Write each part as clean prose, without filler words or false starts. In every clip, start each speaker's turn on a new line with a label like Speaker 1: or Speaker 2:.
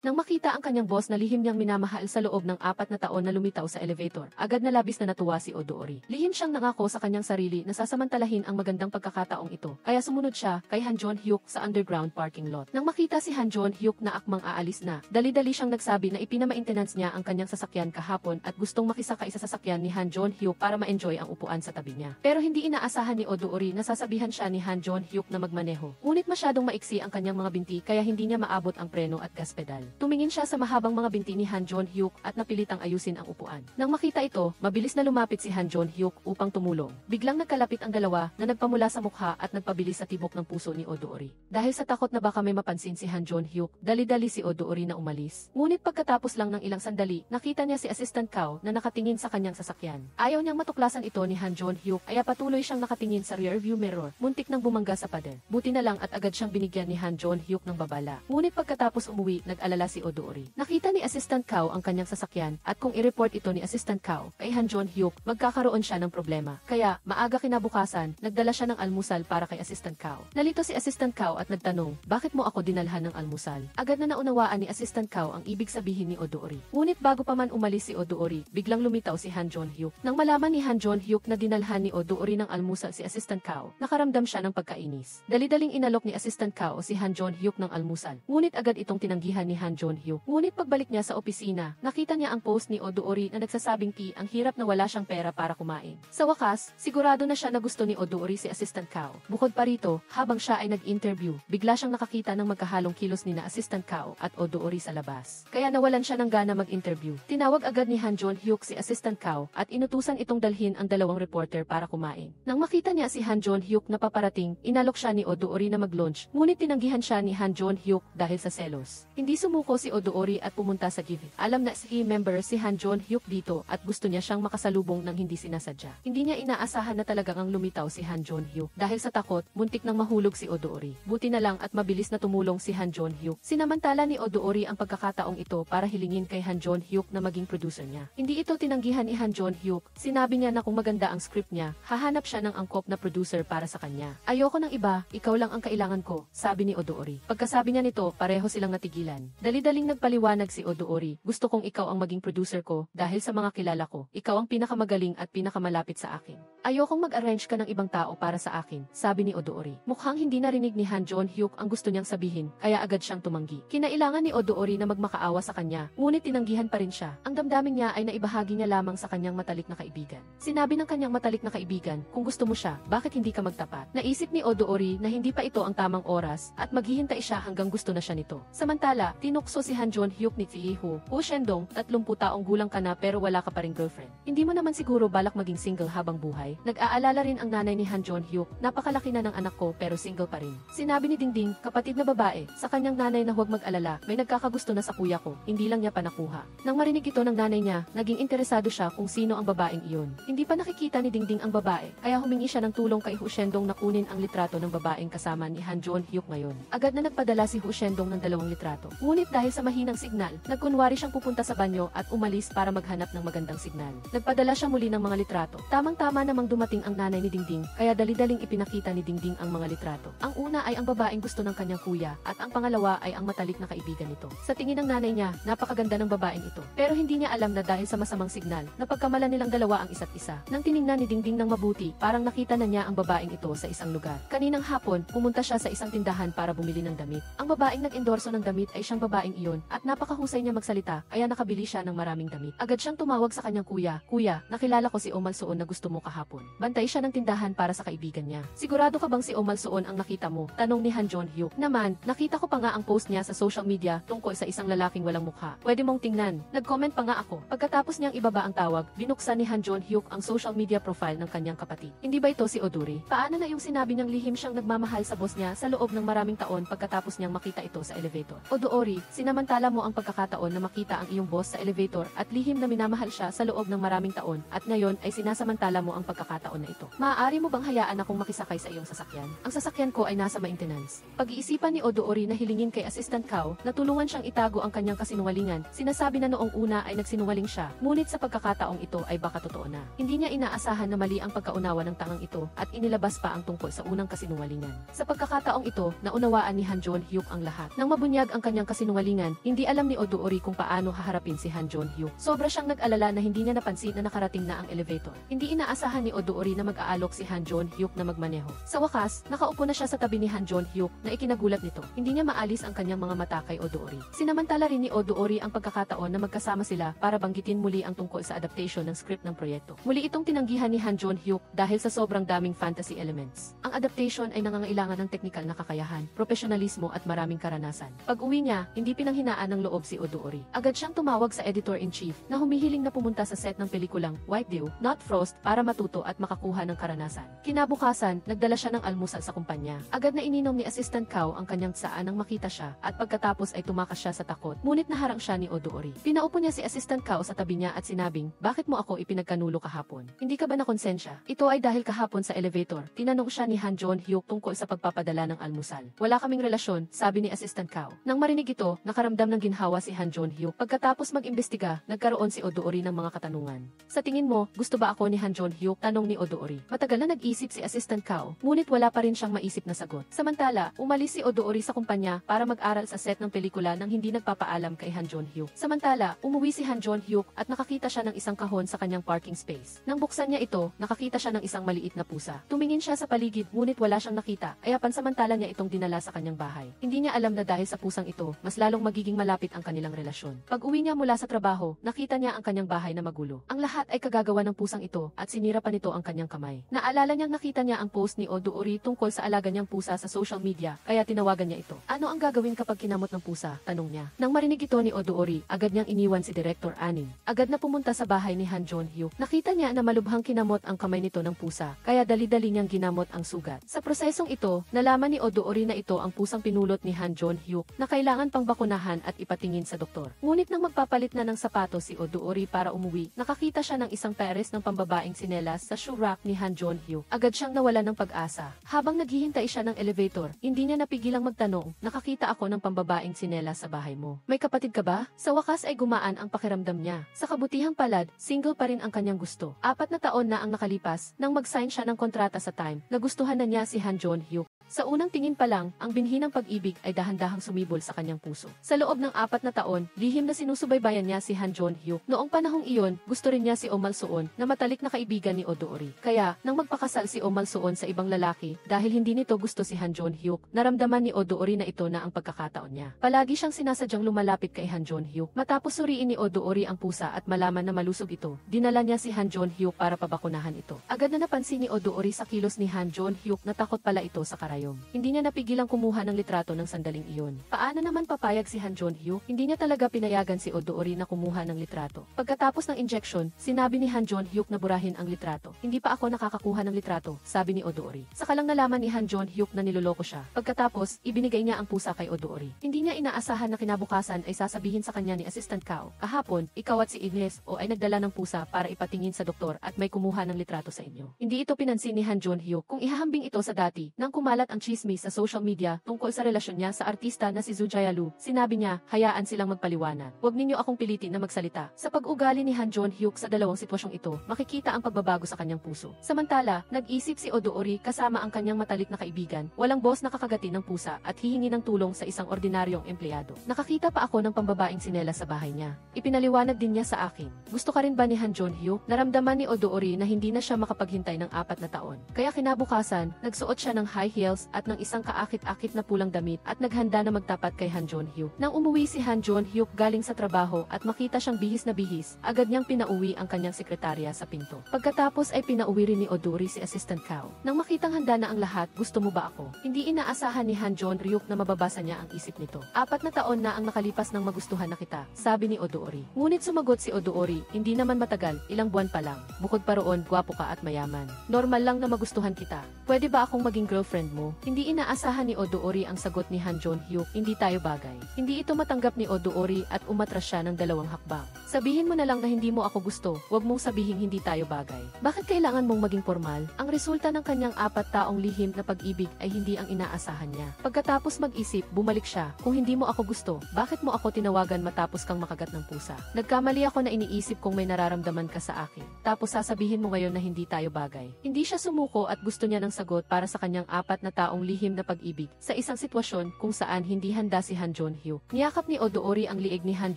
Speaker 1: Nang makita ang kanyang boss na lihim niyang minamahal sa loob ng 4 na taon na lumitaw sa elevator, agad na labis na natuwa si Odoori. Lihim siyang nangako sa kanyang sarili na sasamantalahin ang magandang pagkakataong ito, kaya sumunod siya kay Han Jon-hyuk sa underground parking lot. Nang makita si Han Jon-hyuk na akmang aalis na, dali-dali siyang nagsabi na ipinama-maintenance niya ang kanyang sasakyan kahapon at gustong makisakay sa sasakyan ni Han Jon-hyuk para ma-enjoy ang upuan sa tabi niya. Pero hindi inaasahan ni Odoori na sasabihan siya ni Han Jon-hyuk na magmaneho. Ngunit masyadong maiksi ang kanyang mga binti kaya hindi niya maabot ang preno at gas pedal. Tumingin siya sa mahabang mga binti ni Han Jon-hyuk at napilitang ayusin ang upuan. Nang makita ito, mabilis na lumapit si Han Jon-hyuk upang tumulong. Biglang nagkalapit ang dalawa na nagpamula sa mukha at nagpabilis sa tibok ng puso ni Odoori. Dahil sa takot na baka may mapansin si Han Jon-hyuk, dali-dali si Odoori na umalis. Ngunit pagkatapos lang ng ilang sandali, nakita niya si Assistant Kao na nakatingin sa kanyang sasakyan. Ayaw niyang matuklasan ito ni Han Jon-hyuk, kaya patuloy siyang nakatingin sa rearview mirror, muntik nang bumangga sa pader. Buti na lang at agad siyang binigyan ni Han Jon-hyuk ng babala. Ngunit pagkatapos umuwi, nag-alala si Odoori. Nakita ni Assistant Kao ang kanyang sasakyan at kung i-report ito ni Assistant Kao kay Han Jon-hyuk, magkakaroon siya ng problema. Kaya, maaga kinabukasan, nagdala siya ng almusal para kay Assistant Kao. Nalito si Assistant Kao at nagtanong, bakit mo ako dinalhan ng almusal? Agad na naunawaan ni Assistant Kao ang ibig sabihin ni Odoori. Ngunit bago pa man umalis si Odoori, biglang lumitaw si Han Jon-hyuk. Nang malaman ni Han Jon-hyuk na dinalhan ni Odoori ng almusal si Assistant Kao, nakaramdam siya ng pagkainis. Dali-daling inalok ni Assistant Kao si Han Jon-hyuk ng almusal. Ngunit agad itong tinanggihan ni Han Jon-hyuk. Ngunit pagbalik niya sa opisina, nakita niya ang post ni Odoori na nagsasabing ang hirap na wala siyang pera para kumain. Sa wakas, sigurado na siya na gusto ni Odoori si Assistant Kao. Bukod pa rito, habang siya ay nag-interview, bigla siyang nakakita ng magkahalong kilos ni na Assistant Kao at Odoori sa labas. Kaya nawalan siya ng gana mag-interview. Tinawag agad ni Han Jon-hyuk si Assistant Kao at inutusan itong dalhin ang dalawang reporter para kumain. Nang makita niya si Han Jon-hyuk na paparating, inalok siya ni Odoori na mag-lunch, ngunit tinanggihan siya ni Han Jon-hyuk dahil sa selos. Hindi sumuko si Odoori at pumunta sa give. Alam na si member si Han Jon-hyuk dito at gusto niya siyang makasalubong nang hindi sinasadya. Hindi niya inaasahan na talagang lumitaw si Han Jon-hyuk. Dahil sa takot, muntik nang mahulog si Odoori. Buti na lang at mabilis na tumulong si Han Jon-hyuk. Sinamantala ni Odoori ang pagkakataong ito para hilingin kay Han Jon-hyuk na maging producer niya. Hindi ito tinanggihan ni Han Jon-hyuk. Sinabi niya na kung maganda ang script niya, hahanap siya ng angkop na producer para sa kanya. Ayoko ng iba, ikaw lang ang kailangan ko, sabi ni Odoori. Pagkasabi niya nito, pareho silang natigilan. Dali-daling nagpaliwanag si Odoori, gusto kong ikaw ang maging producer ko dahil sa mga kilala ko. Ikaw ang pinakamagaling at pinakamalapit sa akin. Ayokong mag-arrange ka ng ibang tao para sa akin, sabi ni Odoori. Mukhang hindi narinig ni Han Jon-hyuk ang gusto niyang sabihin, kaya agad siyang tumanggi. Kinailangan ni Odoori na magmakaawa sa kanya, ngunit tinanggihan pa rin siya. Ang damdamin niya ay naibahagi niya lamang sa kanyang matalik na kaibigan. Sinabi ng kanyang matalik na kaibigan, kung gusto mo siya, bakit hindi ka magtapat? Naisip ni Odoori na hindi pa ito ang tamang oras at maghihintay siya hanggang gusto na siya nito. Samantala, tinukso si Han Jon-hyuk ni Chiho, Shendong, 30 taong gulang ka na pero wala ka pa ring girlfriend. Hindi mo naman siguro balak maging single habang buhay? Nag-aalala rin ang nanay ni Han Jon-hyuk, napakalaki na ng anak ko pero single pa rin. Sinabi ni Dingding, kapatid na babae, sa kanyang nanay na huwag mag-alala, may nagkakagusto na sa kuya ko, hindi lang niya pa nakuha. Nang marinig ito ng nanay niya, naging interesado siya kung sino ang babaeng iyon. Hindi pa nakikita ni Dingding ang babae, kaya humingi siya ng tulong kay Shendong na kunin ang litrato ng babaeng kasama ni Han Jon-hyuk ngayon. Agad na nagpadala si Shendong ng 2 litrato. Ngunit dahil sa mahinang signal, nagkunwari siyang pupunta sa banyo at umalis para maghanap ng magandang signal. Nagpadala siya muli ng mga litrato. Tamang-tama namang dumating ang nanay ni Dingding, kaya dali-daling ipinakita ni Dingding ang mga litrato. Ang una ay ang babaeng gusto ng kanyang kuya, at ang pangalawa ay ang matalik na kaibigan nito. Sa tingin ng nanay niya, napakaganda ng babaeng ito. Pero hindi niya alam na dahil sa masamang signal, napagkamala nilang dalawa ang isa't isa. Nang tiningnan ni Dingding ng mabuti, parang nakita na niya ang babaeng ito sa isang lugar. Kaninang hapon, pumunta siya sa isang tindahan para bumili ng damit. Ang babaeng nag-endorso ng damit ay siyang babaeng iyon, at napakahusay niya magsalita, kaya nakabili siya ng maraming damit. Agad siyang tumawag sa kanyang kuya, "Kuya, nakilala ko si Omal Suon na gusto mo kahapon." Bantay siya ng tindahan para sa kaibigan niya. "Sigurado ka bang si Omal Suon ang nakita mo?" tanong ni Han Jon-hyuk. "Naman, nakita ko pa nga ang post niya sa social media tungkol sa isang lalaking walang mukha. Pwede mong tingnan." Nag-comment pa nga ako. Pagkatapos niyang ibaba ang tawag, binuksan ni Han Jon-hyuk ang social media profile ng kanyang kapatid. Hindi ba ito si Odoori? Paano na yung sinabi niyang lihim siyang nagmamahal sa boss niya sa loob ng maraming taon pagkatapos niyang makita ito sa elevator? "Odoori, sinamantala mo ang pagkakataon na makita ang iyong boss sa elevator at lihim na minamahal siya sa loob ng maraming taon at ngayon ay sinasamantala mo ang pagkakataon na ito. Maaari mo bang hayaan akong makisakay sa iyong sasakyan? Ang sasakyan ko ay nasa maintenance. Pag-iisipan ni Odoori na hilingin kay Assistant Kao na tulungan siyang itago ang kanyang kasinungalingan. Sinasabi na noong una ay nagsinungaling siya, ngunit sa pagkakataong ito ay baka totoo na. Hindi niya inaasahan na mali ang pagkaunawa ng tangang ito at inilabas pa ang tungkol sa unang kasinungalingan. Sa pagkakataong ito, naunawaan ni Han Jon-hyuk ang lahat. Nang mabunyag ang kanyang kasinungalingan, hindi alam ni Odoori kung paano haharapin si Han Jon-hyuk. Sobra siyang nag-alala na hindi niya napansin na nakarating na ang elevator. Hindi inaasahan ni Odoori na mag-aalok si Han Jon-hyuk na magmaneho. Sa wakas, nakaupo na siya sa tabi ni Han Jon-hyuk na ikinagulat nito. Hindi niya maalis ang kanyang mga mata kay Odoori. Sinamantala rin ni Odoori ang pagkakataon na magkasama sila para banggitin muli ang tungkol sa adaptation ng script ng proyekto. Muli itong tinanggihan ni Han Jon-hyuk dahil sa sobrang daming fantasy elements. Ang adaptation ay nangangailangan ng teknikal na kakayahan, profesionalismo at maraming karanasan. Pag-uwi niya, hindi pinanghinaan ng loob si Odoori. Agad siyang tumawag sa editor-in-chief na humihiling na pumunta sa set ng pelikulang White Dew, Not Frost para matuto at makakuha ng karanasan. Kinabukasan, nagdala siya ng almusal sa kumpanya. Agad na ininom ni Assistant Kao ang kanyang tsaan nang makita siya at pagkatapos ay tumakas siya sa takot. Ngunit naharang siya ni Odoori. Pinaupo niya si Assistant Kao sa tabi niya at sinabing, "Bakit mo ako ipinagkanulo kahapon? Hindi ka ba nakonsensya?" Ito ay dahil kahapon sa elevator, tinanong siya ni Han Jon-hyuk tungkol sa pagpapadala ng almusal. "Wala kaming relasyon," sabi ni Assistant Kao. Nang marinig ito, nakaramdam ng ginhawa si Han Jon-hyuk. Pagkatapos mag-imbestiga, nagkaroon si Odoori ng mga katanungan. "Sa tingin mo, gusto ba ako ni Han Jon-hyuk?" tanong ni Odoori. Matagal na nag-isip si Assistant Kao, ngunit wala pa rin siyang maisip na sagot. Samantala, umalis si Odoori sa kumpanya para mag-aral sa set ng pelikula nang hindi nagpapaalam kay Han Jon-hyuk. Samantala, umuwi si Han Jon-hyuk at nakakita siya ng isang kahon sa kanyang parking space. Nang buksan niya ito, nakakita siya ng isang maliit na pusa. Tumingin siya sa paligid ngunit wala siyang nakita, kaya pansamantala niya itong dinala sa kanyang bahay. Hindi niya alam na dahil sa pusang ito, mas lalong magiging malapit ang kanilang relasyon. Pag-uwi niya mula sa trabaho, nakita niya ang kanyang bahay na magulo. Ang lahat ay kagagawa ng pusang ito at sinira pa nito ang kanyang kamay. Naalala niyang nakita niya ang post ni Odoori tungkol sa alaga niyang pusa sa social media, kaya tinawagan niya ito. "Ano ang gagawin kapag kinamot ng pusa?" tanong niya. Nang marinig ito ni Odoori, agad niyang iniwan si Director Anim. Agad na pumunta sa bahay ni Han Jon-hyuk. Nakita niya na malubhang kinamot ang kamay nito ng pusa, kaya dali-dali niyang ginamot ang sugat. Sa prosesong ito, nalaman ni Odoori na ito ang pusang pinulot ni Han Jon-hyuk na kailangan pang bakunahan at ipatingin sa doktor. Ngunit nang magpapalit na ng sapatos si Odoori para umuwi, nakakita siya ng isang pares ng pambabaeng sinelas sa shoe rack ni Han Jon-hyuk. Agad siyang nawala ng pag-asa. Habang naghihintay siya ng elevator, hindi niya napigilang magtanong, "Nakakita ako ng pambabaeng sinelas sa bahay mo. May kapatid ka ba?" Sa wakas ay gumaan ang pakiramdam niya. Sa kabutihang palad, single pa rin ang kanyang gusto. 4 na taon na ang nakalipas nang mag-sign siya ng kontrata sa Time. Nagustuhan na niya si Han Jon-hyuk. Sa unang tingin pa lang, ang binhi ng pag-ibig ay dahan-dahang sumibol sa kanyang puso. Sa loob ng 4 na taon, lihim na sinusubaybayan niya si Han Jon-hyuk. Noong panahong iyon, gusto rin niya si Oh Mal-suon na matalik na kaibigan ni Odoori. Kaya, nang magpakasal si Oh Mal-suon sa ibang lalaki, dahil hindi nito gusto si Han Jon-hyuk, naramdaman ni Odoori na ito na ang pagkakataon niya. Palagi siyang sinasadyang lumapit kay Han Jon-hyuk. Matapos suriin ni Odoori ang pusa at malaman na malusog ito, dinala niya si Han Jon-hyuk para pabakunahan ito. Agad na napansin ni Odoori sa kilos ni Han Jon-hyuk na takot pala ito sa karayom. Hindi niya napigilang kumuha ng litrato ng sandaling iyon. Paano naman papayag si Han Jon-hyuk? Hindi niya talaga pinayagan si Odoori na kumuha ng litrato. Pagkatapos ng injection, sinabi ni Han Jon-hyuk na burahin ang litrato. "Hindi pa ako nakakakuha ng litrato," sabi ni Odoori. Saka lang nalaman ni Han Jon-hyuk na niloloko siya. Pagkatapos, ibinigay niya ang pusa kay Odoori. Hindi niya inaasahan na kinabukasan ay sasabihin sa kanya ni Assistant Kao, "Kahapon, ikaw at si Ignes o ay nagdala ng pusa para ipatingin sa doktor at may kumuha ng litrato sa inyo." Hindi ito pinansin ni Han Jon-hyuk kung ihahambing ito sa dati nang kumalat ang chismis sa social media tungkol sa relasyon niya sa artista na si Zoo Jae-lu. Sinabi niya, "Hayaan silang magpaliwanag. Huwag ninyo akong pilitin na magsalita." Sa pag-ugali ni Han Jon-hyuk sa dalawang sitwasyong ito, makikita ang pagbabago sa kanyang puso. Samantala, nag-isip si Odoori kasama ang kanyang matalik na kaibigan, walang boss na kakagatin ng pusa at hihingi ng tulong sa isang ordinaryong empleyado. "Nakakita pa ako ng pambabaeng sinelas sa bahay niya. Ipinaliwanag din niya sa akin." Gusto ka rin ba ni Han Jon-hyuk? Naramdaman ni Odoori na hindi na siya makapaghintay ng 4 na taon. Kaya kinabukasan, nagsuot siya ng high heels at ng isang kaakit-akit na pulang damit at naghanda na magtapat kay Han Jon-hyuk. Nang umuwi si Han Jon-hyuk galing sa trabaho at makita siyang bihis na bihis, agad niyang pinauwi ang kanyang sekretarya sa pinto. Pagkatapos ay pinauwi rin ni Odoori si Assistant Kao. Nang makitang handa na ang lahat, "Gusto mo ba ako?" Hindi inaasahan ni Han Jon-hyuk na mababasa niya ang isip nito. 4 na taon na ang nakalipas nang magustuhan na kita, sabi ni Odoori. Ngunit sumagot si Odoori, "Hindi naman matagal, ilang buwan pa lang. Bukod pa roon, gwapo ka at mayaman. Normal lang na magustuhan kita. Pwede ba akong maging girlfriend mo?" mo, hindi inaasahan ni Odoori ang sagot ni Han Jon-hyuk, hindi tayo bagay. Hindi ito matanggap ni Odoori at umatras siya ng 2 hakbang. Sabihin mo na lang na hindi mo ako gusto, wag mong sabihin hindi tayo bagay. Bakit kailangan mong maging formal? Ang resulta ng kanyang 4 taong lihim na pag-ibig ay hindi ang inaasahan niya. Pagkatapos mag-isip, bumalik siya, kung hindi mo ako gusto, bakit mo ako tinawagan matapos kang makagat ng pusa? Nagkamali ako na iniisip kung may nararamdaman ka sa akin. Tapos sasabihin mo ngayon na hindi tayo bagay. Hindi siya sumuko at gusto niya ng sagot para sa kanyang 4 na taong lihim na pag-ibig sa isang sitwasyon kung saan hindi handa si Han Jon-hyuk. Niyakap ni Odoori ang liig ni Han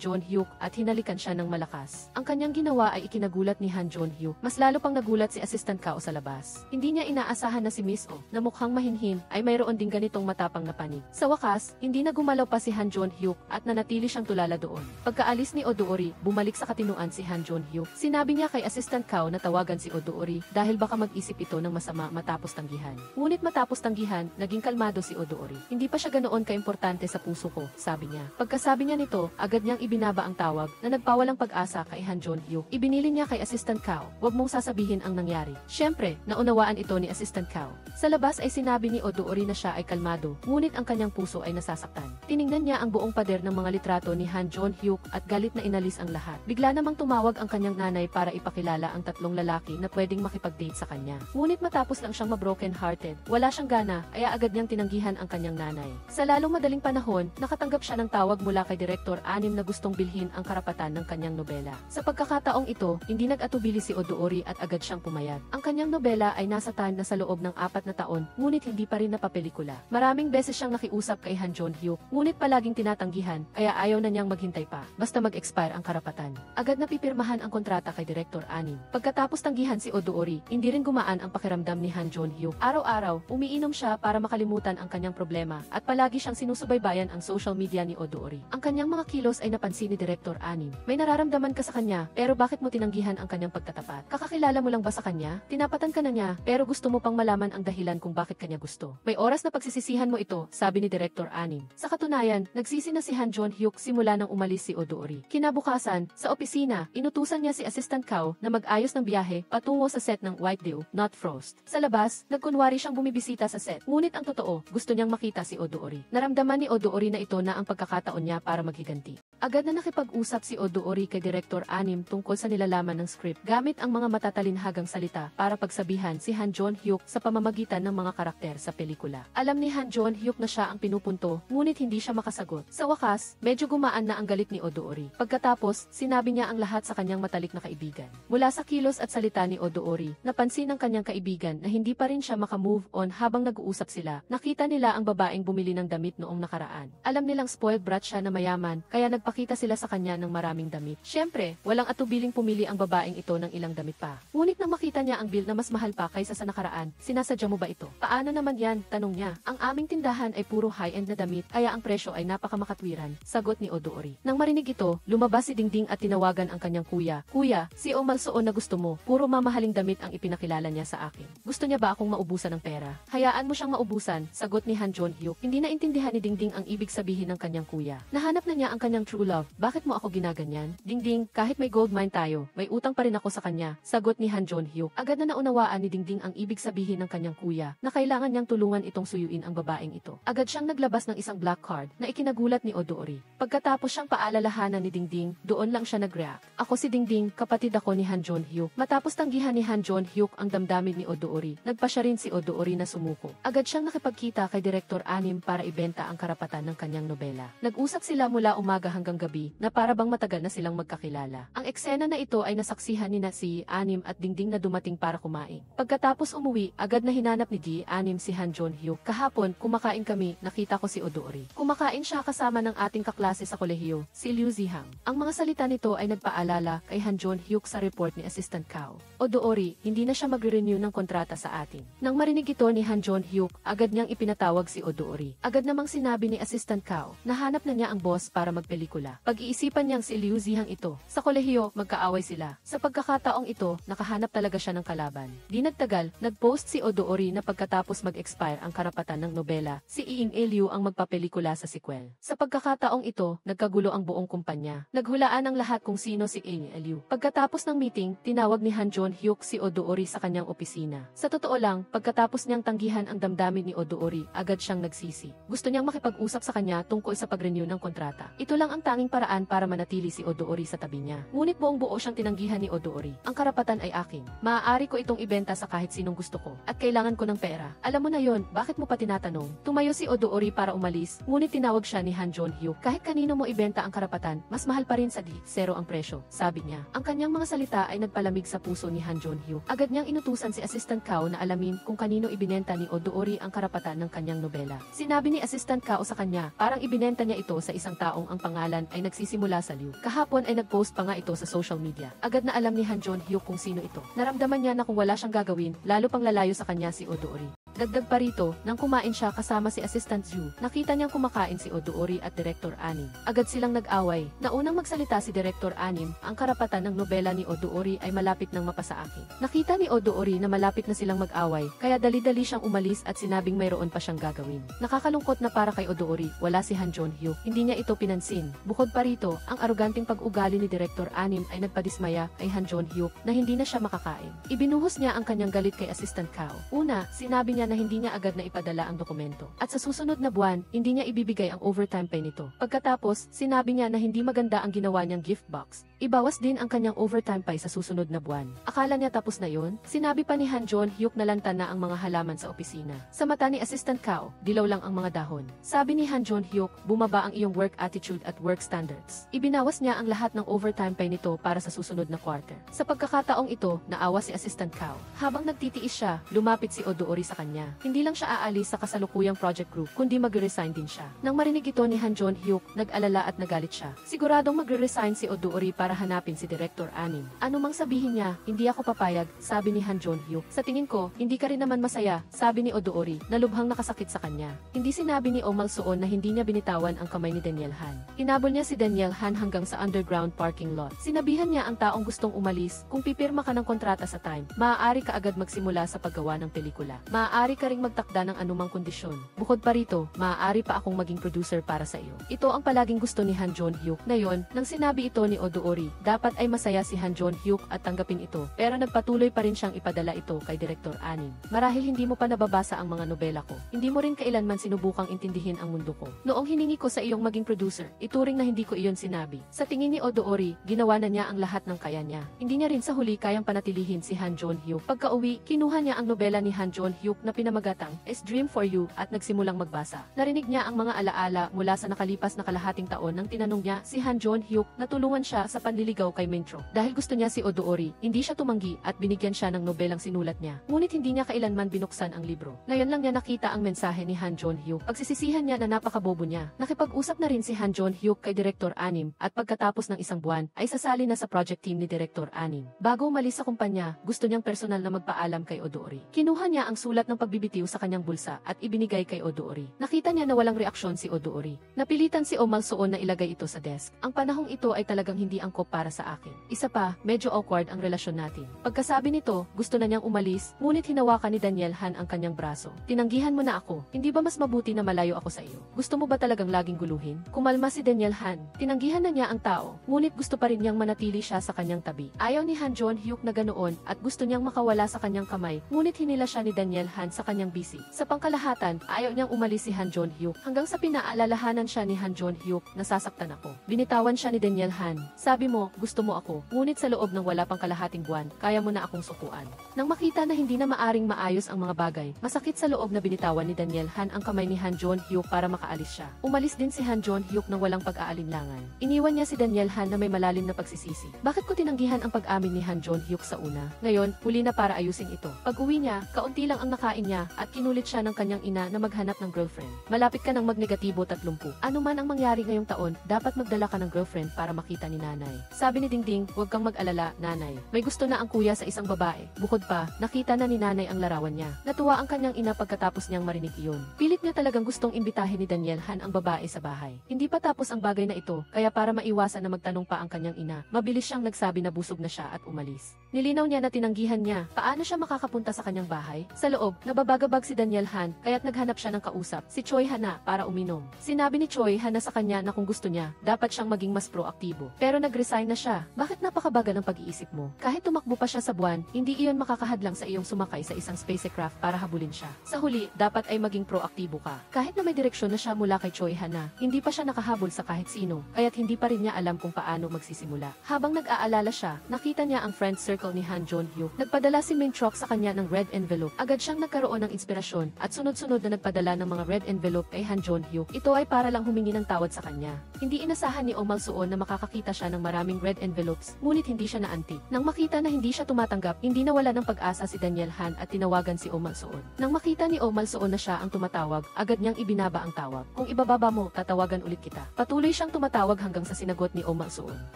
Speaker 1: Jon-hyuk at hinalikan siya ng malakas. Ang kanyang ginawa ay ikinagulat ni Han Jon-hyuk. Mas lalo pang nagulat si Assistant Kao sa labas. Hindi niya inaasahan na si Miss Oh, na mukhang mahinhin, ay mayroon din ganitong matapang na panig. Sa wakas, hindi na gumalaw pa si Han Jon-hyuk at nanatili siyang tulala doon. Pagkaalis ni Odoori, bumalik sa katinuan si Han Jon-hyuk. Sinabi niya kay Assistant Kao na tawagan si Odoori dahil baka mag-isip ito ng masama matapos tanggihan. Ngunit matapos tanggihan, naging kalmado si Odoori. Hindi pa siya ganoon kaimportante sa puso ko, sabi niya. Pagkasabi niya nito, agad niyang ibinaba ang tawag na nagpawalang pag-asa kay Han Jon-hyuk. Ibinili niya kay Assistant Kao, "Huwag mong sasabihin ang nangyari." Siyempre, naunawaan ito ni Assistant Kao. Sa labas ay sinabi ni Odoori na siya ay kalmado, ngunit ang kanyang puso ay nasasaktan. Tiningnan niya ang buong pader ng mga litrato ni Han Jon-hyuk at galit na inalis ang lahat. Bigla namang tumawag ang kanyang nanay para ipakilala ang 3 lalaki na pwedeng makipag-date sa kanya. Ngunit matapos lang siyang ma-broken-hearted, wala siyang gana, kaya agad niyang tinanggihan ang kanyang nanay. Sa lalong madaling panahon, nakatanggap siya ng tawag mula kay Direktor Anim na gustong bilhin ang karapatan ng kanyang nobela. Sa pagkakataong ito, hindi nag-atubili si Odoori at agad siyang pumayag. Ang kanyang nobela ay nasatan na sa loob ng 4 na taon, ngunit hindi pa rin napapelikula. Maraming beses siyang nakiusap kay Han Jon-hyuk, ngunit palaging tinatanggihan, kaya ayaw na niyang maghintay pa, basta mag-expire ang karapatan. Agad na pipirmahan ang kontrata kay Direktor Anim. Pagkatapos tanggihan si Odoori, hindi rin gumaan ang pakiramdam ni Han Jon-hyuk. Araw-araw, umiinom siya para makalimutan ang kanyang problema at palagi siyang sinusubaybayan ang social media ni Odoori. Ang kanyang mga kilos ay napansin ni Direktor Anim. May nararamdaman ka sa kanya, pero bakit mo tinanggihan ang kanyang pagtatapat? Kakakilala mo lang ba sa kanya? Tinapatan ka na niya, pero gusto mo pang malaman ang dahilan kung bakit kanya gusto. May oras na pagsisisihan mo ito, sabi ni Direktor Anim. Sa katunayan, nagsisi na si Han Jon-hyuk simula nang umalis si Odoori. Kinabukasan, sa opisina, inutusan niya si Assistant Kao na mag-ayos ng biyahe patungo sa set ng White Dew, Not Frost. Sa labas, nagkunwari siyang bumibisita sa set. Ngunit ang totoo, gusto niyang makita si Odoori. Naramdaman ni Odoori na ito na ang pagkakataon niya para maghiganti. Agad na nakipag-usap si Odoori kay Direktor Anim tungkol sa nilalaman ng script gamit ang mga matatalinhagang salita para pagsabihan si Han Jon-hyuk sa pamamagitan ng mga karakter sa pelikula. Alam ni Han Jon-hyuk na siya ang pinupunto, ngunit hindi siya makasagot. Sa wakas, medyo gumaan na ang galit ni Odoori. Pagkatapos, sinabi niya ang lahat sa kanyang matalik na kaibigan. Mula sa kilos at salita ni Odoori, napansin ng kanyang kaibigan na hindi pa rin siya makamove on habang nag-uusap sila. Nakita nila ang babaeng bumili ng damit noong nakaraan. Alam nilang spoiled brat siya na mayaman, kaya nagpakita sila sa kanya ng maraming damit. Siyempre, walang atubiling pumili ang babaeng ito ng ilang damit pa. Ngunit nang makita niya ang bill na mas mahal pa kaysa sa nakaraan, sinasadya mo ba ito? Paano naman yan? Tanong niya. Ang aming tindahan ay puro high-end na damit, kaya ang presyo ay napakamakatwiran, sagot ni Odoori. Nang marinig ito, lumabas si Dingding at tinawagan ang kanyang kuya. Kuya, si Omalsoon na gusto mo, puro mamahaling damit ang ipinakilala niya sa akin. Gusto niya ba akong maubusan ng pera? Hayaan mo siyang maubusan, sagot ni Han Jon-hyuk. Hindi naintindihan ni Dingding ang ibig sabihin ng kanyang kuya. Nahanap na niya ang kanyang true love. Bakit mo ako ginaganyan? Dingding, kahit may gold mine tayo, may utang pa rin ako sa kanya, sagot ni Han Jon-hyuk. Agad na naunawaan ni Dingding ang ibig sabihin ng kanyang kuya na kailangan niyang tulungan itong suyuin ang babaeng ito. Agad siyang naglabas ng isang black card na ikinagulat ni Odoori. Pagkatapos siyang paalalahanan ni Dingding, doon lang siya nag-react. Ako si Dingding, kapatid ako ni Han Jon-hyuk. Matapos tanggihan ni Han Jon-hyuk ang damdamin ni Odoori, nagpa siya rin si Odoori na sumuko. Agad siyang nakipagkita kay Direktor Anim para ibenta ang karapatan ng kanyang nobela. Nag-usap sila mula umaga hanggang gabi na para bang matagal na silang magkakilala. Ang eksena na ito ay nasaksihan ni si Anim at Dingding na dumating para kumain. Pagkatapos umuwi, agad na hinanap ni Anim si Han Jon-hyuk. Kahapon, kumakain kami, nakita ko si Odoori. Kumakain siya kasama ng ating kaklase sa kolehiyo, si Liu Zihang. Ang mga salita nito ay nagpaalala kay Han Jon-hyuk sa report ni Assistant Kao. Odoori, hindi na siya magre-renew ng kontrata sa atin. Nang marinig ito ni Han Jon-hyuk, agad niyang ipinatawag si Odoori. Agad namang sinabi ni Assistant Kao, nahanap na niya ang boss para magpelikula. pelikula. Pag-iisipan niyang si Liu Zihang ito. Sa kolehiyo, magkaaway sila. Sa pagkakataong ito, nakahanap talaga siya ng kalaban. Di nagtagal, nag-post si Odoori na pagkatapos mag-expire ang karapatan ng nobela, si Ying Liu ang magpapelikula sa sequel. Sa pagkakataong ito, nagkagulo ang buong kumpanya. Naghulaan ang lahat kung sino si Ying Liu. Pagkatapos ng meeting, tinawag ni Han Jong-hyuk si Odoori sa kanyang opisina. Sa totoo lang, pagkatapos niyang tanggihan ang damdamin ni Odoori, agad siyang nagsisi. Gusto niyang makipag-usap sa kanya tungkol sa pag-renew ng kontrata. Ito lang ang tanging paraan para manatili si Odoori sa tabi niya. Ngunit buong buo siyang tinanggihan ni Odoori. Ang karapatan ay akin. Maaari ko itong ibenta sa kahit sinong gusto ko. At kailangan ko ng pera. Alam mo na yon, bakit mo pa tinatanong? Tumayo si Odoori para umalis, ngunit tinawag siya ni Han Jong-hyuk. Kahit kanino mo ibenta ang karapatan, mas mahal pa rin sa zero ang presyo, sabi niya. Ang kanyang mga salita ay nagpalamig sa puso ni Han Jong-hyuk. Agad niyang inutusan si Assistant Kao na alamin kung kanino ibinenta ni Odoori ang karapatan ng kanyang nobela. Sinabi ni Assistant Kao sa kanya, parang ibinenta niya ito sa isang taong ang pangalan ay nagsisimula sa Liu. Kahapon ay nag-post pa nga ito sa social media. Agad na alam ni Han Jong-hyuk kung sino ito. Naramdaman niya na kung wala siyang gagawin, lalo pang lalayo sa kanya si Odoori. Dagdag pa rito, nang kumain siya kasama si Assistant Zhu, nakita niyang kumakain si Odoori at Director Anim. Agad silang nag-away. Naunang magsalita si Director Anim, ang karapatan ng nobela ni Odoori ay malapit nang mapasa akin. Nakita ni Odoori na malapit na silang mag-away, kaya dali-dali siyang umalis at sinabing mayroon pa siyang gagawin. Nakakalungkot na para kay Odoori, wala si Han Jong-hyuk. Hindi niya ito pinansin. Bukod pa rito, ang aroganting pag-ugali ni Director Anim ay nagpadismaya kay Han Jong-hyuk na hindi na siya makakain. Ibinuhos niya ang kanyang galit kay Assistant Kao. Una, sinabi niya na hindi niya agad na ipadala ang dokumento. At sa susunod na buwan, hindi niya ibibigay ang overtime pay nito. Pagkatapos, sinabi niya na hindi maganda ang ginawa niyang gift box. Ibawas din ang kanyang overtime pay sa susunod na buwan. Akala niya tapos na yun? Sinabi pa ni Han Jong-hyuk na lanta na ang mga halaman sa opisina. Sa mata ni Assistant Kao, dilaw lang ang mga dahon. Sabi ni Han Jong-hyuk, bumaba ang iyong work attitude at work standards. Ibinawas niya ang lahat ng overtime pay nito para sa susunod na quarter. Sa pagkakataong ito, naawa si Assistant Kao. Habang nagtitiis siya, lumapit si Odoori sa kanya. Hindi lang siya aalis sa kasalukuyang project group, kundi magre-resign din siya. Nang marinig ito ni Han Jong-hyuk, nag-alala at nagalit siya. Siguradong magre-resign si Odoori para hanapin si Director Anim. Ano mang sabihin niya, hindi ako papayag, sabi ni Han Jong-hyuk. Sa tingin ko, hindi ka rin naman masaya, sabi ni Odoori, na lubhang nakasakit sa kanya. Hindi sinabi ni Oh Mal-soon na hindi niya binitawan ang kamay ni Daniel Han. Hinabol niya si Daniel Han hanggang sa underground parking lot. Sinabihan niya ang taong gustong umalis, kung pipirma ka ng kontrata sa time, maaari ka agad magsimula sa paggawa ng pelikula. Maaari ka ring magtakda ng anumang kondisyon. Bukod pa rito, maaari pa akong maging producer para sa iyo. Ito ang palaging gusto ni Han Jong-hyuk. Ngayon, nang sinabi ito ni Odoori, dapat ay masaya si Han Jong-hyuk at tanggapin ito. Pero nagpatuloy pa rin siyang ipadala ito kay Director Anim. Marahil hindi mo pa nababasa ang mga nobela ko. Hindi mo rin kailanman sinubukang intindihin ang mundo ko. Noong hiningi ko sa iyong maging producer, ituring na hindi ko iyon sinabi. Sa tingin ni Odoori, ginawa na niya ang lahat ng kaya niya. Hindi niya rin sa huli kayang panatilihin si Han Jong-hyuk. Pagka-uwi, kinuha niya ang nobela ni Han Jong-hyuk na pinamagatang A Dream for You at nagsimulang magbasa. Narinig niya ang mga alaala mula sa nakalipas na kalahating taon nang tinanong niya si Han Jong-hyuk na tulungan siya sa panliligaw kay Mentro. Dahil gusto niya si Odoori, hindi siya tumanggi at binigyan siya ng nobelang sinulat niya. Ngunit hindi niya kailanman binuksan ang libro. Ngayon lang niya nakita ang mensahe ni Han Jong-hyuk. Pagsisisihan niya na napakabobo niya. Nakipag-usap na rin si Han Jong-hyuk kay Director Anim at pagkatapos ng isang buwan ay sasali na sa project team ni Director Anim. Bago umalis sa kumpanya, gusto niyang personal na magpaalam kay Odoori. Kinuha niya ang sulat ng pagbibitiw sa kanyang bulsa at ibinigay kay Odoori. Nakita niya na walang reaksyon si Odoori. Napilitan si Oh Mal-soon na ilagay ito sa desk. Ang panahong ito ay talagang hindi angkop para sa akin. Isa pa, medyo awkward ang relasyon natin. Pagkasabi nito, gusto na niyang umalis, ngunit hinawakan ni Daniel Han ang kanyang braso. Tinanggihan mo na ako. Hindi ba mas mabuti na malayo ako sa iyo? Gusto mo ba talagang laging guluhin? Kumalma si Daniel Han. Tinanggihan na niya ang tao, ngunit gusto pa rin niyang manatili siya sa kanyang tabi. Ayaw ni Han Jong-hyuk na ganoon at gusto niyang makawala sa kanyang kamay, ngunit hinila siya ni Daniel Han sa kanyang busy. Sa pangkalahatan, ayaw niyang umalis si Han Jong-hyuk hanggang sa pinaalalahanan siya ni Han Jong-hyuk, nasasaktan ako. Binitawan siya ni Daniel Han. Sabi mo, gusto mo ako, ngunit sa loob ng wala pang kalahating buwan, kaya mo na akong sukuan. Nang makita na hindi na maaring maayos ang mga bagay, masakit sa loob na binitawan ni Daniel Han ang kamay ni Han Jong-hyuk para makaalis siya. Umalis din si Han Jong-hyuk nang walang pag-aalinlangan. Iniwan niya si Daniel Han na may malalim na pagsisisi. Bakit ko tinanggihan ang pag-amin ni Han Jong-hyuk sa una? Ngayon, huli na para ayusin ito. Pag-uwi niya, kaunti lang ang nakain niya at kinulit siya ng kanyang ina na maghanap ng girlfriend. Malapit ka ng magnegatibo 30. Ano man ang mangyari ngayong taon, dapat magdala ka ng girlfriend para makita ni nanay. nanay. Sabi ni Dingding, huwag kang mag-alala, nanay. May gusto na ang kuya sa isang babae. Bukod pa, nakita na ni nanay ang larawan niya. Natuwa ang kanyang ina pagkatapos niyang marinig iyon. Pilit niya talagang gustong imbitahin ni Daniel Han ang babae sa bahay. Hindi pa tapos ang bagay na ito, kaya para maiwasan na magtanong pa ang kanyang ina, mabilis siyang nagsabi na busog na siya at umalis. Nilinaw niya na tinanggihan niya, paano siya makakapunta sa kanyang bahay? Sa loob, nababagabag si Daniel Han, kaya't naghanap siya ng kausap, si Choi Hana, para uminom. Sinabi ni Choi Hana sa kanya na kung gusto niya, dapat siyang maging mas proaktibo. Pero nag-resign na siya. Bakit napakabaga ng pag-iisip mo? Kahit tumakbo pa siya sa buwan, hindi iyon makakahadlang sa iyong sumakay sa isang spacecraft para habulin siya. Sa huli, dapat ay maging proaktibo ka. Kahit na may direksyon na siya mula kay Choi Hana, hindi pa siya nakahabol sa kahit sino, kaya't hindi pa rin niya alam kung paano magsisimula. Habang nag-aalala siya, nakita niya ang friend circle ni Han Jong-hyuk. Nagpadala si Min Chok sa kanya ng red envelope. Agad siyang nagkaroon ng inspirasyon at sunod-sunod na nagpadala ng mga red envelope kay Han Jong-hyuk. Ito ay para lang humingi ng tawad sa kanya. Hindi inasahan ni Oh Mal-suon na makakakita siya ng maraming red envelopes, ngunit hindi siya naanti. Nang makita na hindi siya tumatanggap, hindi nawala ng pag-asa si Daniel Han at tinawagan si Oh Mal-suon. Nang makita ni Oh Mal-suon na siya ang tumatawag, agad niyang ibinaba ang tawag. Kung ibababa mo, tatawagan ulit kita. Patuloy siyang tumatawag hanggang sa sinagot ni Oh Mal-suon.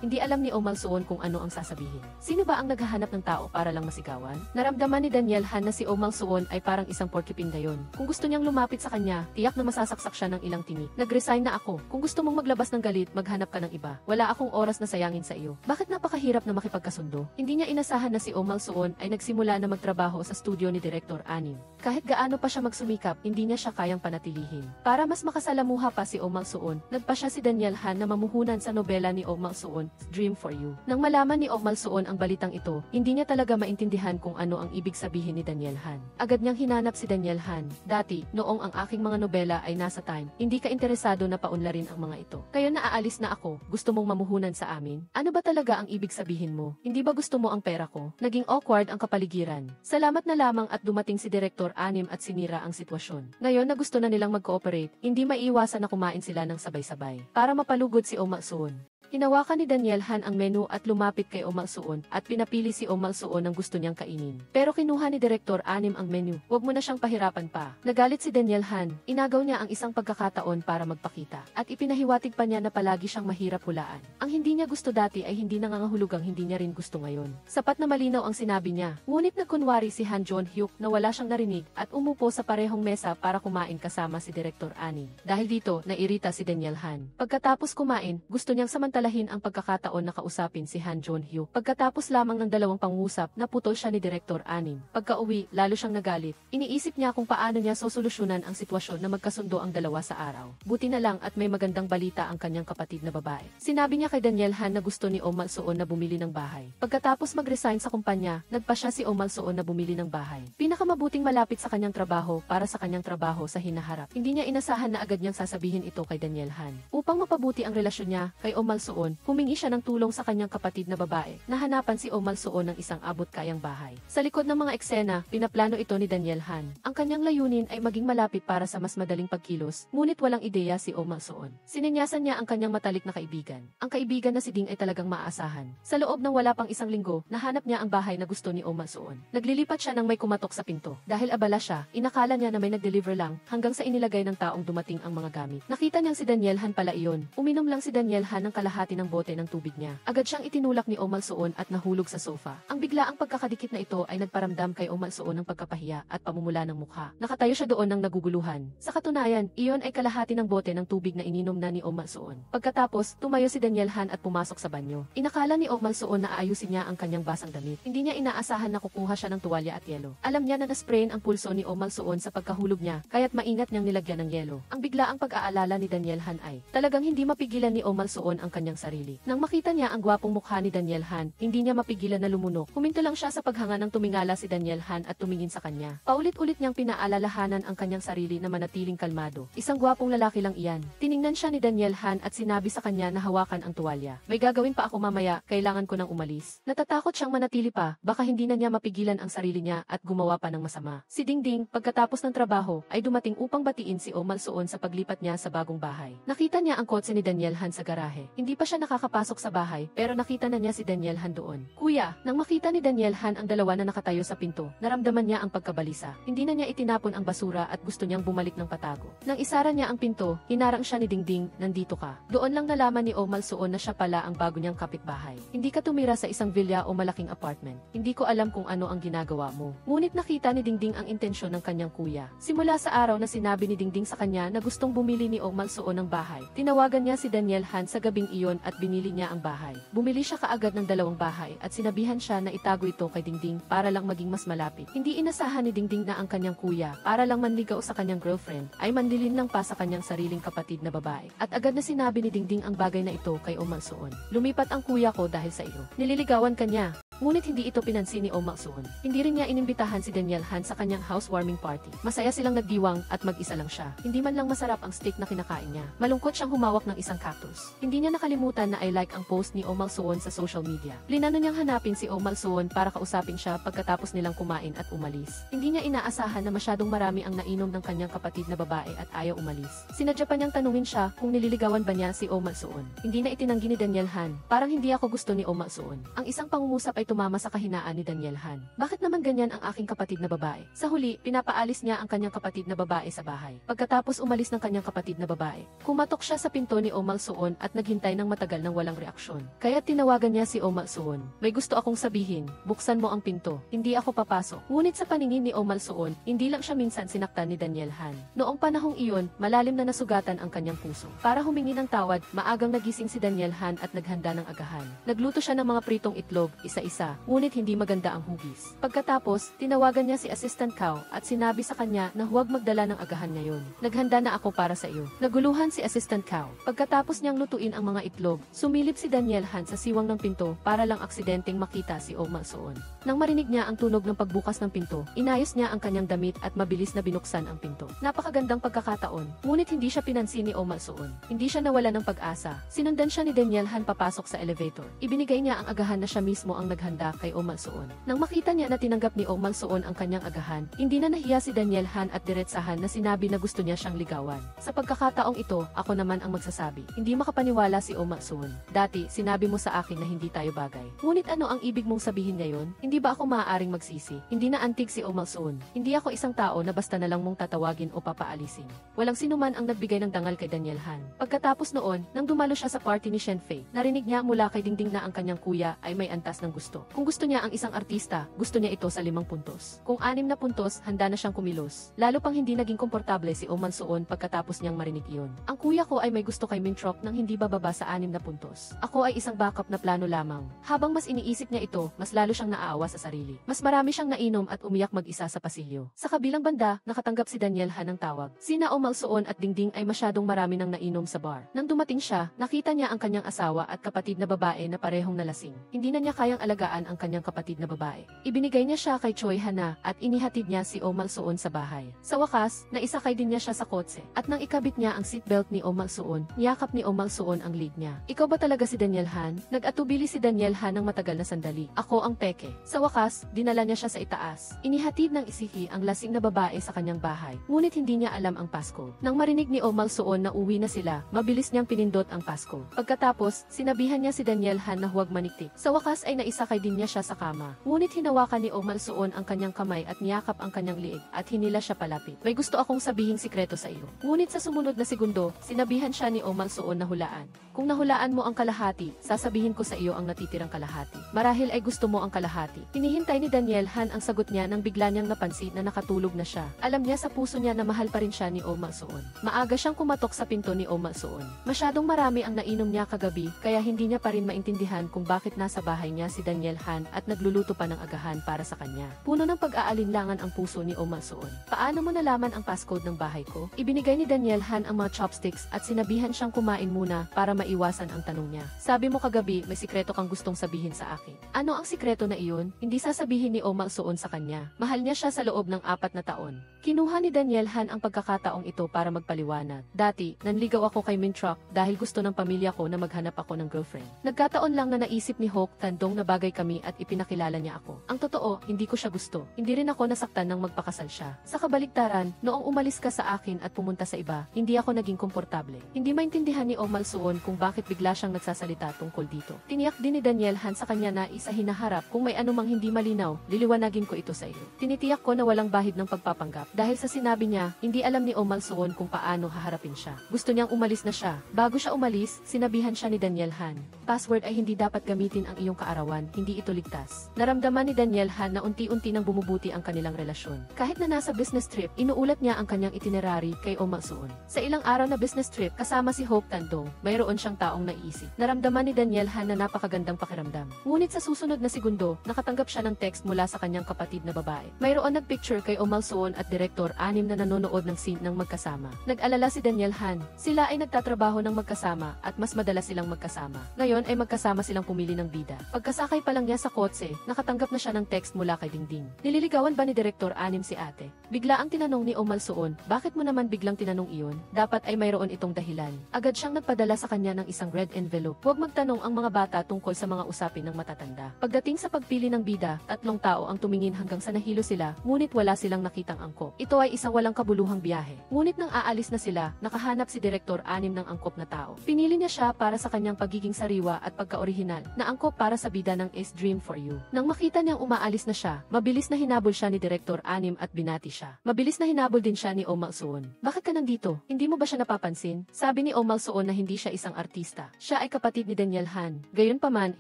Speaker 1: Hindi alam ni Oh Mal-suon kung ano ang sasabihin. Sino ba ang naghahanap ng tao para lang masigawan? Naramdaman ni Daniel Han na si Oh Mal-suon ay parang isang porcupine gayon. Kung gusto niyang lumapit sa kanya, tiyak na masasaksak siya ng ilang tinik. Nag-resign na ako. Kung gusto mong maglabas ng galit, maghanap ka ng iba. Wala akong oras na sayangin sa iyo. Bakit napakahirap na makipagkasundo? Hindi niya inasahan na si Oh Mal-suon ay nagsimula na magtrabaho sa studio ni Direktor Anim. Kahit gaano pa siya magsumikap, hindi niya siya kayang panatilihin. Para mas makasalamuha pa si Oh Mal-suon, nagpa siya si Daniel Han na mamuhunan sa nobela ni Oh Mal-suon, Dream for You. Nang malaman ni Oh Mal-suon ang balitang ito, hindi niya talaga maintindihan kung ano ang ibig sabihin ni Daniel Han. Agad niyang hinanap si Daniel Han. Dati, noong ang aking mga nobela ay nasa Time, hindi ka interesado na paunlarin ang mga ito. Kaya naaalis na ako, gusto mong mamuhunan sa amin? Ano ba talaga ang ibig sabihin mo? Hindi ba gusto mo ang pera ko? Naging awkward ang kapaligiran. Salamat na lamang at dumating si Direktor Anim at sinira ang sitwasyon. Ngayon na gusto na nilang mag-cooperate, hindi maiiwasan na kumain sila ng sabay-sabay. Para mapalugod si Oh Mal-suon. Hinawakan ni Daniel Han ang menu at lumapit kay Oh Mal-suon at pinapili si Oh Mal-suon ang gusto niyang kainin. Pero kinuha ni Direktor Anim ang menu. Huwag mo na siyang pahirapan pa. Nagalit si Daniel Han. Inagaw niya ang isang pagkakataon para magpakita. At ipinahiwatig pa niya na palagi siyang mahirap hulaan. Ang hindi niya gusto dati ay hindi nangangahulugang hindi niya rin gusto ngayon. Sapat na malinaw ang sinabi niya. Ngunit nagkunwari si Han Jong-hyuk na wala siyang narinig at umupo sa parehong mesa para kumain kasama si Direktor Anim. Dahil dito, nairita si Daniel Han. Pagkatapos kumain, gusto niyang samantalahin ang pagkakataon na kausapin si Han Jong-hyuk. Pagkatapos lamang ng dalawang pangusap, naputol siya ni Direktor Anim. Pagka-uwi, lalo siyang nagalit. Iniisip niya kung paano niya sosolusyonan ang sitwasyon na magkasundo ang dalawa sa araw. Buti na lang at may magandang balita ang kanyang kapatid na babae. Sinabi niya kay Daniel Han na gusto ni Oh Mal-suon na bumili ng bahay. Pagkatapos mag-resign sa kumpanya, nagpa siya si Oh Mal-suon na bumili ng bahay. Pinakamabuting malapit sa kanyang trabaho para sa kanyang trabaho sa hinaharap. Hindi niya inasahan na agad niyang sasabihin ito kay Daniel Han. Upang mapabuti ang relasyon niya kay Oh Mal-suon, humingi siya ng tulong sa kanyang kapatid na babae. Nahanapan si Oh Mal-suon ng isang abot-kayang bahay. Sa likod ng mga eksena, pinaplano ito ni Daniel Han. Ang kanyang layunin ay maging malapit para sa mas madaling pagkilos, ngunit walang ideya si Oh Mal-suon. Sininyasan niya ang kanyang matalik na kaibigan. Ang kaibigan na si Ding ay talagang maasahan. Sa loob ng wala pang isang linggo, nahanap niya ang bahay na gusto ni Oh Mal-suon. Naglilipat siya nang may kumatok sa pinto. Dahil abala siya, inakala niya na may nag-deliver lang, hanggang sa inilagay ng taong dumating ang mga gamit. Nakita niyang si Daniel Han pala iyon. Uminom lang si Daniel Han ng kalahati ng bote ng tubig niya. Agad siyang itinulak ni Oh Mal-suon at nahulog sa sofa. Ang biglaang pagkakadikit na ito ay nagparamdam kay Oh Mal-suon ng pagkapahiya at pamumula ng mukha. Nakatayo siya doon ng naguguluhan. Sa katunayan, iyon ay kalahati ng bote ng tubig na ininom na ni Oh Mal-suon. Pagkatapos, tumayo si Daniel Han at pumasok sa banyo. Inakala ni Oh Mal-suon na aayusin niya ang kanyang basang damit. Hindi niya inaasahan na kukuha siya ng tuwalya at yelo. Alam niya na nasprayin ang pulso ni Oh Mal-suon sa pagkahulog niya, kaya't maingat niyang nilagyan ng yelo. Ang biglaang pag-aalala ni Daniel Han ay talagang hindi mapigilan ni Oh Mal-suon ang kanyang sarili. Nang makita niya ang gwapong mukha ni Daniel Han, hindi niya mapigilan na lumunok. Huminto lang siya sa paghanga nang tumingala si Daniel Han at tumingin sa kanya. Paulit-ulit niyang pinaalalahanan ang kanyang sarili na manatiling kalmado. Isang gwapong lalaki lang iyan. Tiningnan siya ni Daniel Han at sinabi sa kanya na hawakan ang tuwalya. May gagawin pa ako mamaya, kailangan ko nang umalis. Natatakot siyang manatili pa, baka hindi na niya mapigilan ang sarili niya at gumawa pa ng masama. Si Dingding, pagkatapos ng trabaho, ay dumating upang batiin si Oh Mal-suon sa paglipat niya sa bagong bahay. Nakita niya ang kotse ni Daniel Han sa garahe. Hindi pa siya nakakapasok sa bahay, pero nakita na niya si Daniel Han doon. Kuya, nang makita ni Daniel Han ang dalawa na nakatayo sa pinto, naramdaman niya ang pagkabalisa. Hindi na niya itinapon ang basura at gusto niyang bumalik ng patago. Nang isara niya ang pinto, hinarang siya ni Dingding, nandito ka. Doon lang nalaman ni Oh Malsuon na siya pala ang bago niyang kapitbahay. Hindi ka tumira sa isang villa o malaking apartment. Hindi ko alam kung ano ang ginagawa mo. Ngunit nakita ni Dingding ang intensyon ng kanyang kuya. Simula sa araw na sinabi ni Dingding sa kanya na gustong bumili ni Oh Malsuon ng bahay, tinawagan niya si Daniel Han sa gabing iyon at binili niya ang bahay. Bumili siya kaagad ng 2 bahay at sinabihan siya na itago ito kay Dingding para lang maging mas malapit. Hindi inasahan ni Dingding na ang kanyang kuya, para lang manligaw sa kanyang girlfriend, ay manlilin lang pa sa kanyang sariling kapatid na babae. At agad na sinabi ni Dingding ang bagay na ito kay Oh Malsuon. Lumipat ang kuya ko dahil sa iyo. Nililigawan ka niya. Ngunit hindi ito pinansin ni Oh Malsuon. Hindi rin niya inimbitahan si Daniel Han sa kanyang housewarming party. Masaya silang nagdiwang at mag-isa lang siya. Hindi man lang masarap ang steak na kinakain niya. Malungkot siyang humawak ng isang cactus. Hindi niya nakalimutan na I-like ang post ni Oh Malsuon sa social media. Plinano niyang hanapin si Oh Malsuon para kausapin siya pagkatapos nilang kumain at umalis. Hindi niya inaasahan na masyadong marami ang nainom ng kanyang kapatid na babae at ayaw umalis. Sinadya pa niyang tanungin siya kung nililigawan ba niya si Oh Malsuon. Hindi na itinanggi ni Daniel Han. Parang hindi ako gusto ni Oh Malsuon. Ang isang pangungusap ay tumama sa kahinaan ni Daniel Han. Bakit naman ganyan ang aking kapatid na babae? Sa huli, pinapaalis niya ang kanyang kapatid na babae sa bahay. Pagkatapos umalis ng kanyang kapatid na babae, kumatok siya sa pinto ni Oh Malsuon at naghintay ng matagal ng walang reaksyon. Kaya tinawagan niya si Oh Malsuon. May gusto akong sabihin, buksan mo ang pinto. Hindi ako papasok. Ngunit sa paningin ni Oh Malsuon, hindi lang siya minsan sinaktan ni Daniel Han. Noong panahong iyon, malalim na nasugatan ang kanyang puso. Para humingi ng tawad, maagang nagising si Daniel Han at naghanda ng agahan. Nagluto siya ng mga pritong itlog, isa-isa. Ngunit hindi maganda ang hugis. Pagkatapos, tinawagan niya si Assistant Cow at sinabi sa kanya na huwag magdala ng agahan ngayon. Naghanda na ako para sa iyo. Naguluhan si Assistant Cow. Pagkatapos niyang lutuin ang mga itlog, sumilip si Daniel Han sa siwang ng pinto para lang aksidenteng makita si Oh Malsuon. Nang marinig niya ang tunog ng pagbukas ng pinto, inayos niya ang kanyang damit at mabilis na binuksan ang pinto. Napakagandang pagkakataon, ngunit hindi siya pinansin ni Oh Malsuon. Hindi siya nawala ng pag-asa. Sinundan siya ni Daniel Han papasok sa elevator. Ibinigay niya ang agahan na siya mismo ang naghanda kay Oh Malsuon. Nang makita niya na tinanggap ni Oh Malsuon ang kanyang agahan, hindi na nahiya si Daniel Han at diretsahan na sinabi na gusto niya siyang ligawan. Sa pagkakataong ito, ako naman ang magsasabi. Hindi makapaniwala si Oh Malsuon. Dati, sinabi mo sa akin na hindi tayo bagay. Ngunit ano ang ibig mong sabihin ngayon? Hindi ba ako maaaring magsisi? Hindi na antig si Oh Malsuon. Hindi ako isang tao na basta na lang mong tatawagin o papaalisin. Walang sinuman ang nagbigay ng dangal kay Daniel Han. Pagkatapos noon, nang dumalo siya sa party ni Shen Fei, narinig niya mula kay Dingding na ang kanyang kuya ay may antas ng gusto. Kung gusto niya ang isang artista, gusto niya ito sa 5 puntos. Kung 6 na puntos, handa na siyang kumilos. Lalo pang hindi naging komportable si Oh Malsuon pagkatapos niyang marinig iyon. Ang kuya ko ay may gusto kay Mintrok nang hindi bababa sa 6 na puntos. Ako ay isang backup na plano lamang. Habang mas iniisip niya ito, mas lalo siyang naaawa sa sarili. Mas marami siyang nainom at umiyak mag-isa sa pasilyo. Sa kabilang banda, nakatanggap si Daniel Han ng tawag. Sina Oh Malsuon at Dingding ay masyadong marami nang nainom sa bar. Nang dumating siya, nakita niya ang kanyang asawa at kapatid na babae na parehong nalasing. Hindi na niya kayang alagaan ang kanyang kapatid na babae. Ibinigay niya siya kay Choi Hana at inihatid niya si Oh Malsuon sa bahay. Sa wakas, naisakay din niya siya sa kotse. At nang ikabit niya ang seatbelt ni Oh Malsuon, niyakap ni Oh Malsuon ang lead niya. Ikaw ba talaga si Daniel Han? Nag-atubili si Daniel Han ng matagal na sandali. Ako ang peke. Sa wakas, dinala niya siya sa itaas. Inihatid ng isihi ang lasing na babae sa kanyang bahay. Ngunit hindi niya alam ang passcode. Nang marinig ni Oh Malsuon na uwi na sila, mabilis niyang pinindot ang passcode. Pagkatapos, sinabihan niya si Daniel Han na huwag maniktik. Sa wakas ay naisakay din niya siya sa kama. Ngunit hinawakan ni Oh Malsuon ang kanyang kamay at niyakap ang kanyang liig at hinila siya palapit. May gusto akong sabihing sikreto sa iyo. Ngunit sa sumunod na segundo, sinabihan siya ni Oh Malsuon na hulaan. Kung nahulaan mo ang kalahati, sasabihin ko sa iyo ang natitirang kalahati. Marahil ay gusto mo ang kalahati. Hinihintay ni Daniel Han ang sagot niya nang bigla niyang napansin na nakatulog na siya. Alam niya sa puso niya na mahal pa rin siya ni Oh Malsuon. Maaga siyang kumatok sa pinto ni Oh Malsuon. Masyadong marami ang nainom niya kagabi, kaya hindi niya pa rin maintindihan kung bakit nasa bahay niya si Daniel Han at nagluluto pa ng agahan para sa kanya. Puno ng pag-aalinlangan ang puso ni Oh Malsuon. Paano mo nalaman ang passcode ng bahay ko? Ibinigay ni Daniel Han ang mga chopsticks at sinabihan siyang kumain muna para maiwasan ang tanong niya. Sabi mo kagabi may sikreto kang gustong sabihin sa akin. Ano ang sikreto na iyon? Hindi sasabihin ni Oh Malsuon sa kanya. Mahal niya siya sa loob ng 4 na taon. Kinuha ni Daniel Han ang pagkakataong ito para magpaliwanag. Dati, nanligaw ako kay Mintrok dahil gusto ng pamilya ko na maghanap ako ng girlfriend. Nagkataon lang na naisip ni Hawk Tandong na bagay bagay kami at ipinakilala niya ako. Ang totoo, hindi ko siya gusto. Hindi rin ako nasaktan nang magpakasal siya. Sa kabaligtaran, noong umalis ka sa akin at pumunta sa iba, hindi ako naging komportable. Hindi maintindihan ni Oh Malsuon kung bakit bigla siyang nagsasalita tungkol dito. Tiniyak din ni Daniel Han sa kanya na isa hinaharap kung may anumang hindi malinaw, liliwanagin ko ito sa iyo. Tinitiyak ko na walang bahid ng pagpapanggap. Dahil sa sinabi niya, hindi alam ni Oh Malsuon kung paano haharapin siya. Gusto niyang umalis na siya. Bago siya umalis, sinabihan siya ni Daniel Han. Password ay hindi dapat gamitin ang iyong kaarawan, hindi ito ligtas. Naramdaman ni Daniel Han na unti-unti nang bumubuti ang kanilang relasyon. Kahit na nasa business trip, inuulat niya ang kanyang itinerary kay Oh Malsuon. Sa ilang araw na business trip, kasama si Hope Tandong, mayroon siyang taong naisip. Naramdaman ni Daniel Han na napakagandang pakiramdam. Ngunit sa susunod na segundo, nakatanggap siya ng text mula sa kanyang kapatid na babae. Mayroon nagpicture kay Oh Malsuon at Direktor 6 na nanonood ng scene ng magkasama. Nag-alala si Daniel Han. Sila ay nagtatrabaho ng magkasama at mas madalas silang magkasama. Ngayon ay magkasama silang pumili ng bida. Pagkasakay pa lang niya sa kotse, nakatanggap na siya ng text mula kay Dingding. Nililigawan ba ni Direktor 6 si ate? Bigla ang tinanong ni Oh Malsuon, bakit mo naman biglang tinanong iyon? Dapat ay mayroon itong dahilan. Agad siyang nagpadala sa kanya ng isang red envelope. Huwag magtanong ang mga bata tungkol sa mga usapin ng matatanda. Pagdating sa pagpili ng bida, 3 tao ang tumingin hanggang sa nahilo sila, ngunit wala silang nakitang angkop. Ito ay isang walang kabuluhang biyahe. Ngunit nang aalis na sila, nakahanap si Direktor 6 ng angkop na tao. Pinili niya siya para sa kanyang pagiging sariwa at pagka-orihinal na angkop para sa bida ng Is Dream for You. Nang makita niyang umaalis na siya, mabilis na hinabol siya ni Direktor 6 at binati siya. Mabilis na hinabol din siya ni Oh Malsuon. Bakit ka nandito? Hindi mo ba siya napapansin? Sabi ni Oh Malsuon na hindi siya isang artista. Siya ay kapatid ni Daniel Han. Gayunpaman,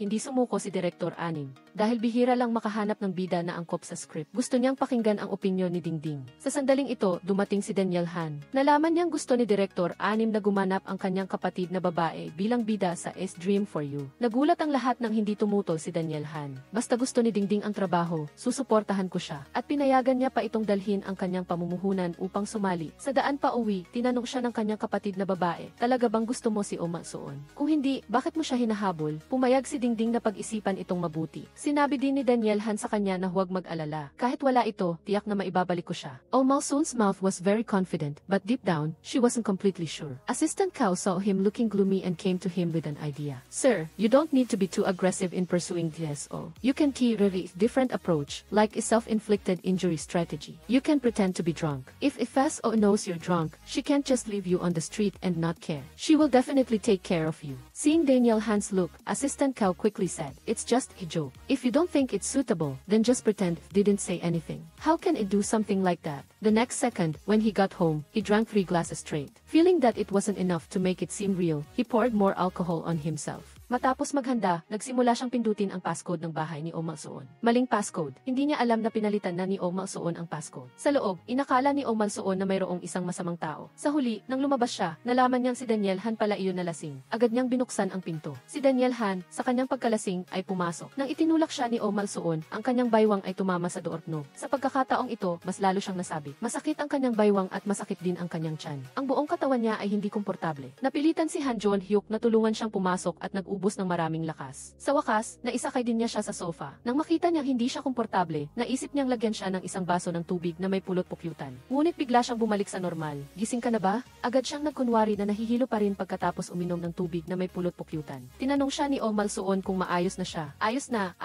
Speaker 1: hindi sumuko si Direktor 6. Dahil bihira lang makahanap ng bida na angkop sa script. Gusto niyang pakinggan ang opinyon ni Dingding. Sa sandaling ito, dumating si Daniel Han. Nalaman niyang gusto ni Direktor 6 na gumanap ang kanyang kapatid na babae bilang bida sa Is Dream for You. Nagulat ang lahat nang hindi tumutol si Daniel Han. Basta gusto ni Dingding ang trabaho, susuportahan ko siya. At pinayagan niya pa itong dalhin ang kanyang pamumuhunan upang sumali. Sa daan pa uwi, tinanong siya ng kanyang kapatid na babae, talaga bang gusto mo si Oh Malsuon? Kung hindi, bakit mo siya hinahabol? Pumayag si Dingding na pag-isipan itong mabuti. Sinabi din ni Daniel Han sa kanya na huwag mag-alala. Kahit wala ito, tiyak na maibabalik ko siya. Oh Malsuon's mouth was very confident, but deep down, she wasn't completely sure. Assistant Cao saw him looking gloomy and came to him with an idea. Sir, you don't need to be too aggressive in pursuing DSO. You can take a really different approach, like a self-inflicted injury strategy. You can pretend to be drunk. If FSO knows you're drunk, she can't just leave you on the street and not care. She will definitely take care of you. Seeing Daniel Han's look, Assistant Cao quickly said, it's just a joke. If you don't think it's suitable, then just pretend didn't say anything. How can it do something like that? The next second, when he got home, he drank 3 glasses straight. Feeling that it wasn't enough to make it seem real, he poured more alcohol on himself. Matapos maghanda, nagsimula siyang pindutin ang passcode ng bahay ni Oh Malsuon. Maling passcode. Hindi niya alam na pinalitan na ni Oh Malsuon ang passcode. Sa loob, inakala ni Oh Malsuon na mayroong isang masamang tao. Sa huli, nang lumabas siya, nalaman niyang si Daniel Han pala iyon na lasing. Agad niyang binuksan ang pinto. Si Daniel Han, sa kanyang pagkalasing, ay pumasok. Nang itinulak siya ni Oh Malsuon, ang kanyang baywang ay tumama sa doorknob. Sa pagkakataong ito, mas lalo siyang nasabi. Masakit ang kanyang baywang at masakit din ang kanyang tiyan. Ang buong katawan niya ay hindi komportable. Napilitan si Han Jon Hyuk na tulungan siyang pumasok at nag-ubos ng maraming lakas. Sa wakas, naisakay din niya siya sa sofa. Nang makita niyang hindi siya komportable, naisip niyang lagyan siya ng isang baso ng tubig na may pulot-pukyutan. Ngunit bigla siyang bumalik sa normal. Gising ka na ba? Agad siyang nagkunwari na nahihilo pa rin pagkatapos uminom ng tubig na may pulot-pukyutan. Tinanong siya ni Oh Malsuon kung maayos na siya. Ayos na,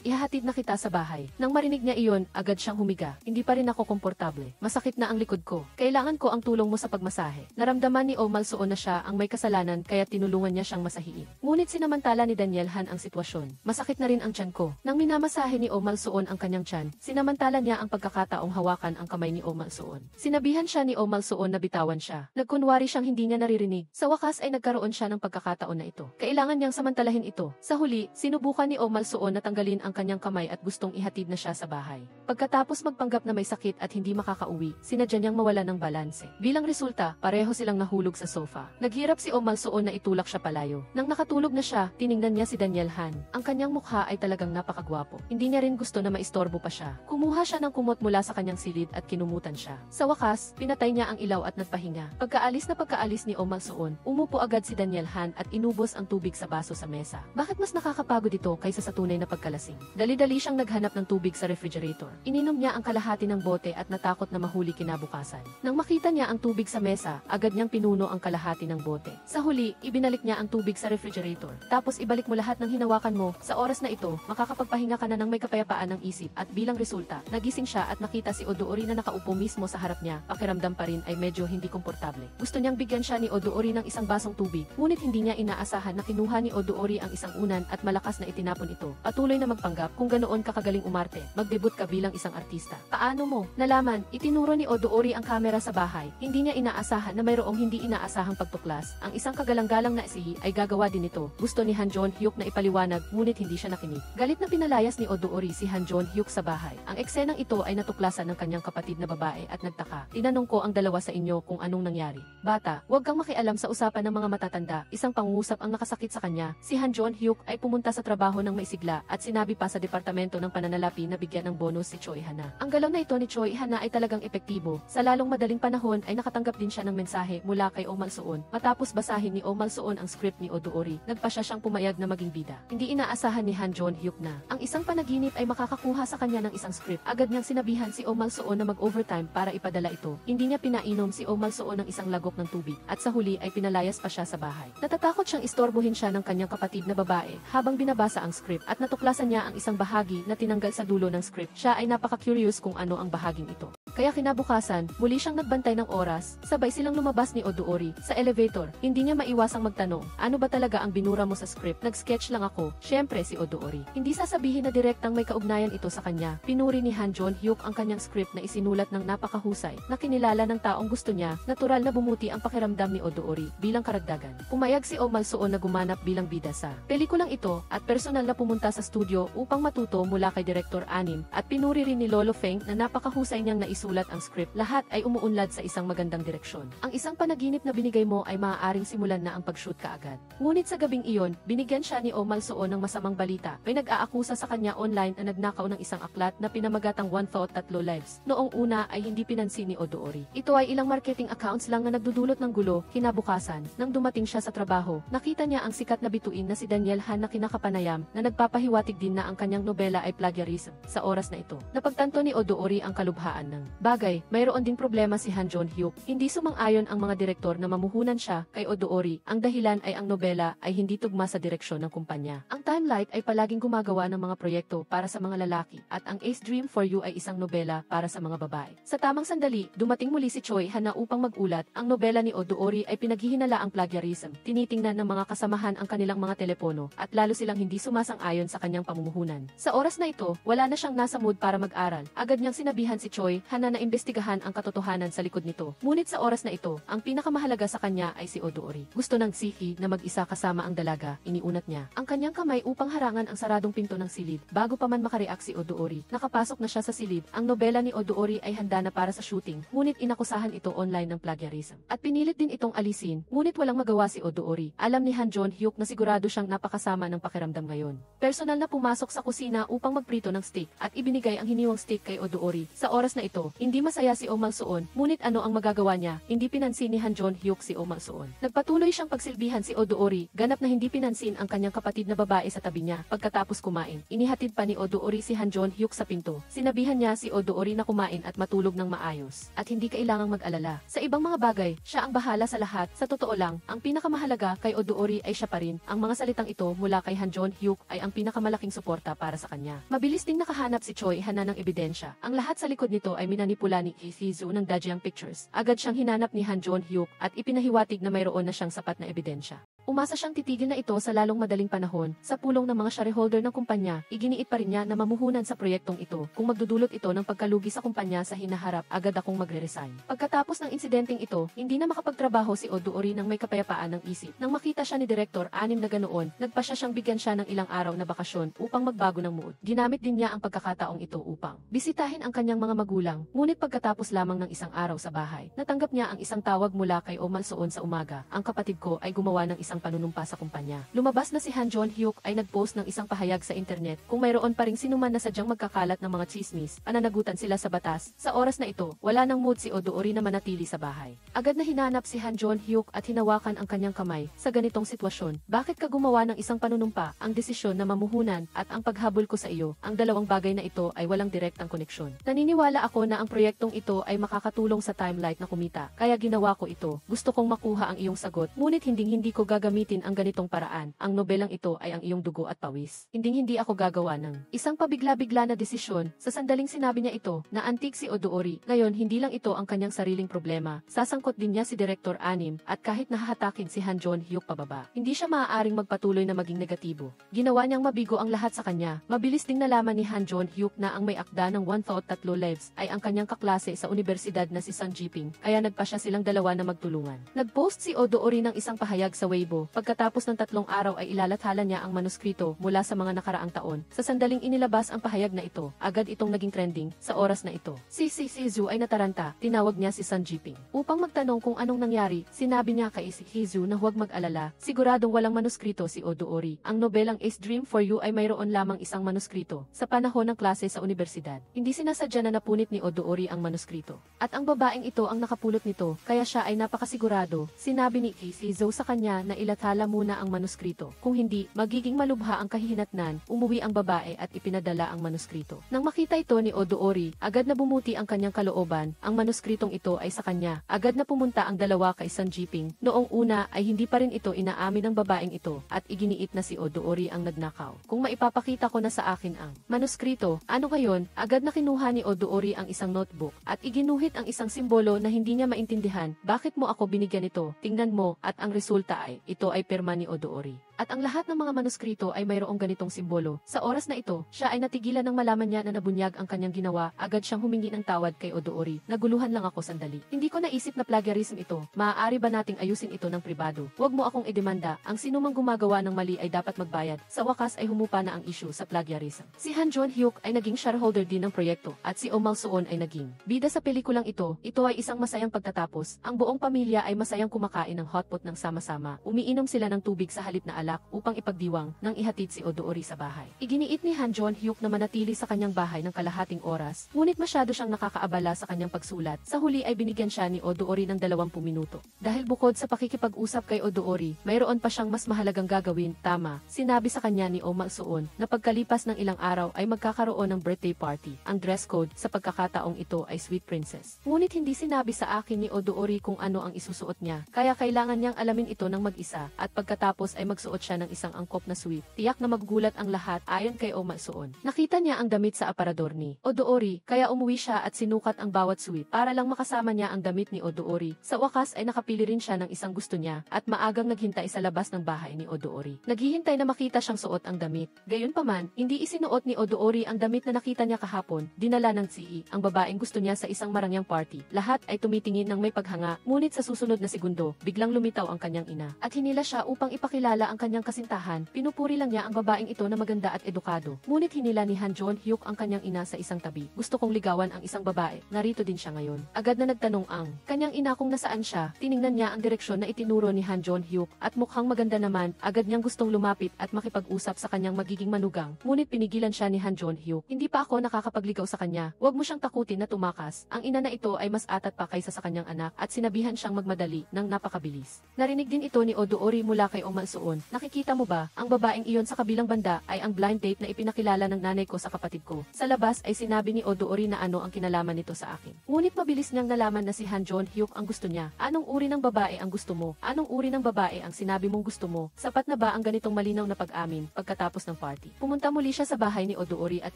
Speaker 1: ihahatid na kita sa bahay. Nang marinig niya iyon, agad siyang humiga. Hindi pa rin ako komportable. Masakit na ang likod ko. Kailangan ko ang tulong mo sa pagmasahe. Naramdaman ni Oh Malsuon na siya ang may kasalanan kaya tinulungan niya siyang masahiin. Ngunit sinamantala ni Daniel Han ang sitwasyon. Masakit na rin ang tiyan ko. Nang minamasahe ni Oh Malsuon ang kanyang tiyan, sinamantala niya ang pagkakataong hawakan ang kamay ni Oh Malsuon. Sinabihan siya ni Oh Malsuon na bitawan siya. Nagkunwari siyang hindi niya naririnig. Sa wakas ay nagkaroon siya ng pagkakataon na ito. Kailangan niyang samantalahin ito. Sa huli, sinubukan ni Oh Malsuon na tanggalin ang kanyang kamay at gustong ihatid na siya sa bahay. Pagkatapos magpanggap na may sakit at hindi makakauwi, sinadya niyang mawala ng balanse. Bilang resulta, pareho silang nahulog sa sofa. Naghirap si Oh Malsuon na itulak siya palayo. Nang nakatulog na siya, tiningnan niya si Daniel Han. Ang kanyang mukha ay talagang napakagwapo. Hindi niya rin gusto na maistorbo pa siya. Kumuha siya ng kumot mula sa kanyang silid at kinumutan siya. Sa wakas, pinatay niya ang ilaw at nagpahinga. Pagkaalis ni Oh Malsuon, umupo agad si Daniel Han at inubos ang tubig sa baso sa mesa. Bakit mas nakakapagod ito kaysa sa tunay na pagkalasing? Dali-dali siyang naghanap ng tubig sa refrigerator. Ininom niya ang kalahati ng bote at natakot na mahuli kinabukasan. Nang makita niya ang tubig sa mesa, agad niyang pinuno ang kalahati ng bote. Sa huli, ibinalik niya ang tubig sa refrigerator. elevator. Tapos ibalik mo lahat ng hinawakan mo. Sa oras na ito, makakapagpahinga ka na ng may kapayapaan ng isip at bilang resulta, nagising siya at nakita si Odoori na nakaupo mismo sa harap niya. Pakiramdam pa rin ay medyo hindi komportable. Gusto niyang bigyan siya ni Odoori ng isang basong tubig, ngunit hindi niya inaasahan na kinuha ni Odoori ang isang unan at malakas na itinapon ito. Patuloy na magpanggap, kung ganoon ka kagaling umarte, magdebut ka bilang isang artista. Paano mo nalaman? Itinuro ni Odoori ang kamera sa bahay. Hindi niya inaasahan na mayroong hindi inaasahang pagtuklas. Ang isang kagalang-galang na si ay gagawa din ito. Gusto ni Han Jon-hyuk na ipaliwanag, ngunit hindi siya nakinig. Galit na pinalayas ni Odoori si Han Jon-hyuk sa bahay. Ang eksenang ito ay natuklasan ng kanyang kapatid na babae at nagtaka. Tinanong ko ang dalawa sa inyo kung anong nangyari. Bata, huwag kang makialam sa usapan ng mga matatanda. Isang pangungusap ang nakasakit sa kanya. Si Han Jon-hyuk ay pumunta sa trabaho ng maisigla at sinabi pa sa departamento ng pananalapi na bigyan ng bonus si Choi Hana. Ang galaw na ito ni Choi Hana ay talagang epektibo. Sa lalong madaling panahon ay nakatanggap din siya ng mensahe mula kay Oh Mal-soon. Matapos basahin ni Oh Mal-soon ang script ni Odoori, nagpa siya siyang pumayag na maging bida. Hindi inaasahan ni Han Jon-hyuk na ang isang panaginip ay makakakuha sa kanya ng isang script. Agad niyang sinabihan si Oh Mal-soon na mag-overtime para ipadala ito. Hindi niya pinainom si Oh Mal-soon ng isang lagok ng tubig at sa huli ay pinalayas pa siya sa bahay. Natatakot siyang istorbohin siya ng kanyang kapatid na babae habang binabasa ang script at natuklasan niya ang isang bahagi na tinanggal sa dulo ng script. Siya ay napaka-curious kung ano ang bahaging ito. Kaya kinabukasan, muli siyang nagbantay ng oras, sabay silang lumabas ni Odoori sa elevator. Hindi niya maiwasang magtanong, ano ba talaga ang binura mo sa script? Nag-sketch lang ako. Syempre si Odoori. Hindi sasabihin na direktang may kaugnayan ito sa kanya. Pinuri ni Han Jon-hyuk ang kanyang script na isinulat ng napakahusay, na kinilala ng taong gusto niya. Natural na bumuti ang pakiramdam ni Odoori bilang karagdagan. Pumayag si Oh Mal-soon na gumanap bilang bida sa pelikulang ito at personal na pumunta sa studio upang matuto mula kay Direktor Anim at pinuri rin ni Lolo Feng na napakahusay niyang naisulat ang script. Lahat ay umuunlad sa isang magandang direksyon. Ang isang panaginip na binigay mo ay maaaring simulan na ang pag-shoot kaagad. Ngunit sa gabing iyon, binigyan siya ni Oh Mal-soon ng masamang balita. May nag-aakusa sa kanya online na nagnakaw ng isang aklat na pinamagatang One Thought, Tatlo Lives. Noong una ay hindi pinansin ni Odoori. Ito ay ilang marketing accounts lang na nagdudulot ng gulo. Kinabukasan, nang dumating siya sa trabaho, nakita niya ang sikat na bituin na si Daniel Han na kinakapanayam na nagpapahiwatig din na ang kanyang nobela ay plagiarism. Sa oras na ito, napagtanto ni Odoori ang kalubhaan ng bagay. Mayroon ding problema si Han Jon-hyuk. Hindi sumang-ayon ang mga direktor na mamuhunan siya kay Odoori. Ang dahilan ay ang nobela ay hindi tugma sa direksyon ng kumpanya. Ang Timelight ay palaging gumagawa ng mga proyekto para sa mga lalaki at ang Ace Dream for You ay isang nobela para sa mga babae. Sa tamang sandali, dumating muli si Choi Hana upang magulat. Ang nobela ni Odoori ay pinaghihinala ang plagiarism. Tinitingnan ng mga kasamahan ang kanilang mga telepono at lalo silang hindi sumasang-ayon sa kanyang pamumuhunan. Sa oras na ito, wala na siyang nasa mood para mag-aral. Agad niyang sinabihan si Choi Hana na imbestigahan ang katotohanan sa likod nito. Ngunit sa oras na ito, ang pinakamahalaga sa kanya ay si Odoori. Gusto ng Siki na mag-isa kasama ang dalaga. Iniunat niya ang kanyang kamay upang harangan ang saradong pinto ng silid. Bago pa man makareact si Odoori, nakapasok na siya sa silid. Ang nobela ni Odoori ay handa na para sa shooting, ngunit inakusahan ito online ng plagiarism. At pinilit din itong alisin, ngunit walang magawa si Odoori. Alam ni Han Jon-hyuk na sigurado siyang napakasama ng pakiramdam ngayon. Personal na pumasok sa kusina upang magprito ng steak at ibinigay ang hiniwang steak kay Odoori. Sa oras na ito, hindi masaya si Oh Mal-soon, ngunit ano ang magagawa niya? Hindi pinansin ni Han Jon-hyuk si Oh Mal-soon. Nagpatuloy siyang pagsilbihan si Odoori, ganap na hindi pinansin ang kanyang kapatid na babae sa tabi niya. Pagkatapos kumain, inihatid pa ni Odoori si Han Jon-hyuk sa pinto. Sinabihan niya si Odoori na kumain at matulog ng maayos, at hindi kailangang mag-alala. Sa ibang mga bagay, siya ang bahala sa lahat. Sa totoo lang, ang pinakamahalaga kay Odoori ay siya pa rin. Ang mga salitang ito mula kay Han Jon-hyuk ay ang pinakamalaking suporta para sa kanya. Mabilis ding nakahanap si Choi Hana ng ebidensya. Ang lahat sa likod nito ay minanipula ni Ifizu ng Dajiang Pictures. Agad siyang hinanap ni Han Jon-hyuk at ipinahiwatig na mayroon na siyang sapat na ebidensya. Umasa siyang titigil na ito sa lalong madaling panahon. Sa pulong ng mga shareholder ng kumpanya, iginiit pa rin niya na mamuhunan sa proyektong ito. Kung magdudulot ito ng pagkalugi sa kumpanya sa hinaharap, agad akong magre-resign. Pagkatapos ng insidenteng ito, hindi na makapagtrabaho si Odoori ng may kapayapaan ng isip. Nang makita siya ni Direktor Anim na ganoon, nagpasya siyang bigyan siya ng ilang araw na bakasyon upang magbago ng mood. Ginamit din niya ang pagkakataong ito upang bisitahin ang kanyang mga magulang. Ngunit pagkatapos lamang ng isang araw sa bahay, natanggap niya ang isang tawag mula kay Oh Mal-soon sa umaga. Ang kapatid ko ay gumawa ng isang panunumpa sa kumpanya. Lumabas na si Han Jon-hyuk ay nagpost ng isang pahayag sa internet. Kung mayroon pa ring sinuman na sadyang magkakalat ng mga chismis, pananagutan sila sa batas. Sa oras na ito, wala nang mood si Odoori na manatili sa bahay. Agad na hinanap si Han Jon-hyuk at hinawakan ang kanyang kamay. Sa ganitong sitwasyon, bakit ka gumawa ng isang panunumpa? Ang desisyon na mamuhunan at ang paghabol ko sa iyo, ang dalawang bagay na ito ay walang direktang koneksyon. Naniniwala ako na ang proyektong ito ay makakatulong sa Timelight na kumita, kaya ginawa ko ito. Gusto kong makuha ang iyong sagot, ngunit hindi ko gagawin gagamitin ang ganitong paraan. Ang nobelang ito ay ang iyong dugo at pawis. Hindi ako gagawa ng isang pabigla-bigla na desisyon. Sa sandaling sinabi niya ito, na antig si Odoori. Ngayon, hindi lang ito ang kanyang sariling problema. Sasangkot din niya si Direktor Anim, at kahit nahahatakin si Han Jon-hyuk pababa, hindi siya maaaring magpatuloy na maging negatibo. Ginawa niyang mabigo ang lahat sa kanya. Mabilis ding nalaman ni Han Jon-hyuk na ang may akda ng 1,3 lives ay ang kanyang kaklase sa universidad na si Sun Jiping, kaya nagpa siya silang dalawa na magtulungan. Nag-post si Odoori ng isang pahayag sa Weibo. Pagkatapos ng 3 araw ay ilalathala niya ang manuskrito mula sa mga nakaraang taon. Sa sandaling inilabas ang pahayag na ito, agad itong naging trending sa oras na ito. Si Hizu ay nataranta, tinawag niya si Sun Jiping. Upang magtanong kung anong nangyari, sinabi niya kay si Hizu na huwag mag-alala, siguradong walang manuskrito si Odoori. Ang nobelang Ace Dream for You ay mayroon lamang isang manuskrito. Sa panahon ng klase sa universidad, hindi sinasadya na napunit ni Odoori ang manuskrito. At ang babaeng ito ang nakapulot nito, kaya siya ay napakasigurado. Sinabi ni Hizu sa kanya na ilathala muna ang manuskrito. Kung hindi, magiging malubha ang kahihinatnan. Umuwi ang babae at ipinadala ang manuskrito. Nang makita ito ni Odoori, agad na bumuti ang kanyang kalooban. Ang manuskritong ito ay sa kanya. Agad na pumunta ang dalawa kay Sun Jiping. Noong una ay hindi pa rin ito inaamin ng babaeng ito at iginiit na si Odoori ang nagnakaw. Kung maipapakita ko na sa akin ang manuskrito, ano ngayon? Agad na kinuha ni Odoori ang isang notebook at iginuhit ang isang simbolo na hindi niya maintindihan. Bakit mo ako binigyan ito? Tingnan mo, at ang resulta ay, ito ay pirma ni Odoori. At ang lahat ng mga manuskrito ay mayroong ganitong simbolo. Sa oras na ito, siya ay natigilan nang malaman niya na nabunyag ang kanyang ginawa. Agad siyang humingi ng tawad kay Odoori. Naguluhan lang ako sandali. Hindi ko naisip na plagiarism ito. Maaari ba nating ayusin ito ng pribado? Huwag mo akong idemanda. Ang sinumang gumagawa ng mali ay dapat magbayad. Sa wakas ay humupa na ang issue sa plagiarism. Si Han Jon-hyuk ay naging shareholder din ng proyekto at si Oh Mal-suon ay naging bida sa pelikulang ito. Ito ay isang masayang pagtatapos. Ang buong pamilya ay masayang kumakain ng hotpot ng sama-sama. Umiinom sila ng tubig sa halip na alak upang ipagdiwang nang ihatid si Odoori sa bahay. Iginiit ni Han Jon-hyuk na manatili sa kanyang bahay ng kalahating oras, ngunit masyado siyang nakakaabala sa kanyang pagsulat. Sa huli ay binigyan siya ni Odoori ng 20 minuto. Dahil bukod sa pakikipag-usap kay Odoori, mayroon pa siyang mas mahalagang gagawin. Tama, sinabi sa kanya ni Oh Mal-suon na pagkalipas ng ilang araw ay magkakaroon ng birthday party. Ang dress code sa pagkakataong ito ay Sweet Princess. Ngunit hindi sinabi sa akin ni Odoori kung ano ang isusuot niya, kaya kailangan niyang alamin ito ng mag-isa at pagkatapos ay magsuot siya ng isang angkop na sweet. Tiyak na magugulat ang lahat ayon kay Oh Mal-suon. Nakita niya ang damit sa aparador ni Odoori, kaya umuwi siya at sinukat ang bawat sweet para lang makasama niya ang damit ni Odoori. Sa wakas ay nakapili rin siya ng isang gusto niya at maagang naghintay sa labas ng bahay ni Odoori. Naghihintay na makita siyang suot ang damit. Gayunpaman, hindi isinuot ni Odoori ang damit na nakita niya kahapon. Dinala ng Chii ang babaeng gusto niya sa isang marangyang party. Lahat ay tumitingin ng may paghanga, ngunit sa susunod na segundo, biglang lumitaw ang kanyang ina at hinila siya upang ipakilala ang kanyang kasintahan. Pinupuri lang niya ang babaeng ito na maganda at edukado. Ngunit hinila ni Han Jon-hyuk ang kanyang ina sa isang tabi. Gusto kong ligawan ang isang babae. Narito din siya ngayon. Agad na nagtanong ang kanyang ina kung nasaan siya. Tiningnan niya ang direksyon na itinuro ni Han Jon-hyuk at mukhang maganda naman. Agad niyang gustong lumapit at makipag-usap sa kanyang magiging manugang. Ngunit pinigilan siya ni Han Jon-hyuk. Hindi pa ako nakakapagligaw sa kanya. Huwag mo siyang takutin na tumakas. Ang ina na ito ay mas atat pa kaysa sa kanyang anak at sinabihan siyang magmadali ng napakabilis. Narinig din ito ni Odoori mula kay Oh Mal-suon. Nakikita mo ba, ang babaeng iyon sa kabilang banda ay ang blind date na ipinakilala ng nanay ko sa kapatid ko. Sa labas ay sinabi ni Odoori na ano ang kinalaman nito sa akin. Ngunit mabilis niyang nalaman na si Han Jon-hyuk ang gusto niya. Anong uri ng babae ang gusto mo? Anong uri ng babae ang sinabi mong gusto mo? Sapat na ba ang ganitong malinaw na pag-amin pagkatapos ng party? Pumunta muli siya sa bahay ni Odoori at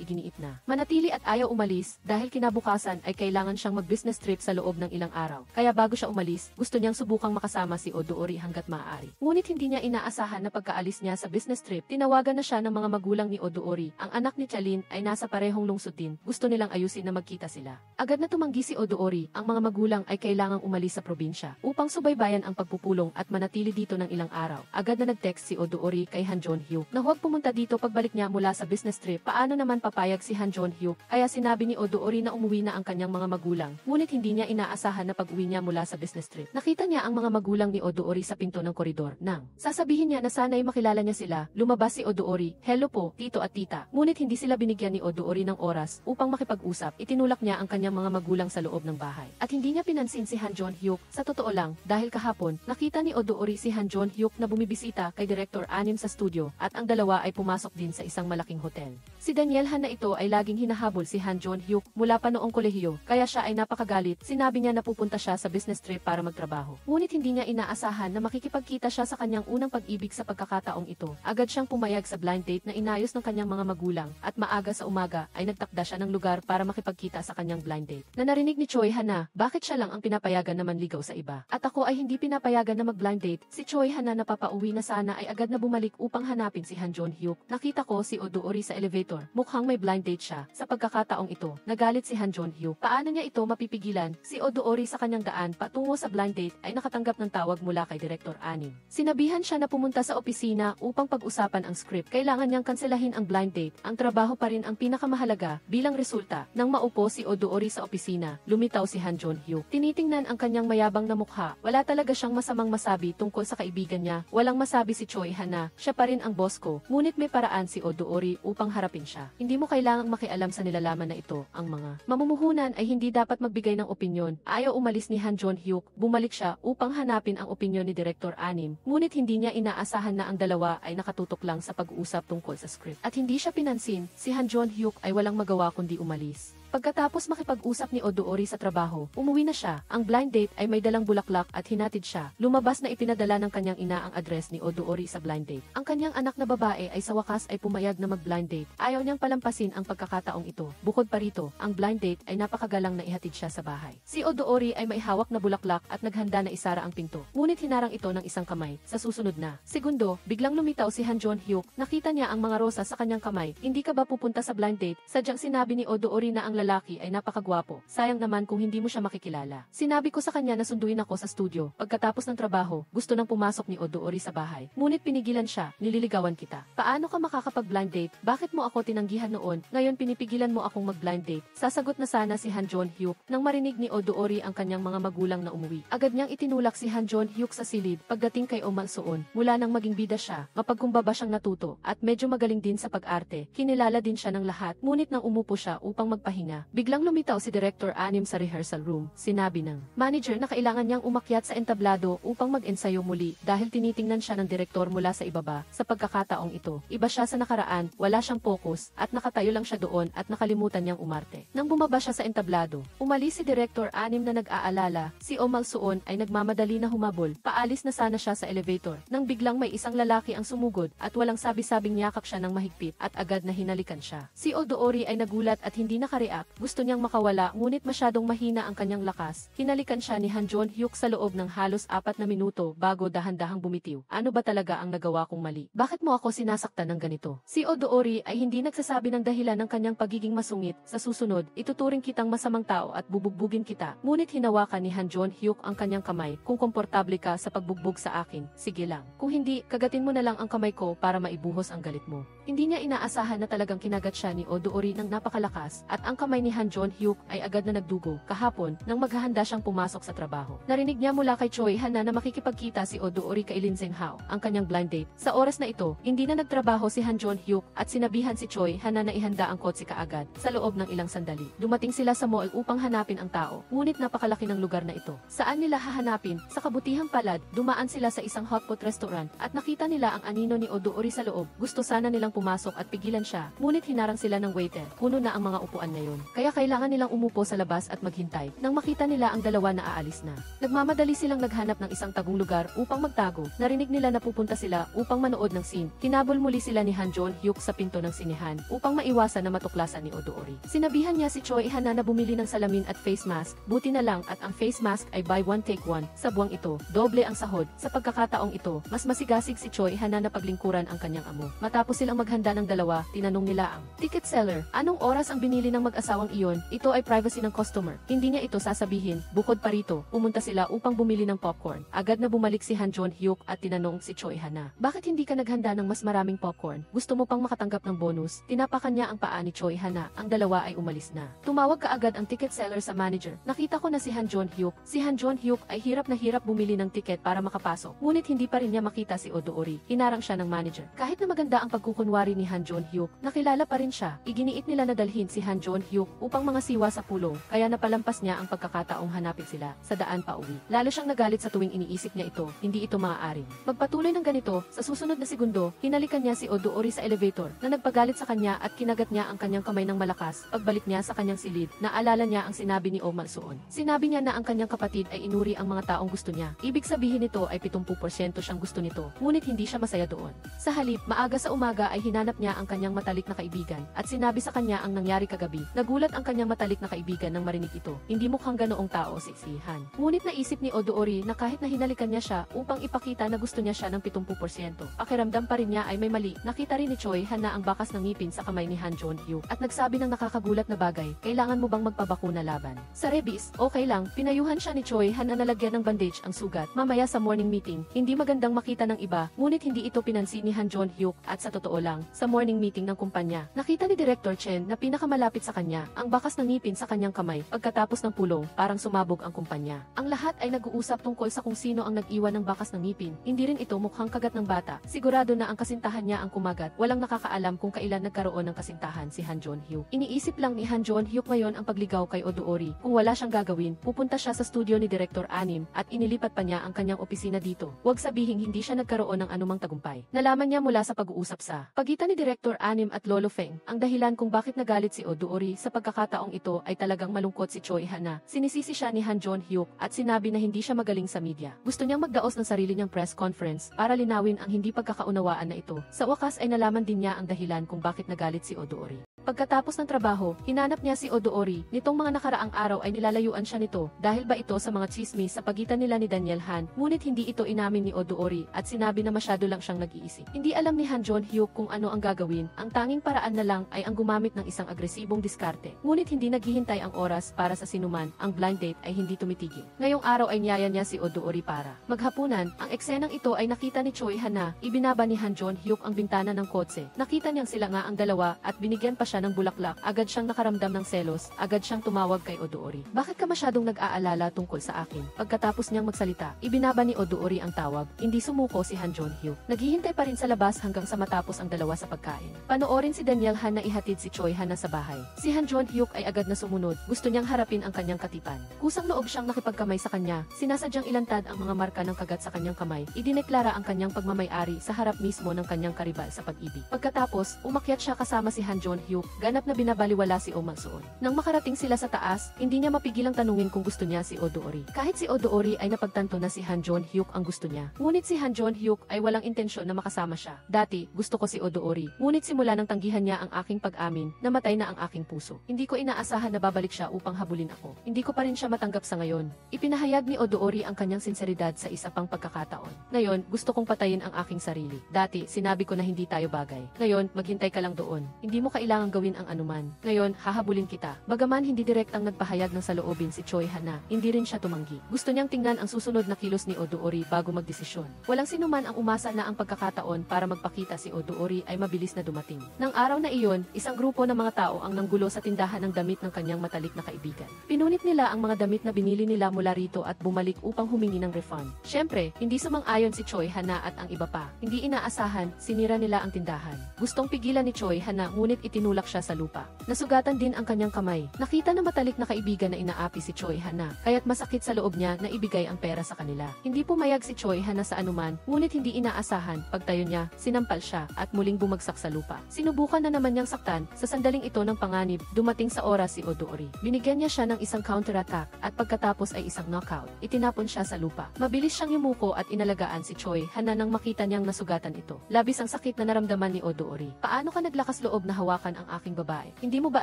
Speaker 1: iginiit na manatili at ayaw umalis dahil kinabukasan ay kailangan siyang mag-business trip sa loob ng ilang araw. Kaya bago siya umalis, gusto niyang subukang makasama si Odoori hanggat maaari. Ngunit hindi niya inaasahan na pagkaalis niya sa business trip, tinawagan na siya ng mga magulang ni Odoori. Ang anak ni Chalin ay nasa parehong lungsod din. Gusto nilang ayusin na magkita sila. Agad na tumanggi si Odoori. Ang mga magulang ay kailangang umalis sa probinsya upang subaybayan ang pagpupulong at manatili dito ng ilang araw. Agad na nag-text si Odoori kay Han Jon-hyuk na huwag pumunta dito pagbalik niya mula sa business trip. Paano naman papayag si Han Jon-hyuk? Kaya sinabi ni Odoori na umuwi na ang kanyang mga magulang. Ngunit hindi niya inaasahan na pag-uwi niya mula sa business trip, nakita niya ang mga magulang ni Odoori sa pinto ng koridor nang sasabihin niya na na sana'y makilala niya sila, lumabas si Odoori, "Hello po, tito at tita." Ngunit hindi sila binigyan ni Odoori ng oras upang makipag-usap, itinulak niya ang kanyang mga magulang sa loob ng bahay. At hindi niya pinansin si Han Jon-hyuk, sa totoo lang, dahil kahapon, nakita ni Odoori si Han Jon-hyuk na bumibisita kay Director Anim sa studio, at ang dalawa ay pumasok din sa isang malaking hotel. Si Daniel Han na ito ay laging hinahabol si Han Jon-hyuk mula pa noong kolehiyo, kaya siya ay napakagalit. Sinabi niya na pupunta siya sa business trip para magtrabaho. Ngunit hindi niya inaasahan na makikipagkita siya sa kanyang unang pag-ibig sa pagkakataong ito. Agad siyang pumayag sa blind date na inayos ng kanyang mga magulang, at maaga sa umaga ay nagtakda siya ng lugar para makipagkita sa kanyang blind date. Na narinig ni Choi Han na, bakit siya lang ang pinapayagan na manligaw sa iba? At ako ay hindi pinapayagan na mag-blind date. Si Choi Han na napapauwi na sana ay agad na bumalik upang hanapin si Han Jon-hyuk. Nakita ko si Odoori sa elevator. Mukhang may blind date siya. Sa pagkakataong ito, nagalit si Han Jon-hyuk. Paano niya ito mapipigilan? Si Odoori sa kanyang daan patungo sa blind date ay nakatanggap ng tawag mula kay Director Anim. Sinabihan siya na pumunta sa opisina upang pag-usapan ang script. Kailangan niyang kanselahin ang blind date. Ang trabaho pa rin ang pinakamahalaga. Bilang resulta, nang maupo si Odoori sa opisina, lumitaw si Han Jon-hyuk. Tinitingnan ang kanyang mayabang na mukha. Wala talaga siyang masamang masabi tungkol sa kaibigan niya. Walang masabi si Choi Han na, siya pa rin ang boss ko. Ngunit may paraan si Odoori upang harapin siya. Hindi mo kailangang makialam sa nilalaman na ito. Ang mga mamumuhunan ay hindi dapat magbigay ng opinyon. Ayaw umalis ni Han Jon-hyuk. Bumalik siya upang hanapin ang opinyon ni Director Anim. Ngunit hindi niya inaasahan na ang dalawa ay nakatutok lang sa pag-uusap tungkol sa script. At hindi siya pinansin, si Han Jon-hyuk ay walang magawa kundi umalis. Pagkatapos makipag-usap ni Odoori sa trabaho, umuwi na siya. Ang blind date ay may dalang bulaklak at hinatid siya. Lumabas na ipinadala ng kanyang ina ang address ni Odoori sa blind date. Ang kanyang anak na babae ay sa wakas ay pumayag na mag-blind date. Ayaw niyang palampasin ang pagkakataong ito. Bukod pa rito, ang blind date ay napakagalang na ihatid siya sa bahay. Si Odoori ay may hawak na bulaklak at naghanda na isara ang pinto. Ngunit hinarang ito ng isang kamay. Sa susunod na segundo, biglang lumitaw si Han Jon-hyuk. Nakita niya ang mga rosa sa kanyang kamay. Hindi ka ba pupunta sa blind date? Sadyang sinabi ni Odoori na ang lalaki ay napakagwapo. Sayang naman kung hindi mo siya makikilala. Sinabi ko sa kanya na sunduin ako sa studio. Pagkatapos ng trabaho, gusto nang pumasok ni Odoori sa bahay. Ngunit pinigilan siya, nililigawan kita. Paano ka makakapag-blind date? Bakit mo ako tinanggihan noon? Ngayon pinipigilan mo akong mag-blind date. Sasagot na sana si Han Jon-hyuk nang marinig ni Odoori ang kanyang mga magulang na umuwi. Agad niyang itinulak si Han Jon-hyuk sa silid. Pagdating kay Oh Mal-soon, mula nang maging bida siya, mapagkumbaba siyang natuto at medyo magaling din sa pag-arte. Kinilala din siya ng lahat. Ngunit nang umupo siya upang magpahinga, biglang lumitaw si Director Anim sa rehearsal room. Sinabi ng manager na kailangan niyang umakyat sa entablado upang mag-ensayo muli dahil tinitingnan siya ng direktor mula sa ibaba. Sa pagkakataong ito, iba siya sa nakaraan, wala siyang focus at nakatayo lang siya doon at nakalimutan niyang umarte. Nang bumaba siya sa entablado, umalis si Director Anim na nag-aalala. Si Oh Mal-soon ay nagmamadali na humabol. Paalis na sana siya sa elevator nang biglang may isang lalaki ang sumugod at walang sabi-sabing yakap siya ng mahigpit at agad na hinalikan siya. Si Odoori ay nagulat at hindi nakareact. Gusto niyang makawala ngunit masyadong mahina ang kanyang lakas. Hinalikan siya ni Han Jon-hyuk sa loob ng halos 4 na minuto bago dahan-dahang bumitiw. Ano ba talaga ang nagawa kong mali? Bakit mo ako sinasaktan ng ganito? Si Odoori ay hindi nagsasabi ng dahilan ng kanyang pagiging masungit. Sa susunod, ituturing kitang masamang tao at bubugbugin kita. Ngunit hinawakan ni Han Jon-hyuk ang kanyang kamay. Kung komportable ka sa pagbugbog sa akin, sige lang. Kung hindi, kagatin mo na lang ang kamay ko para maibuhos ang galit mo. Hindi niya inaasahan na talagang kinagat siya ni Odoori ng napakalakas at ang kamay ni Han Jon-hyuk ay agad na nagdugo. Kahapon, nang maghahanda siyang pumasok sa trabaho, narinig niya mula kay Choi Han na makikipagkita si Odoori kay Lin Zhenghao, ang kanyang blind date. Sa oras na ito, hindi na nagtrabaho si Han Jon-hyuk at sinabihan si Choi Han na ihanda ang kotse kaagad. Sa loob ng ilang sandali, dumating sila sa mall upang hanapin ang tao. Ngunit napakalaki ng lugar na ito. Saan nila hahanapin? Sa kabutihang palad, dumaan sila sa isang hotpot restaurant at nakita nila ang anino ni Odoori sa loob. Gusto sana nilang pumasok at pigilan siya, ngunit hinarang sila ng waiter. Puno na ang mga upuan na yun. Kaya kailangan nilang umupo sa labas at maghintay. Nang makita nila ang dalawa na aalis na, nagmamadali silang naghanap ng isang tagong lugar upang magtago. Narinig nila na pupunta sila upang manood ng scene. Tinabol muli sila ni Han Jon-hyuk sa pinto ng sinehan upang maiwasan na matuklasan ni Odoori. Sinabihan niya si Choi Han na bumili ng salamin at face mask. Buti na lang at ang face mask ay buy one take one. Sa buwang ito, doble ang sahod. Sa pagkakataong ito, mas masigasig si Choi Han na paglingkuran ang kanyang amo. Matapos silang maghanda ng dalawa, tinanong nila ang ticket seller, anong oras ang binili ng mag-asawa asawang iyon, ito ay privacy ng customer. Hindi niya ito sasabihin. Bukod pa rito, pumunta sila upang bumili ng popcorn. Agad na bumalik si Han Jon-hyuk at tinanong si Choi Hana, "Bakit hindi ka naghanda ng mas maraming popcorn? Gusto mo pang makatanggap ng bonus?" Tinapakan niya ang paa ni Choi Hana. Ang dalawa ay umalis na. Tumawag kaagad ang ticket seller sa manager. "Nakita ko na si Han Jon-hyuk." Si Han Jon-hyuk ay hirap na hirap bumili ng ticket para makapasok. Ngunit hindi pa rin niya makita si Odoori. Hinarang siya ng manager. Kahit na maganda ang pagkukunwari ni Han Jon-hyuk, nakilala pa rin siya. Iginiit nila na dalhin si Han Jon-hyuk upang mga siwa sa pulong, kaya napalampas niya ang pagkakataong hanapin sila sa daan pa uwi. Lalo siyang nagalit sa tuwing iniisip niya ito, hindi ito maaaring magpatuloy ng ganito. Sa susunod na segundo, hinalikan niya si Odoori sa elevator na nagpagalit sa kanya at kinagat niya ang kanyang kamay ng malakas. Pagbalik niya sa kanyang silid, naalala niya ang sinabi ni Oh Mal-soon. Sinabi niya na ang kanyang kapatid ay inuri ang mga taong gusto niya. Ibig sabihin nito ay 70% siyang gusto nito, ngunit hindi siya masaya doon. Sa halip, maaga sa umaga ay hinanap niya ang kanyang matalik na kaibigan at sinabi sa kanya ang nangyari kagabi. Nagulat ang kanyang matalik na kaibigan nang marinig ito. Hindi mukhang ganoong tao si Han. Ngunit naisip ni Odoori na kahit na hinalikan niya siya upang ipakita na gusto niya siya ng 70%, pakiramdam pa rin niya ay may mali. Nakita rin ni Choi Hana ang bakas ng ngipin sa kamay ni Han Jon-hyuk at nagsabi ng nakakagulat na bagay, "Kailangan mo bang magpabakuna laban sa rabies?" "Okay lang." Pinayuhan siya ni Choi Hana na lagyan ng bandage ang sugat. Mamaya sa morning meeting, hindi magandang makita ng iba, ngunit hindi ito pinansin ni Han Jon-hyuk at sa totoo lang, sa morning meeting ng kumpanya, nakita ni Director Chen na pinakamalapit sa kanya ang bakas ng ngipin sa kanyang kamay. Pagkatapos ng pulong, parang sumabog ang kumpanya. Ang lahat ay nag-uusap tungkol sa kung sino ang nag-iwan ng bakas ng ngipin. Hindi rin ito mukhang kagat ng bata. Sigurado na ang kasintahan niya ang kumagat. Walang nakakaalam kung kailan nagkaroon ng kasintahan si Han Jon-hyuk. Iniisip lang ni Han Jon-hyuk ngayon ang pagligaw kay Odoori. Kung wala siyang gagawin, pupunta siya sa studio ni Director Anim at inilipat pa niya ang kanyang opisina dito. Huwag sabihing hindi siya nagkaroon ng anumang tagumpay. Nalaman niya mula sa pag-uusap sa pagitan ni Director Anim at Lolo Feng ang dahilan kung bakit nagalit si Odoori. Sa pagkakataong ito ay talagang malungkot si Choi Hana. Sinisisi siya ni Han Jon-hyuk at sinabi na hindi siya magaling sa media. Gusto niyang magdaos ng sarili niyang press conference para linawin ang hindi pagkakaunawaan na ito. Sa wakas ay nalaman din niya ang dahilan kung bakit nagalit si Odoori. Pagkatapos ng trabaho, hinanap niya si Odoori. Nitong mga nakaraang araw ay nilalayuan siya nito dahil ba ito sa mga chismis sa pagitan nila ni Daniel Han. Ngunit hindi ito inamin ni Odoori at sinabi na masyado lang siyang nag-iisip. Hindi alam ni Han Jon-hyuk kung ano ang gagawin. Ang tanging paraan na lang ay ang gumamit ng isang agresibong diskarte. Ngunit hindi naghihintay ang oras para sa sinuman. Ang blind date ay hindi tumitigil. Ngayong araw ay niyaya niya si Odoori para maghapunan. Ang eksenang ito ay nakita ni Choi Hana. Ibinaba ni Han Jon-hyuk ang bintana ng kotse. Nakita niyang sila nga ang dalawa at binigyan pa siya ng bulaklak. Agad siyang nakaramdam ng selos. Agad siyang tumawag kay Odoori. "Bakit ka masyadong nag-aalala tungkol sa akin?" Pagkatapos niyang magsalita, ibinaba ni Odoori ang tawag. Hindi sumuko si Han Jon-hyuk. Naghihintay pa rin sa labas hanggang sa matapos ang dalawa sa pagkain. Panoorin si Daniel Han na ihatid si Choi Hana sa bahay. Si Han Jon-hyuk ay agad na sumunod. Gusto niyang harapin ang kanyang katipan. Kusang loob siyang nakipagkamay sa kanya. Sinasadyang ilantad ang mga marka ng kagat sa kanyang kamay. Idineklara ang kanyang pagmamay-ari sa harap mismo ng kanyang karibal sa pag-ibig. Pagkatapos, umakyat siya kasama si Han Jon-hyuk. Ganap na binabaliwala si Oh Mal-soon. Nang makarating sila sa taas, hindi niya mapigilang tanungin kung gusto niya si Odoori. Kahit si Odoori ay napagtanto na si Han Jon-hyuk ang gusto niya. Ngunit si Han Jon-hyuk ay walang intensyon na makasama siya. "Dati, gusto ko si Odoori. Ngunit simula nang tanggihan niya ang aking pag-amin, namatay na ang aking puso. Hindi ko inaasahan na babalik siya upang habulin ako. Hindi ko pa rin siya matanggap sa ngayon." Ipinahayag ni Odoori ang kanyang sinseridad sa isa pang pagkakataon. "Ngayon, gusto kong patayin ang aking sarili. Dati, sinabi ko na hindi tayo bagay. Ngayon, maghintay ka lang doon. Hindi mo kailangang gawin ang anuman. Ngayon, hahabulin kita." Bagaman hindi direktang nagpahayag ng saloobin si Choi Hana, hindi rin siya tumanggi. Gusto niyang tingnan ang susunod na kilos ni Odoori bago magdesisyon. Walang sinuman ang umasa na ang pagkakataon para magpakita si Odoori ay mabilis na dumating. Nang araw na iyon, isang grupo ng mga tao ang nanggulo sa tindahan ng damit ng kanyang matalik na kaibigan. Pinunit nila ang mga damit na binili nila mula rito at bumalik upang humingi ng refund. Siyempre, hindi sumang-ayon si Choi Hana at ang iba pa. Hindi inaasahan, sinira nila ang tindahan. Gustong pigilan ni Choi Hana ngunit itinulak siya sa lupa. Nasugatan din ang kanyang kamay. Nakita na matalik na kaibigan na inaapi si Choi Hana, kaya't masakit sa loob niya na ibigay ang pera sa kanila. Hindi pumayag si Choi Hana sa anuman, ngunit hindi inaasahan. Pagtayo niya, sinampal siya at muling bumagsak sa lupa. Sinubukan na naman niyang saktan. Sa sandaling ito ng panganib, dumating sa oras si Odoori. Binigyan niya siya ng isang counter-attack at pagkatapos ay isang knockout. Itinapon siya sa lupa. Mabilis siyang yumuko at inalagaan si Choi Hana nang makita niyang nasugatan ito. Labis ang sakit na naramdaman ni Odoori. "Paano ka naglakas loob na hawakan ang aking babae. Hindi mo ba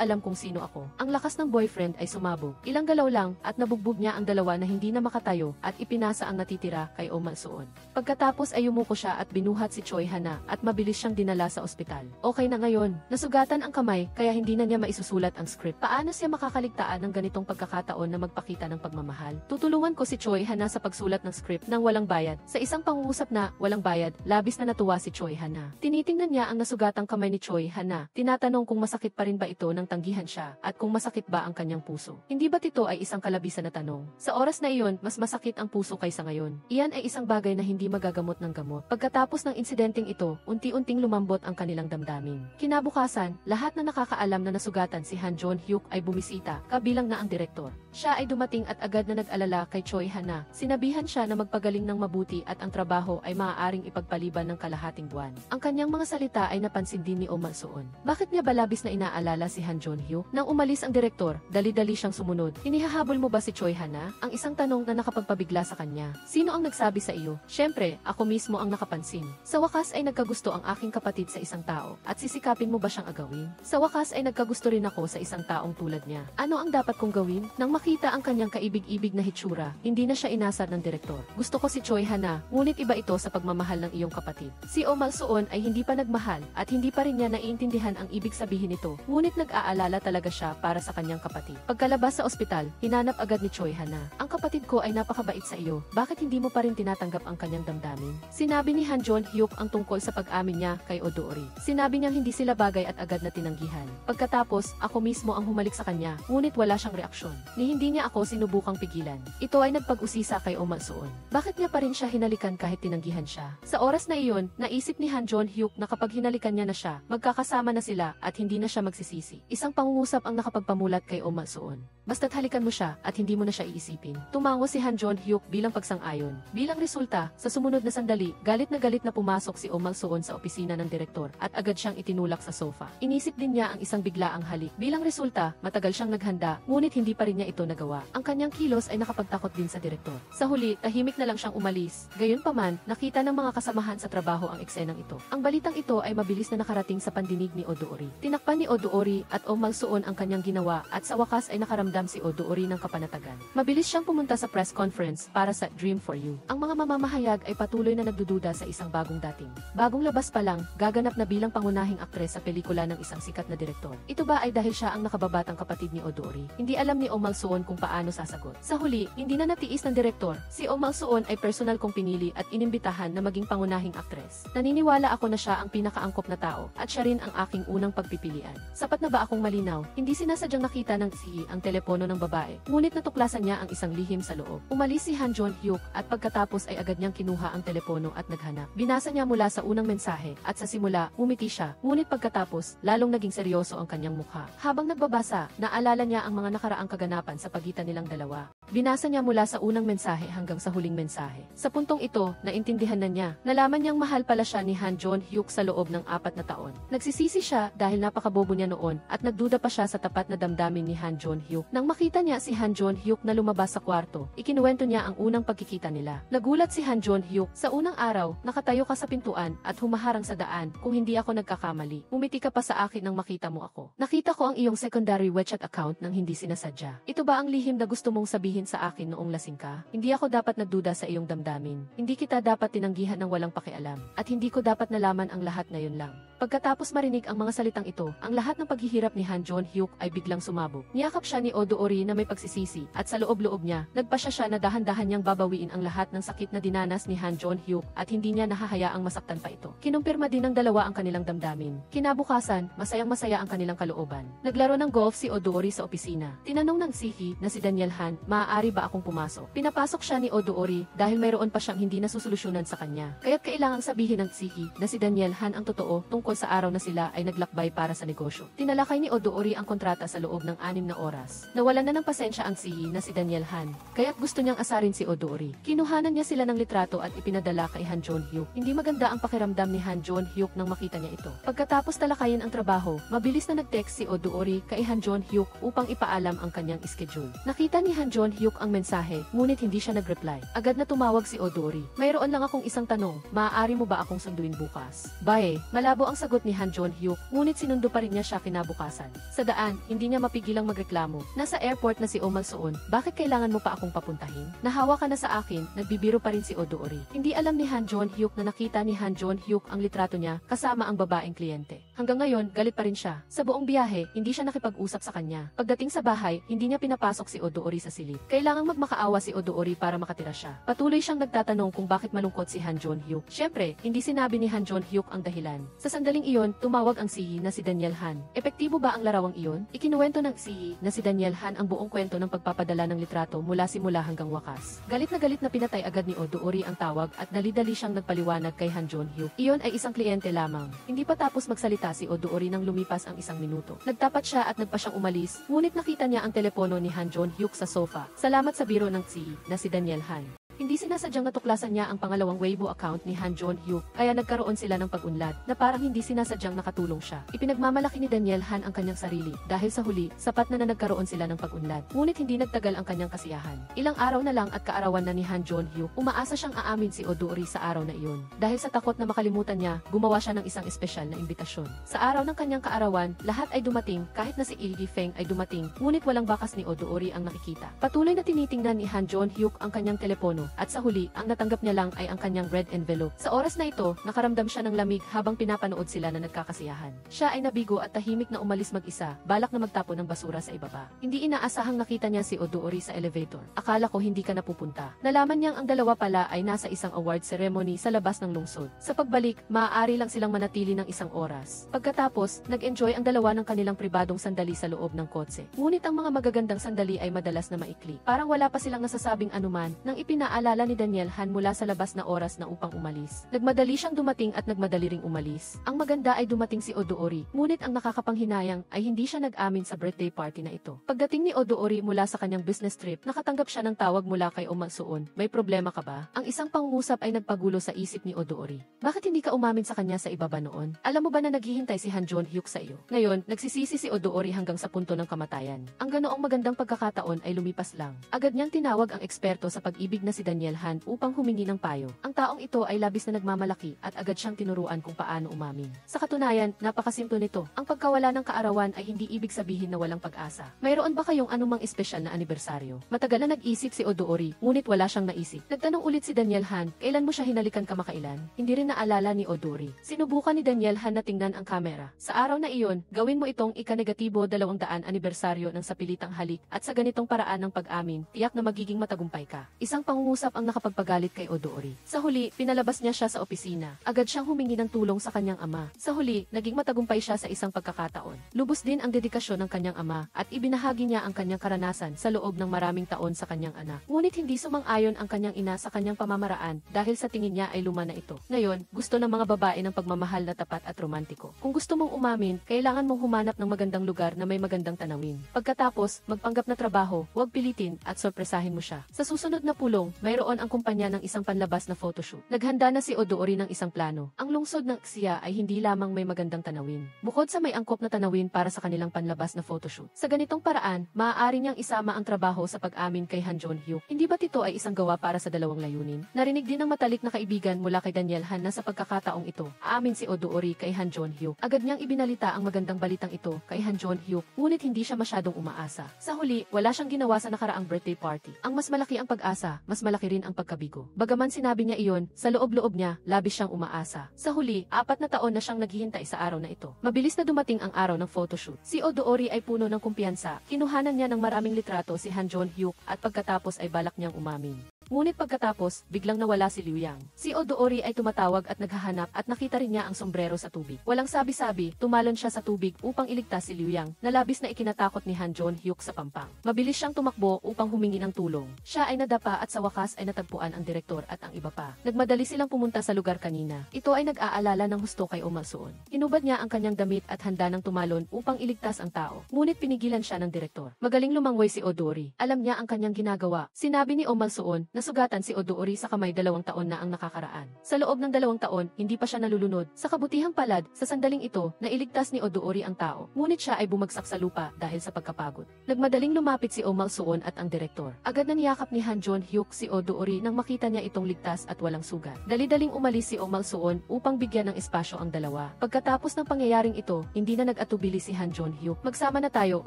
Speaker 1: alam kung sino ako? Ang lakas ng boyfriend ay sumabog. Ilang galaw lang at nabugbog niya ang dalawa na hindi na makatayo at ipinasa ang natitira kay Oh Mal-soon. Pagkatapos ay yumuko siya at binuhat si Choi Hana at mabilis siyang dinala sa ospital. Okay na ngayon, nasugatan ang kamay kaya hindi na niya maisusulat ang script. Paano siya makakaligtaan ng ganitong pagkakataon na magpakita ng pagmamahal? Tutulungan ko si Choi Hana sa pagsulat ng script nang walang bayad. Sa isang pangungusap na walang bayad, labis na natuwa si Choi Hana. Tinitingnan niya ang nasugatang kamay ni Choi Hana. Tinatanong kung masakit pa rin ba ito nang tanggihan siya at kung masakit ba ang kanyang puso. Hindi ba't ito ay isang kalabisan na tanong? Sa oras na iyon, mas masakit ang puso kaysa ngayon. Iyan ay isang bagay na hindi magagamot ng gamot. Pagkatapos ng insidenteng ito, unti-unting lumambot ang kanilang damdamin. Kinabukasan, lahat na nakakaalam na nasugatan si Han Jon-hyuk ay bumisita, kabilang na ang direktor. Siya ay dumating at agad na nag-alala kay Choi Hana. Sinabihan siya na magpagaling ng mabuti at ang trabaho ay maaaring ipagpaliban ng kalahating buwan. Ang kanyang mga salita ay napansin din ni Oh Mal-soon. Bakit niya ba labis na inaalala si Han Jon-hyuk? Nang umalis ang direktor, dali-dali siyang sumunod. Hinihahabol mo ba si Choi Hana? Ang isang tanong na nakapagpabigla sa kanya. Sino ang nagsabi sa iyo? Siyempre, ako mismo ang nakapansin. Sa wakas ay nagkagusto ang aking kapatid sa isang tao at sisikapin mo ba siyang agawin? Sa wakas ay nagkagusto rin ako sa isang taong tulad niya. Ano ang dapat kong gawin? Nang makita ang kanyang kaibig-ibig na hitsura, hindi na siya inasar ng direktor. Gusto ko si Choi Hana, ngunit iba ito sa pagmamahal ng iyong kapatid. Si Oh Mal-soon ay hindi pa nagmahal at hindi pa rin niya naiintindihan ang ibig sabihin nito, ngunit nag-aalala talaga siya para sa kanyang kapatid. Pagkalabas sa ospital, hinanap agad ni Choi Hana. Ang kapatid ko ay napakabait sa iyo, bakit hindi mo pa rin tinatanggap ang kanyang damdamin? Sinabi ni Han Jon-hyuk ang tungkol sa pag-amin niya kay Oh Do-ri. Sinabi niyang hindi sila bagay at agad na tinanggihan. Pagkatapos, ako mismo ang humalik sa kanya, ngunit wala siyang reaksyon. Ni hindi niya ako sinubukang pigilan. Ito ay nagpag-usisa kay Oh Mal-soon. Bakit niya pa rin siya hinalikan kahit tinanggihan siya? Sa oras na iyon, naisip ni Han Jon-hyuk na kapag hinalikan niya na siya, magkakasama na sila at hindi na siya magsisisi. Isang pangungusap ang nakapagpamulat kay Oh Mal-soon. Basta't halikan mo siya at hindi mo na siya iisipin. Tumango si Han Jon-hyuk bilang pagsang-ayon. Bilang resulta, sa sumunod na sandali, galit na pumasok si Oh Mal-soon sa opisina ng direktor at agad siyang itinulak sa sofa. Inisip din niya ang isang biglaang halik. Bilang resulta, matagal siyang naghanda, ngunit hindi pa rin niya ito nagawa. Ang kanyang kilos ay nakapagtakot din sa direktor. Sa huli, tahimik na lang siyang umalis. Gayunpaman, nakita ng mga kasamahan sa trabaho ang eksenang ito. Ang balitang ito ay mabilis na nakarating sa pandinig ni Oh Do-ri. Tinakpan ni Oh Do-ri at Oh Mal-soon ang kanyang ginawa at sa wakas ay nakaramdam si Oh Do-ri ng kapanatagan. Mabilis siyang pumunta sa press conference para sa Dream for You. Ang mga mamamahayag ay patuloy na nagdududa sa isang bagong dating. Bagong labas pa lang, gaganap na bilang pangunahing aktres sa pelikula ng isang sikat na direktor. Ito ba ay dahil siya ang nakababatang kapatid ni Oh Do-ri? Hindi alam ni Oh Mal-soon kung paano sasagot. Sa huli, hindi na natiis ng direktor. Si Oh Mal-soon ay personal kong pinili at inimbitahan na maging pangunahing aktres. Naniniwala ako na siya ang pinakaangkop na tao at siya rin ang aking unang pagpipilian. Sapat na ba akong malinaw? Hindi sinasadyang nakita ng CEO ang telepono ng babae, ngunit natuklasan niya ang isang lihim sa loob. Umalis si Han Jon-hyuk at pagkatapos ay agad niyang kinuha ang telepono at naghanap. Binasa niya mula sa unang mensahe at sa simula, umiti siya, ngunit pagkatapos, lalong naging seryoso ang kanyang mukha. Habang nagbabasa, naalala niya ang mga nakaraang kaganapan sa pagitan nilang dalawa. Binasa niya mula sa unang mensahe hanggang sa huling mensahe. Sa puntong ito, naintindihan na niya. Nalaman niyang mahal pala siya ni Han Jon-hyuk sa loob ng 4 na taon. Nagsisisi siya dahil napakabobo niya noon at nagduda pa siya sa tapat na damdamin ni Han Jon-hyuk. Nang makita niya si Han Jon-hyuk na lumabas sa kwarto, ikinuwento niya ang unang pagkikita nila. Nagulat si Han Jon-hyuk. Sa unang araw, nakatayo ka sa pintuan at humaharang sa daan. Kung hindi ako nagkakamali, umiti ka pa sa akin nang makita mo ako. Nakita ko ang iyong secondary WeChat account nang hindi sinasadya. Ito ba ang lihim na gusto mong sabihin sa akin noong lasing ka? Hindi ako dapat nagduda sa iyong damdamin. Hindi kita dapat tinanggihan ng walang pakialam. At hindi ko dapat nalaman ang lahat ngayon lang. Pagkatapos marinig ang mga salitang ito, ang lahat ng paghihirap ni Han Jon-hyuk ay biglang sumabog. Niyakap siya ni Oh Do-ri na may pagsisisi at sa loob-loob niya, nagpasya siya na dahan-dahan niyang babawiin ang lahat ng sakit na dinanas ni Han Jon-hyuk at hindi niya nahahayaang masaktan pa ito. Kinumpirma din ng dalawa ang kanilang damdamin. Kinabukasan, masayang-masaya ang kanilang kalooban. Naglaro ng golf si Oh Do-ri sa opisina. Tinanong ng sihi na si Daniel Han, maaari ba akong pumasok? Pinapasok siya ni Oh Do-ri dahil mayroon pa siyang hindi nasusolusyonan sa kanya. Kaya't kailangang sabihin ng sihi na si Daniel Han ang totoo tungkol sa araw na sila ay naglakbay para sa negosyo. Tinalakay ni Oh Do-ri ang kontrata sa loob ng 6 na oras. Nawalan na ng pasensya ang sihi na si Daniel Han, kaya't gusto niyang asarin si Oh Do-ri. Kinuhanan niya sila ng litrato at ipinadala kay Han Jon-hyuk. Hindi maganda ang pakiramdam ni Han Jon-hyuk nang makita niya ito. Pagkatapos talakayin ang trabaho, mabilis na nag-text si Oh Do-ri kay Han Jon-hyuk upang ipaalam ang kanyang schedule. Nakita ni Han Jon-hyuk Hyuk ang mensahe, ngunit hindi siya nag-reply. Agad na tumawag si Odori. Mayroon lang akong isang tanong, maaari mo ba akong sunduin bukas? Bae, malabo ang sagot ni Han Jon-hyuk, ngunit sinundo pa rin niya siya kinabukasan. Sa daan, hindi niya mapigilang magreklamo. Nasa airport na si Oh Mal-soon, bakit kailangan mo pa akong papuntahin? Nahawa ka na sa akin, nagbibiro pa rin si Odori. Hindi alam ni Han Jon-hyuk na nakita ni Han Jon-hyuk ang litrato niya kasama ang babaeng kliyente. Hanggang ngayon, galit pa rin siya. Sa buong biyahe, hindi siya nakipag-usap sa kanya. Pagdating sa bahay, hindi niya pinapasok si Odori sa silid. Kailangang magmakaawa si Odori para makatira siya. Patuloy siyang nagtatanong kung bakit malungkot si Han Jon-hyuk. Siyempre, hindi sinabi ni Han Jon-hyuk ang dahilan. Sa sandaling iyon, tumawag ang CEO na si Daniel Han. Epektibo ba ang larawang iyon? Ikinuwento ng CEO na si Daniel Han ang buong kwento ng pagpapadala ng litrato mula simula hanggang wakas. Galit na pinatay agad ni Odori ang tawag at dali-dali siyang nagpaliwanag kay Han Jon-hyuk. Iyon ay isang kliyente lamang. Hindi pa tapos magsalita si Odori nang lumipas ang 1 minuto. Nagtapat siya at nagpa siyang umalis, ngunit nakita niya ang telepono ni Han Jon-hyuk sa sofa. Salamat sa biro ng CEO na si Daniel Han. Hindi sinasadyang natuklasan niya ang pangalawang Weibo account ni Han Jon-hyuk, kaya nagkaroon sila ng pag-unlad na parang hindi sinasadyang nakatulong siya. Ipinagmamalaki ni Daniel Han ang kanyang sarili dahil sa huli, sapat na nagkaroon sila ng pag-unlad. Ngunit hindi nagtagal ang kanyang kasiyahan. Ilang araw na lang at kaarawan na ni Han Jon-hyuk, umaasa siyang aamin si Odori sa araw na iyon. Dahil sa takot na makalimutan niya, gumawa siya ng isang espesyal na imbitasyon. Sa araw ng kanyang kaarawan, lahat ay dumating kahit na si Il Yifeng ay dumating, ngunit walang bakas ni Odori ang nakikita. Patuloy na tinitingnan ni Han Jon-hyuk ang kanyang telepono. At sa huli, ang natanggap niya lang ay ang kanyang red envelope. Sa oras na ito, nakaramdam siya ng lamig habang pinapanood sila na nagkakasiyahan. Siya ay nabigo at tahimik na umalis mag-isa, balak na magtapon ng basura sa ibaba. Hindi inaasahang nakita niya si Odori sa elevator. Akala ko hindi ka napupunta. Nalaman niyang ang dalawa pala ay nasa isang award ceremony sa labas ng lungsod. Sa pagbalik, maaari lang silang manatili ng 1 oras. Pagkatapos, nag-enjoy ang dalawa ng kanilang pribadong sandali sa loob ng kotse. Ngunit ang mga magagandang sandali ay madalas na maikli. Parang wala pa silang nasasabing anuman nang ipinaalala ni Daniel Han mula sa labas na oras na upang umalis. Nagmadali siyang dumating at nagmadali ring umalis. Ang maganda ay dumating si Odori, ngunit ang nakakapanghinayang ay hindi siya nag-amin sa birthday party na ito. Pagdating ni Odori mula sa kanyang business trip, nakatanggap siya ng tawag mula kay Oh Mal-soon. May problema ka ba? Ang isang pangungusap ay nagpagulo sa isip ni Odori. Bakit hindi ka umamin sa kanya sa ibaba noon? Alam mo ba na naghihintay si Han Jon-hyuk sa iyo? Ngayon, nagsisisi si Odori hanggang sa punto ng kamatayan. Ang ganoong magandang pagkakataon ay lumipas lang. Agad niyang tinawag ang eksperto sa pag-ibig na si Daniel Han upang humingi ng payo. Ang taong ito ay labis na nagmamalaki at agad siyang tinuruan kung paano umamin. Sa katunayan, napakasimple nito. Ang pagkawala ng kaarawan ay hindi ibig sabihin na walang pag-asa. Mayroon ba kayong anumang espesyal na anibersaryo? Matagal na nag-isip si Odori, ngunit wala siyang naisip. Nagtanong ulit si Daniel Han, kailan mo siya hinalikan kamakailan? Hindi rin naalala ni Odori. Sinubukan ni Daniel Han na tingnan ang kamera. Sa araw na iyon, gawin mo itong ika-negatibo 200 anibersaryo ng sapilitang halik at sa ganitong paraan ng pag-amin, tiyak na magiging matagumpay ka. Isang pangungusap ang nakapagpagalit kay Odori. Sa huli, pinalabas niya siya sa opisina. Agad siyang humingi ng tulong sa kanyang ama. Sa huli, naging matagumpay siya sa isang pagkakataon. Lubos din ang dedikasyon ng kanyang ama at ibinahagi niya ang kanyang karanasan sa loob ng maraming taon sa kanyang anak. Ngunit hindi sumang-ayon ang kanyang ina sa kanyang pamamaraan dahil sa tingin niya ay luma na ito. Ngayon, gusto ng mga babae ng pagmamahal na tapat at romantiko. Kung gusto mong umamin, kailangan mong humanap ng magandang lugar na may magandang tanawin. Pagkatapos, magpanggap na trabaho, huwag pilitin at sorpresahin mo siya. Sa susunod na pulong, mayroon ang kumpanya ng isang panlabas na photoshoot. Naghanda na si Odori ng isang plano. Ang lungsod ng Xia ay hindi lamang may magandang tanawin. Bukod sa may angkop na tanawin para sa kanilang panlabas na photoshoot. Sa ganitong paraan, maaari niyang isama ang trabaho sa pag-amin kay Han Jon-hyuk. Hindi ba ito ay isang gawa para sa dalawang layunin? Narinig din ng matalik na kaibigan mula kay Daniel Han na sa pagkakataong ito, aamin si Odori kay Han Jon-hyuk. Agad niyang ibinalita ang magandang balitang ito kay Han Jon-hyuk, ngunit hindi siya masyadong umaasa. Sa huli, wala siyang ginawa sa nakaraang birthday party. Ang mas malaki ang pag-asa, mas malaki rin ang pagkabigo. Bagaman sinabi niya iyon, sa loob-loob niya, labis siyang umaasa. Sa huli, 4 na taon na siyang naghihintay sa araw na ito. Mabilis na dumating ang araw ng photoshoot. Si Odori ay puno ng kumpiyansa. Kinuhanan niya ng maraming litrato si Han Jon-hyuk at pagkatapos ay balak niyang umamin. Ngunit pagkatapos, biglang nawala si Liu Yang. Si Odori ay tumatawag at naghahanap at nakita rin niya ang sombrero sa tubig. Walang sabi-sabi, tumalon siya sa tubig upang iligtas si Liu Yang, na labis na ikinatakot ni Han Jon-hyuk sa pampang. Mabilis siyang tumakbo upang humingi ng tulong. Siya ay nadapa at sa wakas ay natagpuan ang direktor at ang iba pa. Nagmadali silang pumunta sa lugar kanina. Ito ay nag-aalala ng husto kay Oh Mal-soon. Hinubad niya ang kanyang damit at handa ng tumalon upang iligtas ang tao. Ngunit pinigilan siya ng direktor. Magaling lumangway si Odori. Alam niya ang kanyang ginagawa. Sinabi ni Oh Mal-soon nasugatan si Odoori sa kamay 2 taon na ang nakakaraan. Sa loob ng 2 taon, hindi pa siya nalulunod. Sa kabutihang palad, sa sandaling ito, nailigtas ni Odoori ang tao. Ngunit siya ay bumagsak sa lupa dahil sa pagkapagod. Nagmadaling lumapit si Oh Mal-suon at ang direktor. Agad na niyakap ni Han Jon-hyuk si Odoori nang makita niya itong ligtas at walang sugat. Dali-daling umalis si Oh Mal-suon upang bigyan ng espasyo ang dalawa. Pagkatapos ng pangyayaring ito, hindi na nag-atubili si Han Jon-hyuk. Magsama na tayo,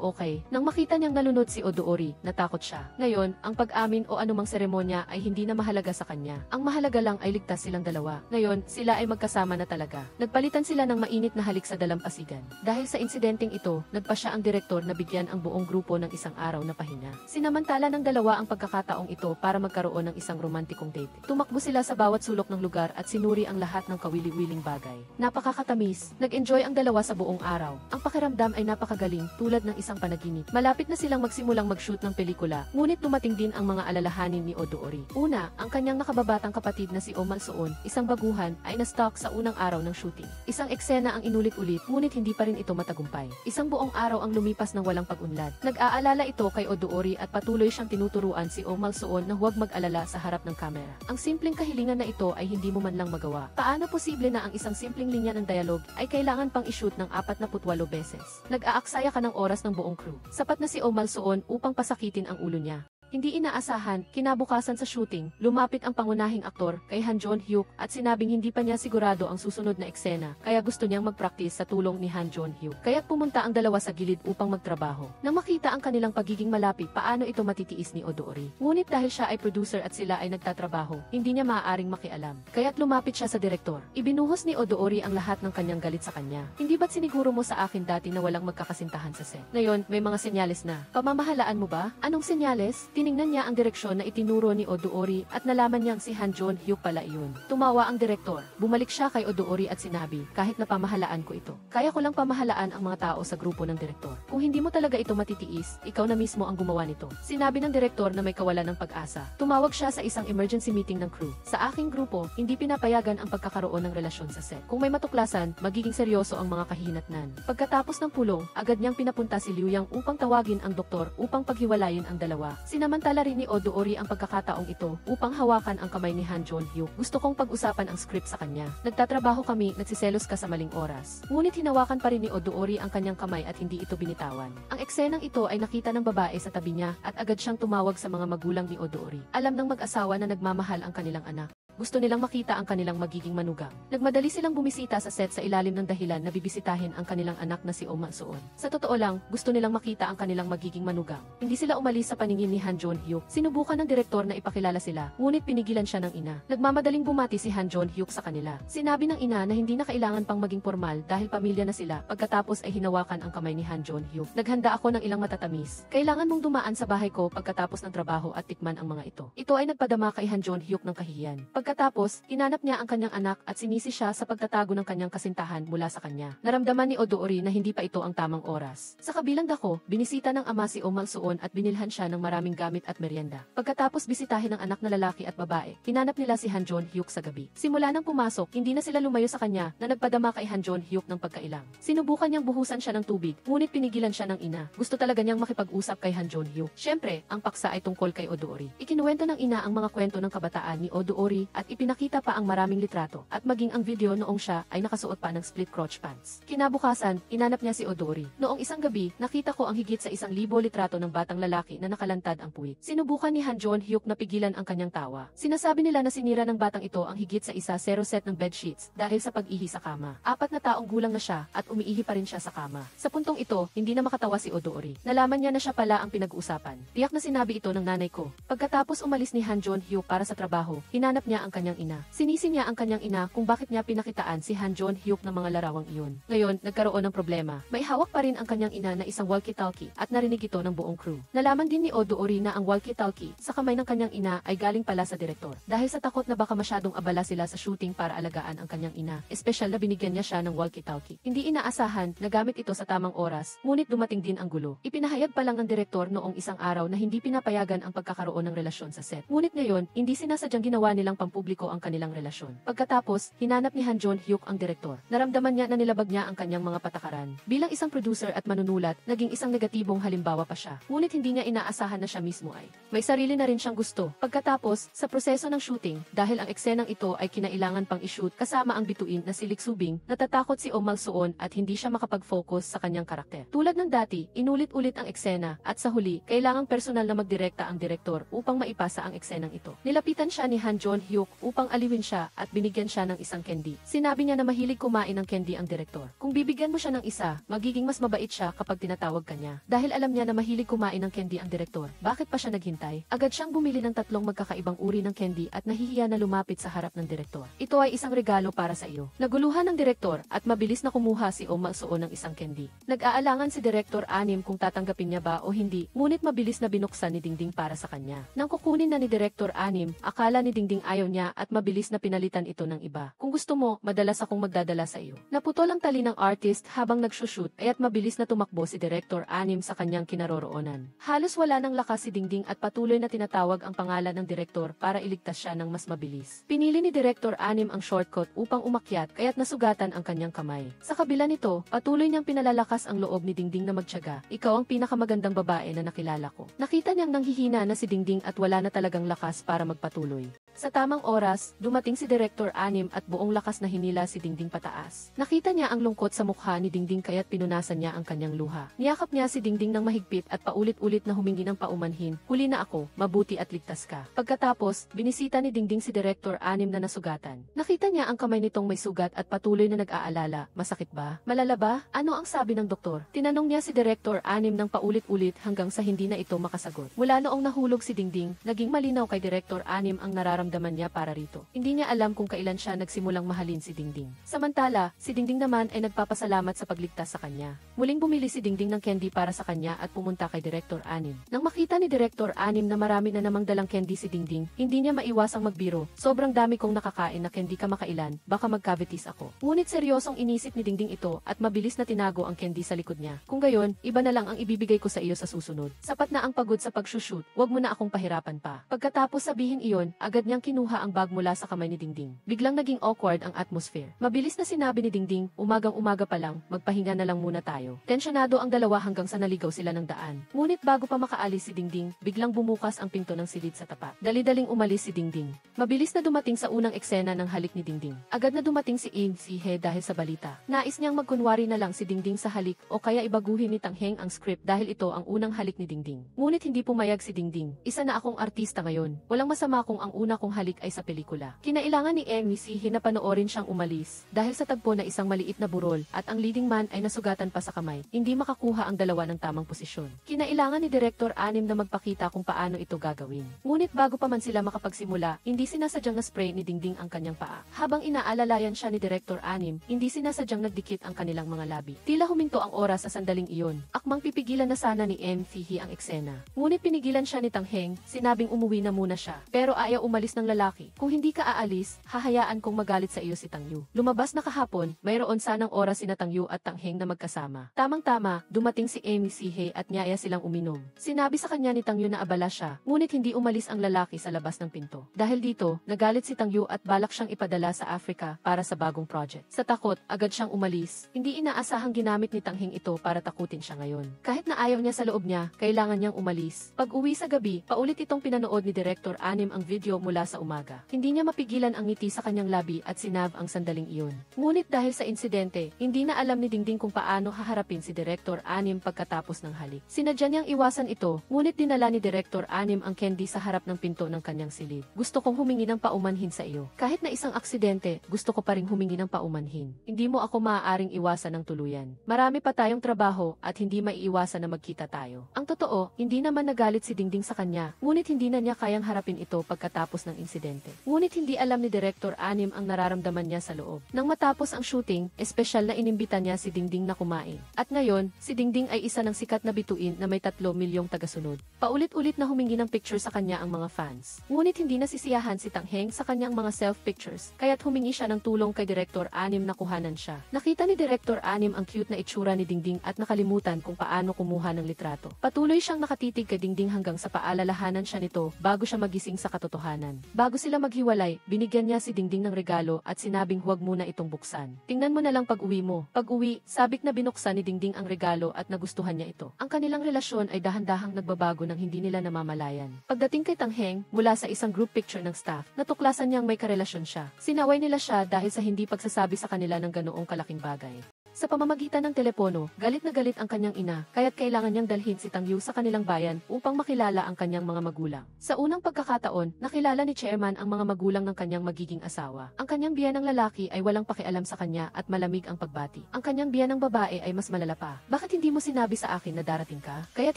Speaker 1: okay? Nang makita niyang nalunod si Odoori, natakot siya. Ngayon, ang pag-amin o anumang seremonya ay hindi na mahalaga sa kanya. Ang mahalaga lang ay ligtas silang dalawa. Ngayon, sila ay magkasama na talaga. Nagpalitan sila ng mainit na halik sa dalampasigan. Dahil sa insidenteng ito, nagpa siya ang direktor na bigyan ang buong grupo ng isang araw na pahinga. Sinamantala ng dalawa ang pagkakataong ito para magkaroon ng isang romantikong date. Tumakbo sila sa bawat sulok ng lugar at sinuri ang lahat ng kawili-wiling bagay. Napakakatamis. Nag-enjoy ang dalawa sa buong araw. Ang pakiramdam ay napakagaling, tulad ng isang panaginip. Malapit na silang magsimulang mag-shoot ng pelikula, ngunit dumating din ang mga alalahanin ni Odoori. Una, ang kanyang nakababatang kapatid na si Oh Mal-suon, isang baguhan, ay na-stalk sa unang araw ng shooting. Isang eksena ang inulit-ulit, ngunit hindi pa rin ito matagumpay. Isang buong araw ang lumipas ng walang pag-unlad. Nag-aalala ito kay Odoori at patuloy siyang tinuturuan si Oh Mal-suon na huwag mag-alala sa harap ng kamera. Ang simpleng kahilingan na ito ay hindi mo man lang magawa. Paano posible na ang isang simpleng linya ng dialogue ay kailangan pang i-shoot ng 48 beses? Nag-aaksaya ka ng oras ng buong crew. Sapat na si Oh Mal-suon upang pasakitin ang ulo niya. Hindi inaasahan, kinabukasan sa shooting, lumapit ang pangunahing aktor kay Han Jon-hyuk at sinabing hindi pa niya sigurado ang susunod na eksena, kaya gusto niyang mag-practice sa tulong ni Han Jon-hyuk. Kaya't pumunta ang dalawa sa gilid upang magtrabaho. Nang makita ang kanilang pagiging malapit, paano ito matitiis ni Odoori. Ngunit dahil siya ay producer at sila ay nagtatrabaho, hindi niya maaaring makialam. Kaya't lumapit siya sa direktor. Ibinuhos ni Odoori ang lahat ng kanyang galit sa kanya. Hindi ba't siniguro mo sa akin dati na walang magkakasintahan sa set? Ngayon, may mga senyales na. Pamamahalaan mo ba? Anong senyales? Tiningnan niya ang direksyon na itinuro ni Odoori at nalaman niyang si Han Jon-hyuk pala iyon. Tumawa ang direktor. Bumalik siya kay Odoori at sinabi, kahit na pamahalaan ko ito. Kaya ko lang pamahalaan ang mga tao sa grupo ng direktor. Kung hindi mo talaga ito matitiis, ikaw na mismo ang gumawa nito. Sinabi ng direktor na may kawalan ng pag-asa. Tumawag siya sa isang emergency meeting ng crew. Sa aking grupo, hindi pinapayagan ang pagkakaroon ng relasyon sa set. Kung may matuklasan, magiging seryoso ang mga kahihinatnan. Pagkatapos ng pulong, agad niyang pinapunta si Liu Yang upang tawagin ang doktor upang paghiwalayin ang dalawa. Sinamantala rin ni Odoori ang pagkakataong ito upang hawakan ang kamay ni Han Jon-hyuk. Gusto kong pag-usapan ang script sa kanya. Nagtatrabaho kami, nagsiselos ka sa maling oras. Ngunit hinawakan pa rin ni Odoori ang kanyang kamay at hindi ito binitawan. Ang eksenang ito ay nakita ng babae sa tabi niya at agad siyang tumawag sa mga magulang ni Odoori. Alam ng mag-asawa na nagmamahal ang kanilang anak. Gusto nilang makita ang kanilang magiging manugang. Nagmadali silang bumisita sa set sa ilalim ng dahilan na bibisitahin ang kanilang anak na si Oh Mal-suon. Sa totoo lang, gusto nilang makita ang kanilang magiging manugang. Hindi sila umalis sa paningin ni Han Jon-hyuk. Sinubukan ng direktor na ipakilala sila, ngunit pinigilan siya ng ina. Nagmamadaling bumati si Han Jon-hyuk sa kanila. Sinabi ng ina na hindi na kailangan pang maging formal dahil pamilya na sila. Pagkatapos ay hinawakan ang kamay ni Han Jon-hyuk. Naghanda ako ng ilang matatamis. Kailangan mong dumaan sa bahay ko pagkatapos ng trabaho at tikman ang mga ito. Ito ay nagpadama kay Han Jon-hyuk ng kahihiyan. Pagkatapos, hinanap niya ang kanyang anak at sinisi siya sa pagtatago ng kanyang kasintahan mula sa kanya. Naramdaman ni Odoori na hindi pa ito ang tamang oras. Sa kabilang dako, binisita ng ama si Oh Mal-suon at binilhan siya ng maraming gamit at merienda. Pagkatapos bisitahin ng anak na lalaki at babae, hinanap nila si Han Jon-hyuk sa gabi. Simula nang pumasok, hindi na sila lumayo sa kanya na nagpadama kay Han Jon-hyuk ng pagkailang. Sinubukan niyang buhusan siya ng tubig, ngunit pinigilan siya ng ina. Gusto talaga niyang makipag-usap kay Han Jon-hyuk. Siyempre, ang paksa ay tungkol kay Odoori. Ikinuwento ng ina ang mga kwento ng kabataan ni Odoori at ipinakita pa ang maraming litrato at maging ang video noong siya ay nakasuot pa ng split crotch pants. Kinabukasan, inanap niya si Odoori. Noong isang gabi, nakita ko ang higit sa 1,000 litrato ng batang lalaki na nakalantad ang puwit. Sinubukan ni Han Jon-hyuk na pigilan ang kanyang tawa. Sinasabi nila na sinira ng batang ito ang higit sa 0 set ng bedsheets dahil sa pag-ihi sa kama. 4 na taong gulang na siya at umiihi pa rin siya sa kama. Sa puntong ito, hindi na makatawa si Odoori. Nalaman niya na siya pala ang pinag-uusapan. Tiyak na sinabi ito ng nanay ko. Pagkatapos umalis ni Han Jon-hyuk para sa trabaho, hinanap niya ang kanyang ina. Sinisi niya ang kanyang ina kung bakit niya pinakitaan si Han Jon-hyuk ng mga larawang iyon. Ngayon, nagkaroon ng problema. May hawak pa rin ang kanyang ina na isang walkie-talkie at narinig ito ng buong crew. Nalaman din ni Odoori na ang walkie-talkie sa kamay ng kanyang ina ay galing pala sa direktor. Dahil sa takot na baka masyadong abala sila sa shooting para alagaan ang kanyang ina, espesyal na binigyan niya siya ng walkie-talkie. Hindi inaasahan na gamit ito sa tamang oras, ngunit dumating din ang gulo. Ipinahayag pa lang ng direktor noong isang araw na hindi pinapayagan ang pagkakaroon ng relasyon sa set. Ngunit ngayon, hindi sinasadyang ginawa nilang publiko ang kanilang relasyon. Pagkatapos, hinanap ni Han Jong-hyuk ang direktor. Naramdaman niya na nilabag niya ang kanyang mga patakaran. Bilang isang producer at manunulat, naging isang negatibong halimbawa pa siya. Ngunit hindi niya inaasahan na siya mismo ay may sarili na rin siyang gusto. Pagkatapos, sa proseso ng shooting, dahil ang eksenang ito ay kinailangan pang i-shoot kasama ang bituin na si Lik Subing, natatakot si Oh Mal-suon at hindi siya makapag-focus sa kanyang karakter. Tulad ng dati, inulit-ulit ang eksena at sa huli, kailangang personal na magdirekta ang direktor upang maipasa ang eksenang ito. Nilapitan siya ni Han Jong-hyuk upang aliwin siya at binigyan siya ng isang candy. Sinabi niya na mahilig kumain ng candy ang direktor. Kung bibigyan mo siya ng isa, magiging mas mabait siya kapag tinatawag ka niya. Dahil alam niya na mahilig kumain ng candy ang direktor, bakit pa siya naghintay? Agad siyang bumili ng 3 magkakaibang uri ng candy at nahihiya na lumapit sa harap ng direktor. Ito ay isang regalo para sa iyo. Naguluhan ng direktor at mabilis na kumuha si Oh Mal-suon ng isang candy. Nag-aalangan si Direktor Anim kung tatanggapin niya ba o hindi, ngunit mabilis na binuksan ni Dingding para sa kanya. Nang kukunin na ni Direktor Anim, akala ni Dingding ayaw niya at mabilis na pinalitan ito ng iba. Kung gusto mo, madalas akong magdadala sa iyo. Naputol ang tali ng artist habang nagsushoot at mabilis na tumakbo si Direktor Anim sa kanyang kinaroroonan. Halos wala ng lakas si Dingding at patuloy na tinatawag ang pangalan ng direktor para iligtas siya ng mas mabilis. Pinili ni Direktor Anim ang shortcut upang umakyat kaya't nasugatan ang kanyang kamay. Sa kabila nito, patuloy niyang pinalalakas ang loob ni Dingding na magtiyaga. Ikaw ang pinakamagandang babae na nakilala ko. Nakita niyang nanghihina na si Dingding at wala na talagang lakas para magpatuloy. Sa tamang oras, dumating si Direktor Anim at buong lakas na hinila si Dingding pataas. Nakita niya ang lungkot sa mukha ni Dingding kaya't pinunasan niya ang kanyang luha. Niyakap niya si Dingding ng mahigpit at paulit-ulit na humingi ng paumanhin. Huli na ako, mabuti at ligtas ka. Pagkatapos, binisita ni Dingding si Direktor Anim na nasugatan. Nakita niya ang kamay nitong may sugat at patuloy na nag-aalala. Masakit ba? Malala ba? Ano ang sabi ng doktor? Tinanong niya si Direktor Anim ng paulit-ulit hanggang sa hindi na ito makasagot. Mula noong nahulog si Dingding, naging malinaw kay Direktor Anim ang nararamdaman niya para rito. Hindi niya alam kung kailan siya nagsimulang mahalin si Dingding. Samantala, si Dingding naman ay nagpapasalamat sa pagligtas sa kanya. Muling bumili si Dingding ng candy para sa kanya at pumunta kay Direktor Anim. Nang makita ni Direktor Anim na marami na namang dalang candy si Dingding, hindi niya maiwasang magbiro. Sobrang dami kong nakakain na candy kamakailan, baka magkavitis ako. Ngunit seryosong inisip ni Dingding ito at mabilis na tinago ang candy sa likod niya. Kung gayon, iba na lang ang ibibigay ko sa iyo sa susunod. Sapat na ang pagod sa pagsushoot, wag mo na akong pahirapan pa. Pagkatapos sabihin iyon, agad niyang kinuha ang bag mula sa kamay ni Dingding. Biglang naging awkward ang atmosphere. Mabilis na sinabi ni Dingding, umagang-umaga pa lang, magpahinga na lang muna tayo. Tensyonado ang dalawa hanggang sa naligaw sila ng daan. Ngunit bago pa makaalis si Dingding, biglang bumukas ang pinto ng silid sa tapat. Dali-daling umalis si Dingding. Mabilis na dumating sa unang eksena ng halik ni Dingding. Agad na dumating si In Si-he dahil sa balita. Nais niyang magkunwari na lang si Dingding sa halik o kaya ibaguhin ni Tangheng ang script dahil ito ang unang halik ni Dingding. Ngunit hindi pumayag si Dingding. Isa na akong artista ngayon. Walang masama kung ang una kong halik ay sa pelikula. Kinailangan ni Si-he na panoorin siyang umalis dahil sa tagpo na isang maliit na burol at ang leading man ay nasugatan pa sa kamay. Hindi makakuha ang dalawa ng tamang posisyon. Kinailangan ni Direktor Anim na magpakita kung paano ito gagawin. Ngunit bago pa man sila makapagsimula, hindi sinasadyang na spray ni Dingding ang kanyang paa. Habang inaalalayan siya ni Direktor Anim, hindi sinasadyang nagdikit ang kanilang mga labi. Tila huminto ang oras sa sandaling iyon. Akmang pipigilan na sana ni Si-he ang eksena. Ngunit pinigilan siya ni Tangheng, sinabing umuwi na muna siya. Pero ayaw umalis ng lalaki. Kung hindi ka aalis, hahayaan kong magalit sa iyo si Tangyu. Lumabas na kahapon, mayroon sanang oras sina Tangyu at Tangheng na magkasama. Tamang-tama, dumating si Si-he at niyaya silang uminom. Sinabi sa kanya ni Tangyu na abala siya, ngunit hindi umalis ang lalaki sa labas ng pinto. Dahil dito, nagalit si Tangyu at balak siyang ipadala sa Africa para sa bagong project. Sa takot, agad siyang umalis. Hindi inaasahang ginamit ni Tangheng ito para takutin siya ngayon. Kahit na ayaw niya sa loob niya, kailangan niyang umalis. Pag-uwi sa gabi, paulit itong pinanood ni Direktor Anim ang video mula sa umaga. Hindi niya mapigilan ang ngiti sa kanyang labi at sinav ang sandaling iyon. Ngunit dahil sa insidente, hindi na alam ni Dingding kung paano haharapin si Direktor Anim pagkatapos ng halik. Sinadya niyang iwasan ito, ngunit dinala ni Direktor Anim ang candy sa harap ng pinto ng kanyang silid. Gusto kong humingi ng paumanhin sa iyo. Kahit na isang aksidente, gusto ko pa ring humingi ng paumanhin. Hindi mo ako maaaring iwasan ng tuluyan. Marami pa tayong trabaho at hindi maiiwasan na magkita tayo. Ang totoo, hindi naman nagalit si Dingding sa kanya, ngunit hindi na niya kayang harapin ito pagkatapos ng insidente. Ngunit hindi alam ni Direktor Anim ang nararamdaman niya sa loob. Nang matapos ang shooting, espesyal na inimbita niya si Dingding na kumain. At ngayon, si Dingding ay isa ng sikat na bituin na may 3 milyong tagasunod. Paulit-ulit na humingi ng picture sa kanya ang mga fans. Ngunit hindi nasisiyahan si Tangheng sa kanyang mga self-pictures, kaya't humingi siya ng tulong kay Direktor Anim na kuhanan siya. Nakita ni Direktor Anim ang cute na itsura ni Dingding at nakalimutan kung paano kumuha ng litrato. Patuloy siyang nakatitig kay Dingding hanggang sa paalalahanan siya nito bago siya magising sa katotohanan. Bago sila maghiwalay, binigyan niya si Dingding ng regalo at sinabing huwag muna itong buksan. Tingnan mo na lang pag-uwi mo. Pag-uwi, sabik na binuksan ni Dingding ang regalo at nagustuhan niya ito. Ang kanilang relasyon ay dahan-dahang nagbabago nang hindi nila namamalayan. Pagdating kay Tangheng, mula sa isang group picture ng staff, natuklasan niyang may karelasyon siya. Sinaway nila siya dahil sa hindi pagsasabi sa kanila ng ganoong kalaking bagay. Sa pamamagitan ng telepono, galit na galit ang kanyang ina, kaya't kailangan niyang dalhin si Tang Yu sa kanilang bayan upang makilala ang kanyang mga magulang. Sa unang pagkakataon, nakilala ni Chairman ang mga magulang ng kanyang magiging asawa. Ang kanyang biyanang lalaki ay walang pakialam sa kanya at malamig ang pagbati. Ang kanyang biyanang babae ay mas malala pa. Bakit hindi mo sinabi sa akin na darating ka? Kaya't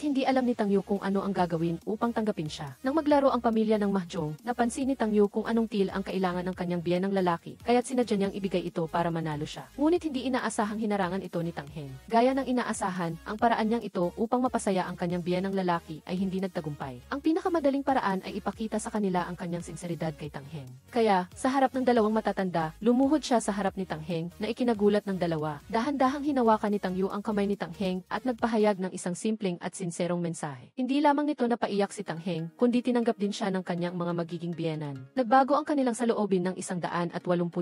Speaker 1: hindi alam ni Tang Yu kung ano ang gagawin upang tanggapin siya. Nang maglaro ang pamilya ng mahjong, napansin ni Tang Yu kung anong til ang kailangan ng kanyang biyanang lalaki, kaya't sinadya niyang ibigay ito para manalo siya. Ngunit hindi inaasahang hinarangan ito ni Tangheng. Gaya ng inaasahan, ang paraan niyang ito upang mapasaya ang kanyang biyanang lalaki ay hindi nagtagumpay. Ang pinakamadaling paraan ay ipakita sa kanila ang kanyang sinseridad kay Tangheng. Kaya, sa harap ng dalawang matatanda, lumuhod siya sa harap ni Tangheng na ikinagulat ng dalawa. Dahan-dahang hinawakan ni Tang Yu ang kamay ni Tangheng at nagpahayag ng isang simpleng at sinserong mensahe. Hindi lamang nito napaiyak si Tangheng, kundi tinanggap din siya ng kanyang mga magiging biyenan. Nagbago ang kanilang saloobin ng 180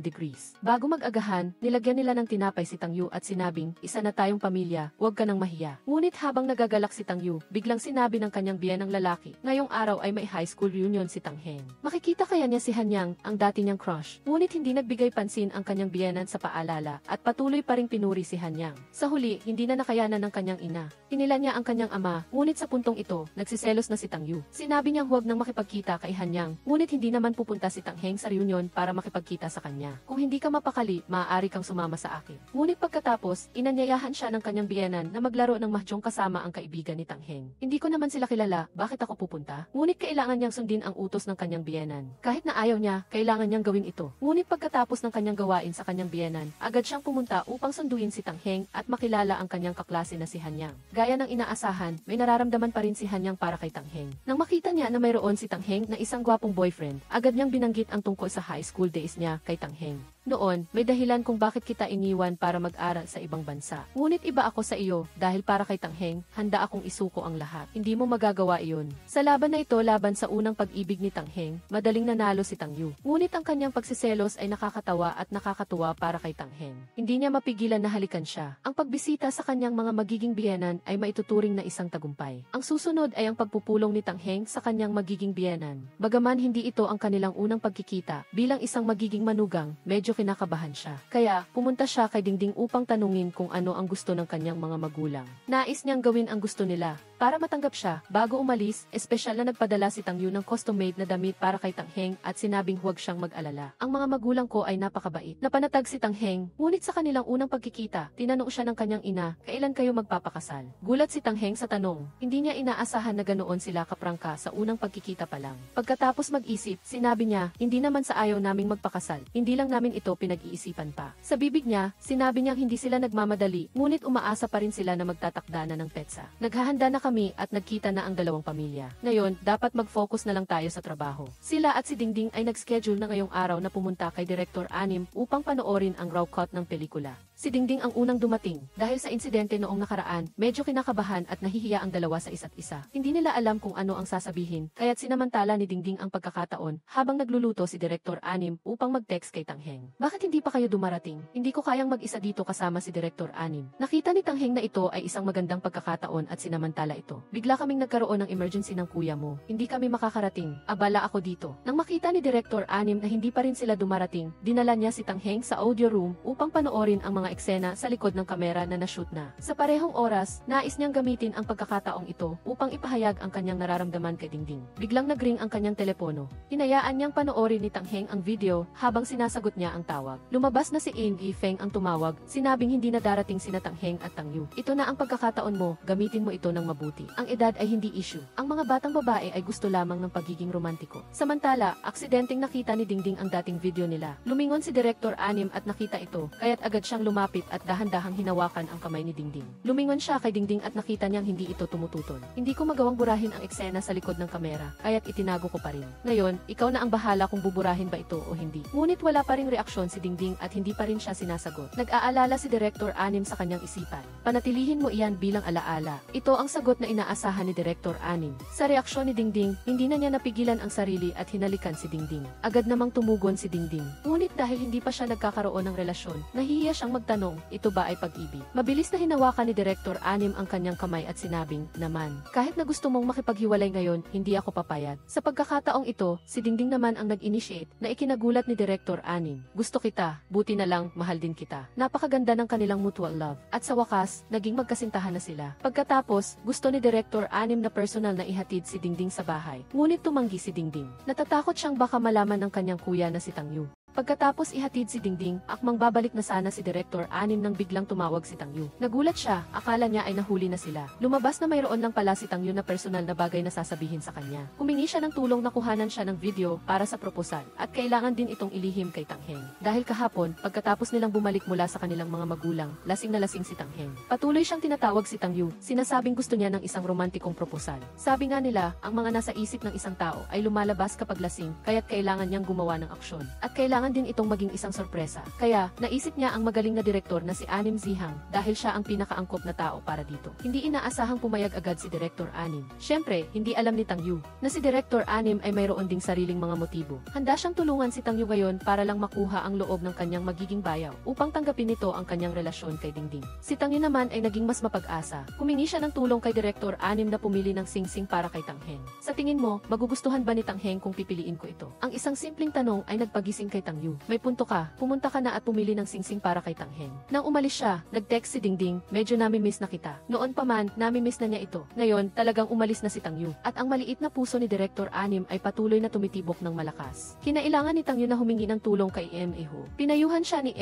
Speaker 1: degrees. Bago mag-agahan, nilagyan nila ng tinapay si Tang Yu at sinabing, isa na tayong pamilya, huwag ka nang mahiya. Ngunit habang nagagalak si Tang Yu, biglang sinabi ng kanyang biyanang lalaki, ngayong araw ay may high school reunion si Tangheng. Makikita kaya niya si Hanyang, ang dati niyang crush. Ngunit hindi nagbigay pansin ang kanyang biyanan sa paalala at patuloy pa ring pinuri si Hanyang. Sa huli, hindi na nakayanan ng kanyang ina. Hinila niya ang kanyang ama, ngunit sa puntong ito, nagsiselos na si Tang Yu. Sinabi niyang huwag nang makipagkita kay Hanyang, ngunit hindi naman pupunta si Tangheng sa reunion para makipagkita sa kanya. Kung hindi ka mapakali, maaari kang sumama sa akin. Ngunit pagkatapos, inanyayahan siya ng kanyang biyenan na maglaro ng mahjong kasama ang kaibigan ni Tangheng. Hindi ko naman sila kilala, bakit ako pupunta? Ngunit kailangan niyang sundin ang utos ng kanyang biyenan. Kahit na ayaw niya, kailangan niyang gawin ito. Ngunit pagkatapos ng kanyang gawain sa kanyang biyenan, agad siyang pumunta upang sunduin si Tangheng at makilala ang kanyang kaklase na si Hanyang. Gaya ng inaasahan, may nararamdaman pa rin si Hanyang para kay Tangheng. Nang makita niya na mayroon si Tangheng na isang gwapong boyfriend, agad niyang binanggit ang tungkol sa high school days niya kay Tangheng. Noon, may dahilan kung bakit kita iniwan para mag-aral sa ibang bansa. Ngunit iba ako sa iyo, dahil para kay Tangheng, handa akong isuko ang lahat. Hindi mo magagawa iyon. Sa laban na ito laban sa unang pag-ibig ni Tangheng, madaling nanalo si Tang Yu. Ngunit ang kanyang pagsiselos ay nakakatawa at nakakatuwa para kay Tangheng. Hindi niya mapigilan na halikan siya. Ang pagbisita sa kanyang mga magiging biyenan ay maituturing na isang tagumpay. Ang susunod ay ang pagpupulong ni Tangheng sa kanyang magiging biyenan. Bagaman hindi ito ang kanilang unang pagkikita, bilang isang magiging manugang, medyo kinakabahan siya. Kaya, pumunta siya kay Dingding upang tanungin kung ano ang gusto ng kanyang mga magulang. Nais niyang gawin ang gusto nila. Para matanggap siya, bago umalis, espesyal na nagpadala si Tang Yu ng custom-made na damit para kay Tangheng at sinabing huwag siyang mag-alala. Ang mga magulang ko ay napakabait. Napanatag si Tangheng, ngunit sa kanilang unang pagkikita, tinanong siya ng kanyang ina, kailan kayo magpapakasal? Gulat si Tangheng sa tanong. Hindi niya inaasahan na ganoon sila kaprangka sa unang pagkikita pa lang. Pagkatapos mag-isip, sinabi niya, hindi naman sa ayaw naming magpakasal. Hindi lang namin ito pinag-iisipan pa. Sa bibig niya, sinabi niyang hindi sila nagmamadali, ngunit umaasa pa rin sila na magtatakda na ng petsa. Naghahanda na kami at nagkita na ang dalawang pamilya. Ngayon, dapat mag-focus na lang tayo sa trabaho. Sila at si Dingding ay nag-schedule na ngayong araw na pumunta kay Director Anim upang panoorin ang raw cut ng pelikula. Si Dingding ang unang dumating. Dahil sa insidente noong nakaraan, medyo kinakabahan at nahihiya ang dalawa sa isa't isa. Hindi nila alam kung ano ang sasabihin, kaya't sinamantala ni Dingding ang pagkakataon habang nagluluto si Director Anim upang mag-text kay Tangheng. Bakit hindi pa kayo dumarating? Hindi ko kayang mag-isa dito kasama si Director Anim. Nakita ni Tangheng na ito ay isang magandang pagkakataon at sinamantala ito. Bigla kaming nagkaroon ng emergency ng kuya mo. Hindi kami makakarating. Abala ako dito. Nang makita ni Director Anim na hindi pa rin sila dumarating, dinala niya si Tangheng sa audio room upang panoorin ang mga eksena sa likod ng kamera na na-shoot na. Sa parehong oras, nais niyang gamitin ang pagkakataong ito upang ipahayag ang kanyang nararamdaman kay Dingding. Biglang nagring ang kanyang telepono. Hinayaan niyang panoorin ni Tangheng ang video habang sinasagot niya ang tawag. Lumabas na si In Yifeng ang tumawag, sinabing hindi na darating sina Tangheng at Tang Yu. Ito na ang pagkakataon mo, gamitin mo ito ng mabuti. Ang edad ay hindi issue. Ang mga batang babae ay gusto lamang ng pagiging romantiko. Samantala, aksidenteng nakita ni Dingding ang dating video nila. Lumingon si Director Anim at nakita ito, kaya't agad siyang lumapit at dahan-dahang hinawakan ang kamay ni Dingding. Lumingon siya kay Dingding at nakita niyang hindi ito tumututol. Hindi ko magawang burahin ang eksena sa likod ng kamera, kaya't itinago ko pa rin. Ngayon, ikaw na ang bahala kung buburahin ba ito o hindi. Ngunit wala pa ring reaksyon si Dingding at hindi pa rin siya sinasagot. Nag-aalala si Director Anim sa kanyang isipan. Panatilihin mo iyan bilang alaala. Ito ang sagot na inaasahan ni Director Anim. Sa reaksyon ni Dingding, hindi na niya napigilan ang sarili at hinalikan si Dingding. Agad namang tumugon si Dingding. Ngunit dahil hindi pa siya nagkakaroon ng relasyon, nahihiya siyang magtanong, ito ba ay pag-ibig? Mabilis na hinawakan ni Director Anim ang kanyang kamay at sinabing, naman, kahit na gusto mong makipaghiwalay ngayon, hindi ako papayag. Sa pagkakataong ito, si Dingding naman ang nag-initiate na ikinagulat ni Director Anim. Gusto kita, buti na lang, mahal din kita. Napakaganda ng kanilang mutual love. At sa wakas, naging magkasintahan na sila. Pagkatapos, gusto ni Director Anim na personal na ihatid si Dingding sa bahay. Ngunit tumanggi si Dingding. Natatakot siyang baka malaman ng kanyang kuya na si Tangyu. Pagkatapos ihatid si Dingding, akmang babalik na sana si Director Anim nang biglang tumawag si Tangyu. Nagulat siya, akala niya ay nahuli na sila. Lumabas na mayroon lang pala si Tangyu na personal na bagay na sasabihin sa kanya. Humingi siya ng tulong na kuhanan siya ng video para sa proposal at kailangan din itong ilihim kay Tangheng. Dahil kahapon, pagkatapos nilang bumalik mula sa kanilang mga magulang, lasing na lasing si Tangheng. Patuloy siyang tinatawag si Tangyu, sinasabing gusto niya ng isang romantikong proposal. Sabi nga nila, ang mga nasa isip ng isang tao ay lumalabas kapag lasing, kaya't kailangan niyang gumawa ng aksyon. At kailangan din itong maging isang sorpresa. Kaya, naisip niya ang magaling na direktor na si Anim Zihang dahil siya ang pinakaangkop na tao para dito. Hindi inaasahang pumayag agad si Director Anim. Siyempre, hindi alam ni Tangyu na si Director Anim ay mayroon ding sariling mga motibo. Handa siyang tulungan si Tangyu ngayon para lang makuha ang loob ng kanyang magiging bayaw upang tanggapin nito ang kanyang relasyon kay Dingding. Si Tangyu naman ay naging mas mapag-asa. Humingi siya ng tulong kay Director Anim na pumili ng singsing para kay Tangheng. Sa tingin mo, magugustuhan ba ni Tangheng kung pipiliin ko ito? Ang isang simpleng tanong ay nagpagising kay Tangyu. May punto ka, pumunta ka na at pumili ng singsing para kay Tangheng. Nang umalis siya, nag-text si Dingding, medyo nami-miss na kita. Noon pa man, nami-miss na niya ito. Ngayon, talagang umalis na si Tangyu. At ang maliit na puso ni Director Anim ay patuloy na tumitibok ng malakas. Kinailangan ni Tangyu na humingi ng tulong kay Ho. Pinayuhan siya ni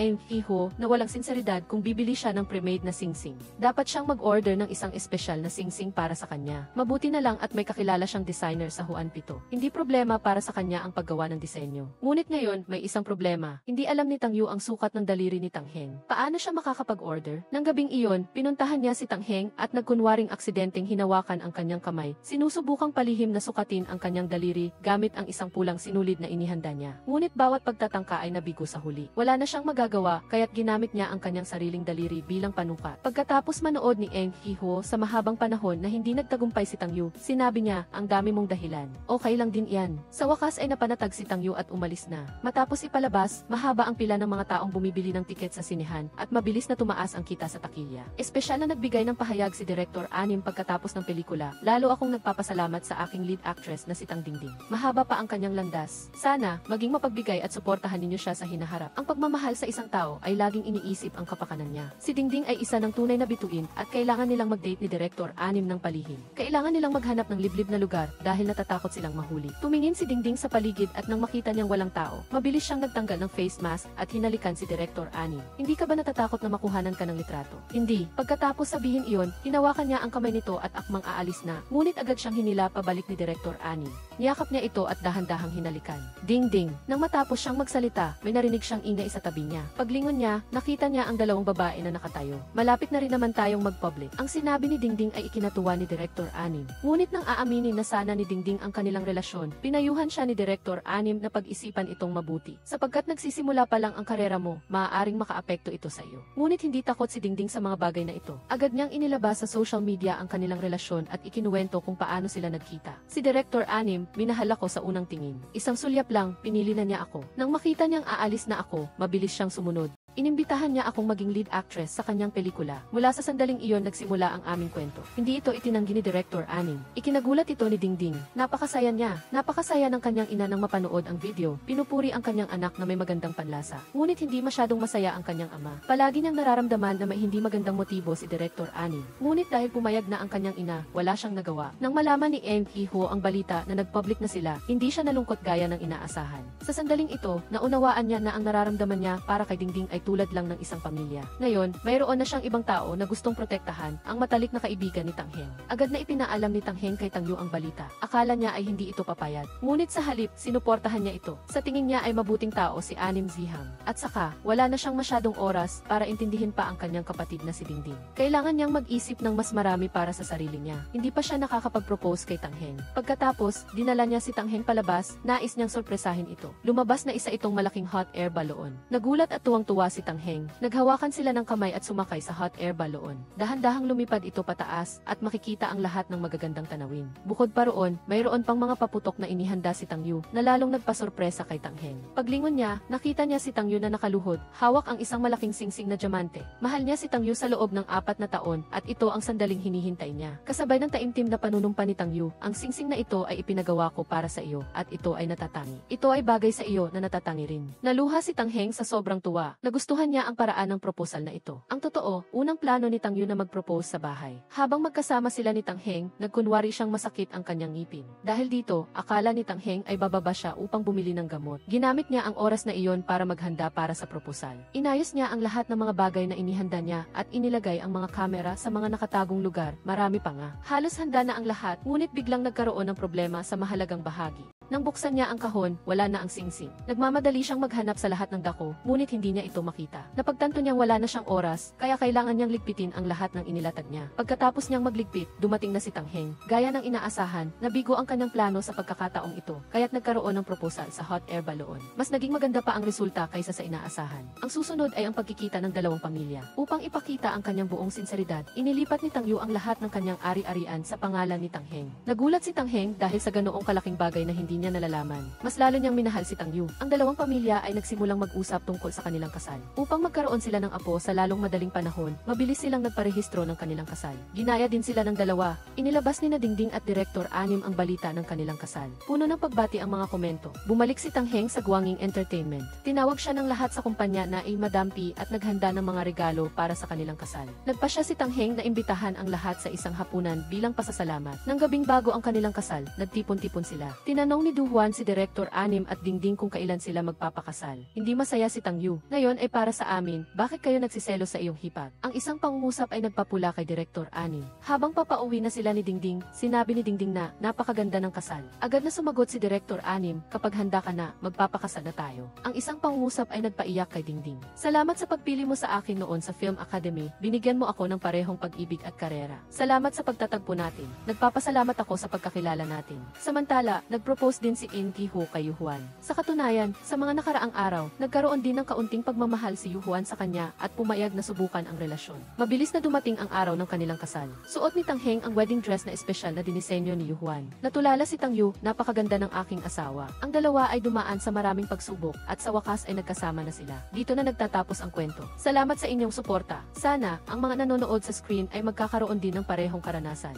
Speaker 1: Ho na walang sinseridad kung bibili siya ng pre-made na singsing. Dapat siyang mag-order ng isang espesyal na singsing para sa kanya. Mabuti na lang at may kakilala siyang designer sa Juan Pito. Hindi problema para sa kanya ang paggawa ng disenyo. Ngunit ngayon, may isang problema. Hindi alam ni Tangyu ang sukat ng daliri ni Tangheng. Paano siya makakapag-order? Nang gabing iyon, pinuntahan niya si Tangheng at nagkunwaring aksidenteng hinawakan ang kanyang kamay. Sinusubukang palihim na sukatin ang kanyang daliri gamit ang isang pulang sinulid na inihanda niya. Ngunit bawat pagtatangka ay nabigo sa huli. Wala na siyang magagawa kaya't ginamit niya ang kanyang sariling daliri bilang panukat. Pagkatapos manood ni Ho sa mahabang panahon na hindi nagtagumpay si Tangyu, sinabi niya, ang dami mong dahilan. Okay lang din iyan. Sa wakas ay napanatag si Tangyu at umalis na. Matapos ipalabas, mahaba ang pila ng mga taong bumibili ng tiket sa sinehan at mabilis na tumaas ang kita sa takilya. Espesyal na nagbigay ng pahayag si Director Anim pagkatapos ng pelikula. Lalo akong nagpapasalamat sa aking lead actress na si Tang Dingding. Mahaba pa ang kanyang landas. Sana, maging mapagbigay at suportahan ninyo siya sa hinaharap. Ang pagmamahal sa isang tao ay laging iniisip ang kapakanan niya. Si Dingding ay isa ng tunay na bituin at kailangan nilang mag-date ni Director Anim ng palihim. Kailangan nilang maghanap ng liblib na lugar dahil natatakot silang mahuli. Tumingin si Dingding sa paligid at nang makita niyang walang tao, mabilis siyang nagtanggal ng face mask at hinalikan si Director Anim. Hindi ka ba natatakot na makuhanan ka ng litrato? Hindi. Pagkatapos sabihin iyon, hinawakan niya ang kamay nito at akmang aalis na. Ngunit agad siyang hinila pabalik ni Director Anim. Niyakap niya ito at dahan-dahang hinalikan. Ding-ding. Nang matapos siyang magsalita, may narinig siyang ingay sa tabi niya. Paglingon niya, nakita niya ang dalawang babae na nakatayo. Malapit na rin naman tayong mag-public. Ang sinabi ni Dingding ay ikinatuwa ni Director Anim. Ngunit nang aaminin na sana ni Dingding ang kanilang relasyon, pinayuhan siya ni Director Anim na pag-isipan itong mabuti. Sapagkat nagsisimula pa lang ang karera mo, maaaring makaapekto ito sa iyo. Ngunit hindi takot si Dingding sa mga bagay na ito. Agad niyang inilabas sa social media ang kanilang relasyon at ikinuwento kung paano sila nagkita. Si Director Anim, minahal ako sa unang tingin. Isang sulyap lang, pinili na niya ako. Nang makita niyang aalis na ako, mabilis siyang sumunod. Inimbitahan niya akong maging lead actress sa kanyang pelikula. Mula sa sandaling iyon nagsimula ang aming kwento. Hindi ito itinanggi ni Director Anim. Ikinagulat ito ni Dingding. Napakasaya niya. Napakasaya ng kanyang ina nang mapanood ang video. Pinupuri ang kanyang anak na may magandang panlasa. Ngunit hindi masyadong masaya ang kanyang ama. Palagi niyang nararamdaman na may hindi magandang motibo si Director Anim. Ngunit dahil pumayag na ang kanyang ina, wala siyang nagawa. Nang malaman ni Ho ang balita na nag-public na sila, hindi siya nalungkot gaya ng inaasahan. Sa sandaling ito, naunawaan niya na ang nararamdaman niya para kay Dingding ay ay tulad lang ng isang pamilya. Ngayon, mayroon na siyang ibang tao na gustong protektahan, ang matalik na kaibigan ni Tang Heng. Agad na ipinaalam ni Tang Heng kay Tang Yu ang balita. Akala niya ay hindi ito papayag. Ngunit sa halip, sinuportahan niya ito. Sa tingin niya ay mabuting tao si Anim Zihang. At saka, wala na siyang masyadong oras para intindihin pa ang kanyang kapatid na si Dingding. Kailangan niyang mag-isip ng mas marami para sa sarili niya. Hindi pa siya nakakapag-propose kay Tang Heng. Pagkatapos, dinala niya si Tang Heng palabas, nais niyang sorpresahin ito. Lumabas na isa itong malaking hot air balloon. Nagulat at tuwang-tuwa si Tang Heng. Naghawakan sila ng kamay at sumakay sa hot air balloon. Dahan-dahang lumipad ito pataas at makikita ang lahat ng magagandang tanawin. Bukod pa roon, mayroon pang mga paputok na inihanda si Tang Yu na lalong nagpasorpresa kay Tang Heng. Paglingon niya, nakita niya si Tang Yu na nakaluhod, hawak ang isang malaking singsing na diamante. Mahal niya si Tang Yu sa loob ng 4 na taon at ito ang sandaling hinihintay niya. Kasabay ng taimtim na panunumpa ni Tang Yu, ang singsing na ito ay ipinagawa ko para sa iyo at ito ay natatangi. Ito ay bagay sa iyo na natatangi rin. Naluha si Tang Heng sa sobrang tuwa. Nagustuhan niya ang paraan ng proposal na ito. Ang totoo, unang plano ni Tang Yu na mag-propose sa bahay. Habang magkasama sila ni Tang Heng, nagkunwari siyang masakit ang kanyang ngipin. Dahil dito, akala ni Tang Heng ay bababa siya upang bumili ng gamot. Ginamit niya ang oras na iyon para maghanda para sa proposal. Inayos niya ang lahat ng mga bagay na inihanda niya at inilagay ang mga kamera sa mga nakatagong lugar. Marami pa nga. Halos handa na ang lahat, ngunit biglang nagkaroon ng problema sa mahalagang bahagi. Nang buksan niya ang kahon, wala na ang singsing. Nagmamadali siyang maghanap sa lahat ng dako, ngunit hindi niya ito makita. Napagtanto niyang wala na siyang oras, kaya kailangan niyang ligpitin ang lahat ng inilatag niya. Pagkatapos niyang magligpit, dumating na si Tang Heng. Gaya ng inaasahan, nabigo ang kanyang plano sa pagkakataong ito, kaya't nagkaroon ng proposal sa hot air balloon. Mas naging maganda pa ang resulta kaysa sa inaasahan. Ang susunod ay ang pagkikita ng dalawang pamilya. Upang ipakita ang kanyang buong sinseridad, inilipat ni Tang Yu ang lahat ng kanyang ari-arian sa pangalan ni Tang Heng. Nagulat si Tang Heng dahil sa ganoong kalaking bagay na hindi niya nalalaman. Mas lalo niyang minahal si Tang Yu. Ang dalawang pamilya ay nagsimulang mag-usap tungkol sa kanilang kasal. Upang magkaroon sila ng apo sa lalong madaling panahon, mabilis silang nagparehistro ng kanilang kasal. Ginaya din sila ng dalawa. Inilabas ni na Dingding at Director Anim ang balita ng kanilang kasal. Puno ng pagbati ang mga komento. Bumalik si Tang Heng sa Guanging Entertainment. Tinawag siya ng lahat sa kumpanya na ay Madam P at naghanda ng mga regalo para sa kanilang kasal. Nagpa siya si Tang Heng na imbitahan ang lahat sa isang hapunan bilang pasasalamat. Nang gabing bago ang kanilang kasal, nagtipon-tipon sila. Tinanong ni Du Huan si Director Anim at Dingding kung kailan sila magpapakasal. Hindi masaya si Tang Yu. Ngayon ay para sa amin, bakit kayo nagsiselo sa iyong hipag? Ang isang pangungusap ay nagpapula kay Director Anim. Habang papauwi na sila ni Dingding, sinabi ni Dingding na napakaganda ng kasal. Agad na sumagot si Director Anim, kapag handa ka na, magpapakasal na tayo. Ang isang pangungusap ay nagpaiyak kay Dingding. Salamat sa pagpili mo sa akin noon sa Film Academy, binigyan mo ako ng parehong pag-ibig at karera. Salamat sa pagtatagpo natin. Nagpapasalamat ako sa pagkakilala natin. Samantala, nag-propose din si In Ki-ho kay Yu Huan. Sa katunayan, sa mga nakaraang araw, nagkaroon din ng kaunting pagmamahal si Yu Huan sa kanya at pumayag na subukan ang relasyon. Mabilis na dumating ang araw ng kanilang kasal. Suot ni Tang Heng ang wedding dress na espesyal na dinisenyo ni Yu Huan. Natulala si Tang Yu, napakaganda ng aking asawa. Ang dalawa ay dumaan sa maraming pagsubok at sa wakas ay nagkasama na sila. Dito na nagtatapos ang kwento. Salamat sa inyong suporta. Sana, ang mga nanonood sa screen ay magkakaroon din ng parehong karanasan.